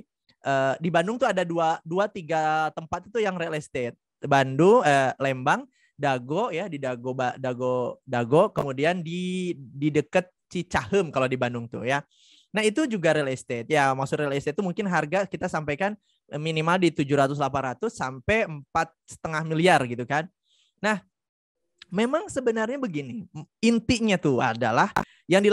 Bandung tuh ada dua tiga tempat itu yang real estate. Bandung, Lembang, Dago ya, di Dago, kemudian di dekat Cicahem kalau di Bandung tuh ya. Nah, itu juga real estate. Ya, maksud real estate itu mungkin harga kita sampaikan minimal di 700-800 sampai 4,5 miliar gitu kan. Nah, memang sebenarnya begini, intinya tuh adalah yang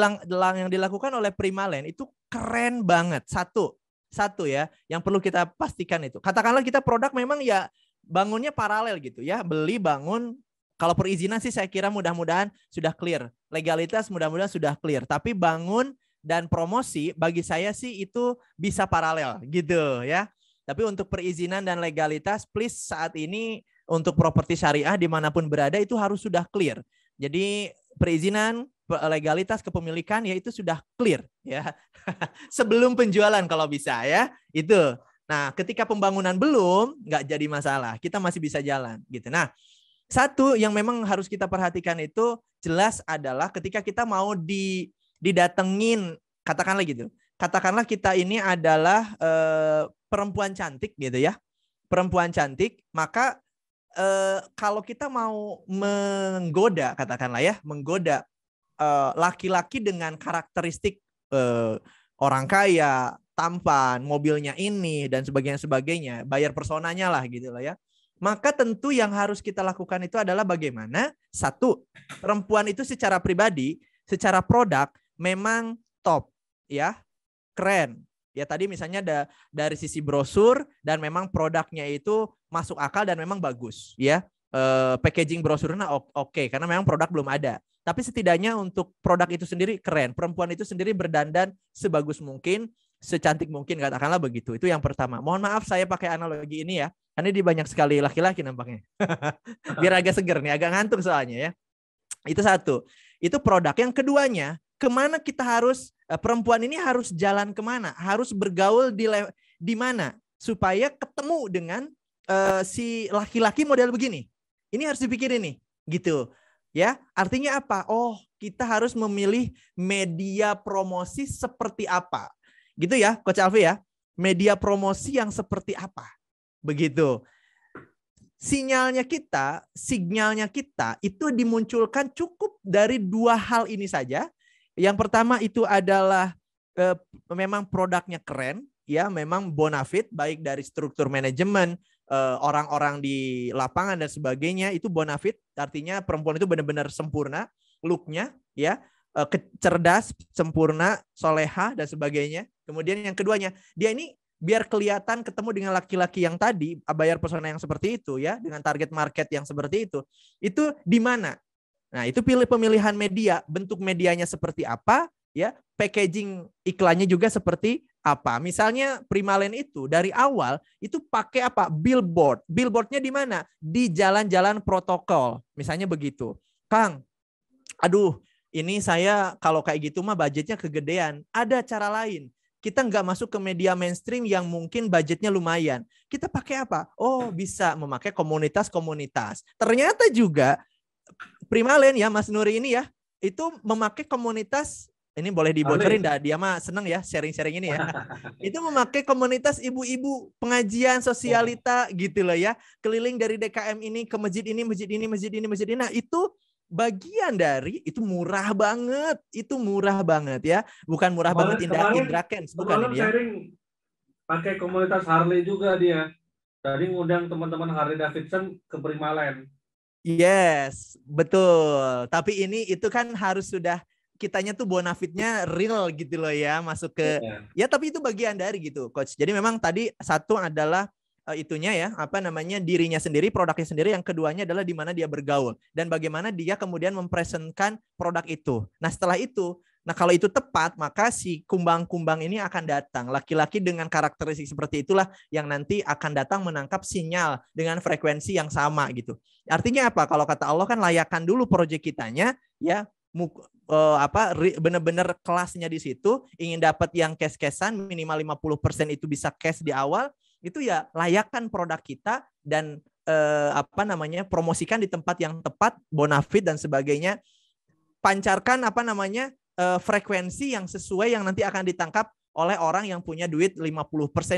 dilakukan oleh Primalen itu keren banget. Satu ya, yang perlu kita pastikan itu. Katakanlah kita produk memang ya bangunnya paralel gitu ya, beli bangun. Kalau perizinan sih saya kira mudah-mudahan sudah clear, legalitas mudah-mudahan sudah clear. Tapi bangun dan promosi bagi saya sih itu bisa paralel gitu ya. Tapi untuk perizinan dan legalitas, please saat ini untuk properti syariah dimanapun berada itu harus sudah clear. Jadi perizinan, legalitas kepemilikan ya itu sudah clear ya. Sebelum penjualan kalau bisa ya itu. Nah, ketika pembangunan belum, nggak jadi masalah. Kita masih bisa jalan gitu. Nah, satu yang memang harus kita perhatikan itu jelas adalah ketika kita mau didatengin, katakanlah gitu. Katakanlah kita ini adalah perempuan cantik gitu ya. Perempuan cantik, maka kalau kita mau menggoda, katakanlah ya, menggoda laki-laki dengan karakteristik orang kaya, tampan, mobilnya ini dan sebagainya, bayar personanya lah gitu lah ya. Maka tentu yang harus kita lakukan itu adalah bagaimana satu, perempuan itu secara pribadi, secara produk memang top ya, keren. Ya tadi misalnya dari sisi brosur dan memang produknya itu masuk akal dan memang bagus ya. Packaging brosurnya oke, karena memang produk belum ada. Tapi setidaknya untuk produk itu sendiri keren. Perempuan itu sendiri berdandan sebagus mungkin, secantik mungkin, katakanlah begitu. Itu yang pertama. Mohon maaf saya pakai analogi ini ya. Karena di banyak sekali laki-laki nampaknya. Biar agak seger nih, agak ngantuk soalnya ya. Itu satu. Itu produk. Yang keduanya, kemana kita harus, perempuan ini harus jalan kemana? Harus bergaul di mana? Supaya ketemu dengan si laki-laki model begini. Ini harus dipikirin nih. Gitu. Ya, artinya apa? Oh, kita harus memilih media promosi seperti apa. Gitu ya, Coach Alfi ya. Media promosi yang seperti apa. Begitu. Sinyalnya kita itu dimunculkan cukup dari dua hal ini saja. Yang pertama itu adalah memang produknya keren, ya, memang bonafit, baik dari struktur manajemen, orang-orang di lapangan dan sebagainya itu bonafit, artinya perempuan itu benar-benar sempurna, looknya, ya, cerdas, sempurna, soleha dan sebagainya. Kemudian yang keduanya, dia ini biar kelihatan ketemu dengan laki-laki yang tadi, bayar persona yang seperti itu ya, dengan target market yang seperti itu di mana? Nah, itu pemilihan media, bentuk medianya seperti apa, ya, packaging iklannya juga seperti apa. Misalnya Primalen itu dari awal itu pakai apa? Billboard. Billboardnya di mana? Di jalan-jalan protokol. Misalnya begitu. Kang, aduh, ini saya kalau kayak gitu mah budgetnya kegedean. Ada cara lain. Kita nggak masuk ke media mainstream yang mungkin budgetnya lumayan. Kita pakai apa? Oh, bisa memakai komunitas-komunitas. Ternyata juga Primalen ya, Mas Nuri ini ya, itu memakai komunitas, ini boleh dibocorin dah, dia mah seneng ya sharing-sharing ini ya. Itu memakai komunitas ibu-ibu pengajian sosialita gitu loh ya, keliling dari DKM ini ke masjid ini, masjid ini, masjid ini, masjid ini. Nah, itu bagian dari, itu murah banget ya. Bukan murah banget Indra Kents, bukan ini ya. Sharing pakai komunitas Harley juga dia. Tadi ngundang teman-teman Harley Davidson ke Primalen. Yes, betul. Tapi itu kan harus sudah kitanya tuh bonafitnya real gitu loh ya, masuk ke ya, tapi itu bagian dari gitu, Coach. Jadi memang tadi satu adalah itunya ya, apa namanya, dirinya sendiri, produknya sendiri. Yang keduanya adalah di mana dia bergaul dan bagaimana dia kemudian mempresentkan produk itu. Nah, setelah itu, nah kalau itu tepat, maka si kumbang-kumbang ini akan datang. Laki-laki dengan karakteristik seperti itulah yang nanti akan datang menangkap sinyal dengan frekuensi yang sama gitu. Artinya apa? Kalau kata Allah kan layakan dulu proyek kitanya ya, benar-benar kelasnya di situ, ingin dapat yang cash-cashan minimal 50% itu bisa cash di awal, itu ya layakan produk kita dan promosikan di tempat yang tepat, bonafit dan sebagainya. Pancarkan frekuensi yang sesuai yang nanti akan ditangkap oleh orang yang punya duit 50%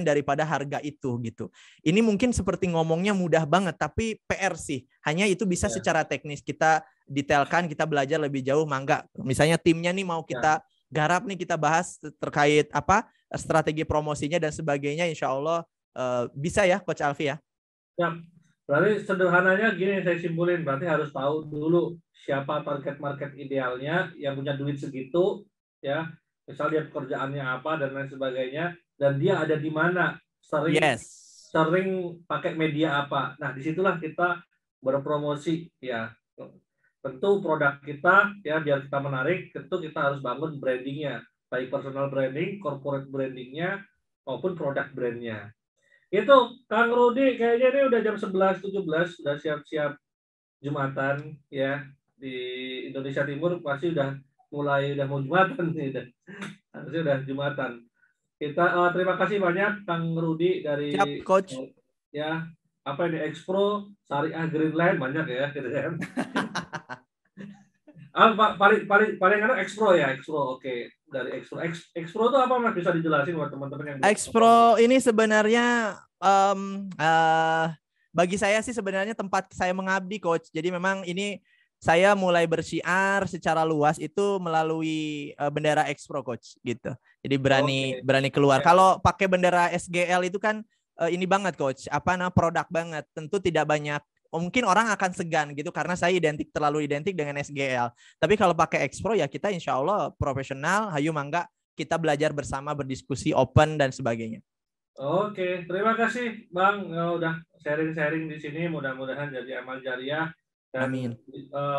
daripada harga itu gitu. Ini mungkin seperti ngomongnya mudah banget, tapi PR sih. Hanya itu bisa secara teknis kita detailkan, kita belajar lebih jauh, mangga. Misalnya timnya nih mau kita garap nih, kita bahas terkait strategi promosinya dan sebagainya, insya Allah bisa ya Coach Alfi ya. Ya, berarti sederhananya gini saya simpulin, berarti harus tahu dulu siapa target market idealnya yang punya duit segitu ya. Misal dia pekerjaannya apa dan lain sebagainya, dan dia ada di mana, sering pakai media apa. Nah, disitulah kita berpromosi ya. Tentu produk kita ya, biar kita menarik, tentu kita harus bangun brandingnya, baik personal branding, corporate brandingnya, maupun produk brandnya. Itu Kang Rudi, kayaknya ini udah jam 11.17, sudah siap-siap Jumatan ya. Di Indonesia Timur pasti udah mau Jumatan nih, harusnya udah Jumatan. Kita terima kasih banyak Kang Rudi dari Coach. Ya, apa ini Expro Syariah Greenland banyak ya gitu kan. paling enak Expro ya, Expro. Oke. Dari Expro itu apa Mas, bisa dijelasin buat teman-teman yang Expro ini sebenarnya bagi saya sih sebenarnya tempat saya mengabdi Coach. Jadi memang ini saya mulai bersyiar secara luas itu melalui bendera Expro Coach gitu. Jadi berani keluar. Kalau pakai bendera SGL itu kan ini banget Coach, produk banget. Tentu tidak banyak, mungkin orang akan segan gitu karena saya terlalu identik dengan SGL. Tapi kalau pakai Expro ya kita insya Allah profesional, hayu mangga kita belajar bersama, berdiskusi, open dan sebagainya. Oke, terima kasih Bang udah sharing-sharing di sini. Mudah-mudahan jadi amal jariah dan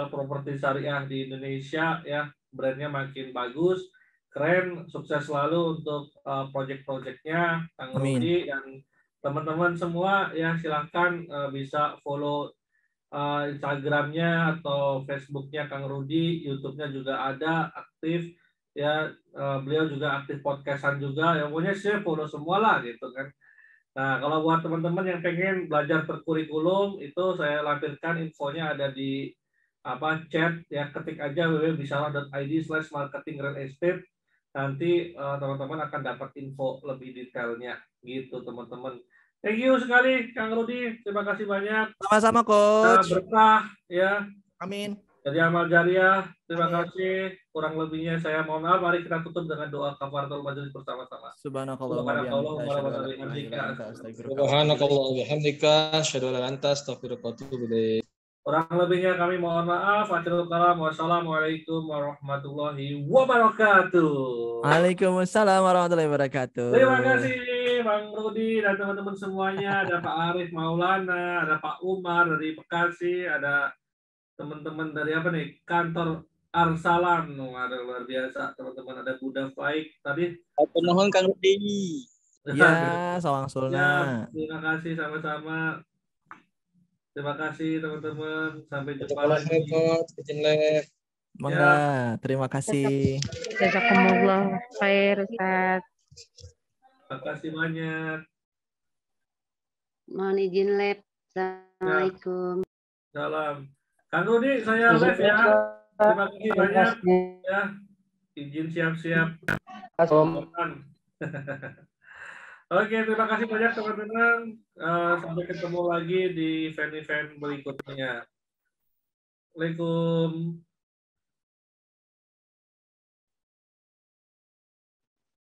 properti syariah di Indonesia ya, brandnya makin bagus, keren, sukses selalu untuk project-projectnya Kang Rudi dan teman-teman semua ya. Silahkan bisa follow Instagramnya atau Facebooknya Kang Rudi, YouTube-nya juga ada aktif ya. Beliau juga aktif podcastan juga, yang punya saya follow semua lah gitu kan. Nah, kalau buat teman-teman yang pengen belajar berkurikulum, itu saya lampirkan infonya ada di chat ya, ketik aja www.bisalah.id/marketing-real-estate. Nanti teman-teman akan dapat info lebih detailnya gitu teman-teman. Thank you sekali Kang Rudi, terima kasih banyak. Sama-sama Coach. Berkah ya. Amin. Jadi amal jariah, terima kasih. Kurang lebihnya saya mohon maaf. Mari kita tutup dengan doa kafaratul majelis bersama-sama. Subhanakallah wa bihamdika, asyhadu an la ilaha illa anta, astaghfiruka wa atubu ilaik. Kurang lebihnya kami mohon maaf. Akhirul kalam. Wassalamualaikum warahmatullahi wabarakatuh. Waalaikumsalam warahmatullahi wabarakatuh. Terima kasih Bang Rudi dan teman-teman semuanya. Ada Pak Arif Maulana, ada Pak Umar dari Bekasi, ada teman-teman dari kantor Arsalam. Ada luar biasa teman-teman, ada Buddha Faik tadi. Mohon Kang Rudi. Ya, sawang sulna. Terima kasih sama-sama. Terima kasih teman-teman. Sampai jumpa lagi. Terima kasih. Jazakumullah khair Ustaz. Terima kasih banyak. Mohon izin live. Assalamualaikum. Salam. Kang Rudi, saya live ya. Terima kasih banyak ya. Izin siap-siap. Oke, terima kasih banyak teman-teman. Sampai ketemu lagi di event-event berikutnya. Assalamualaikum.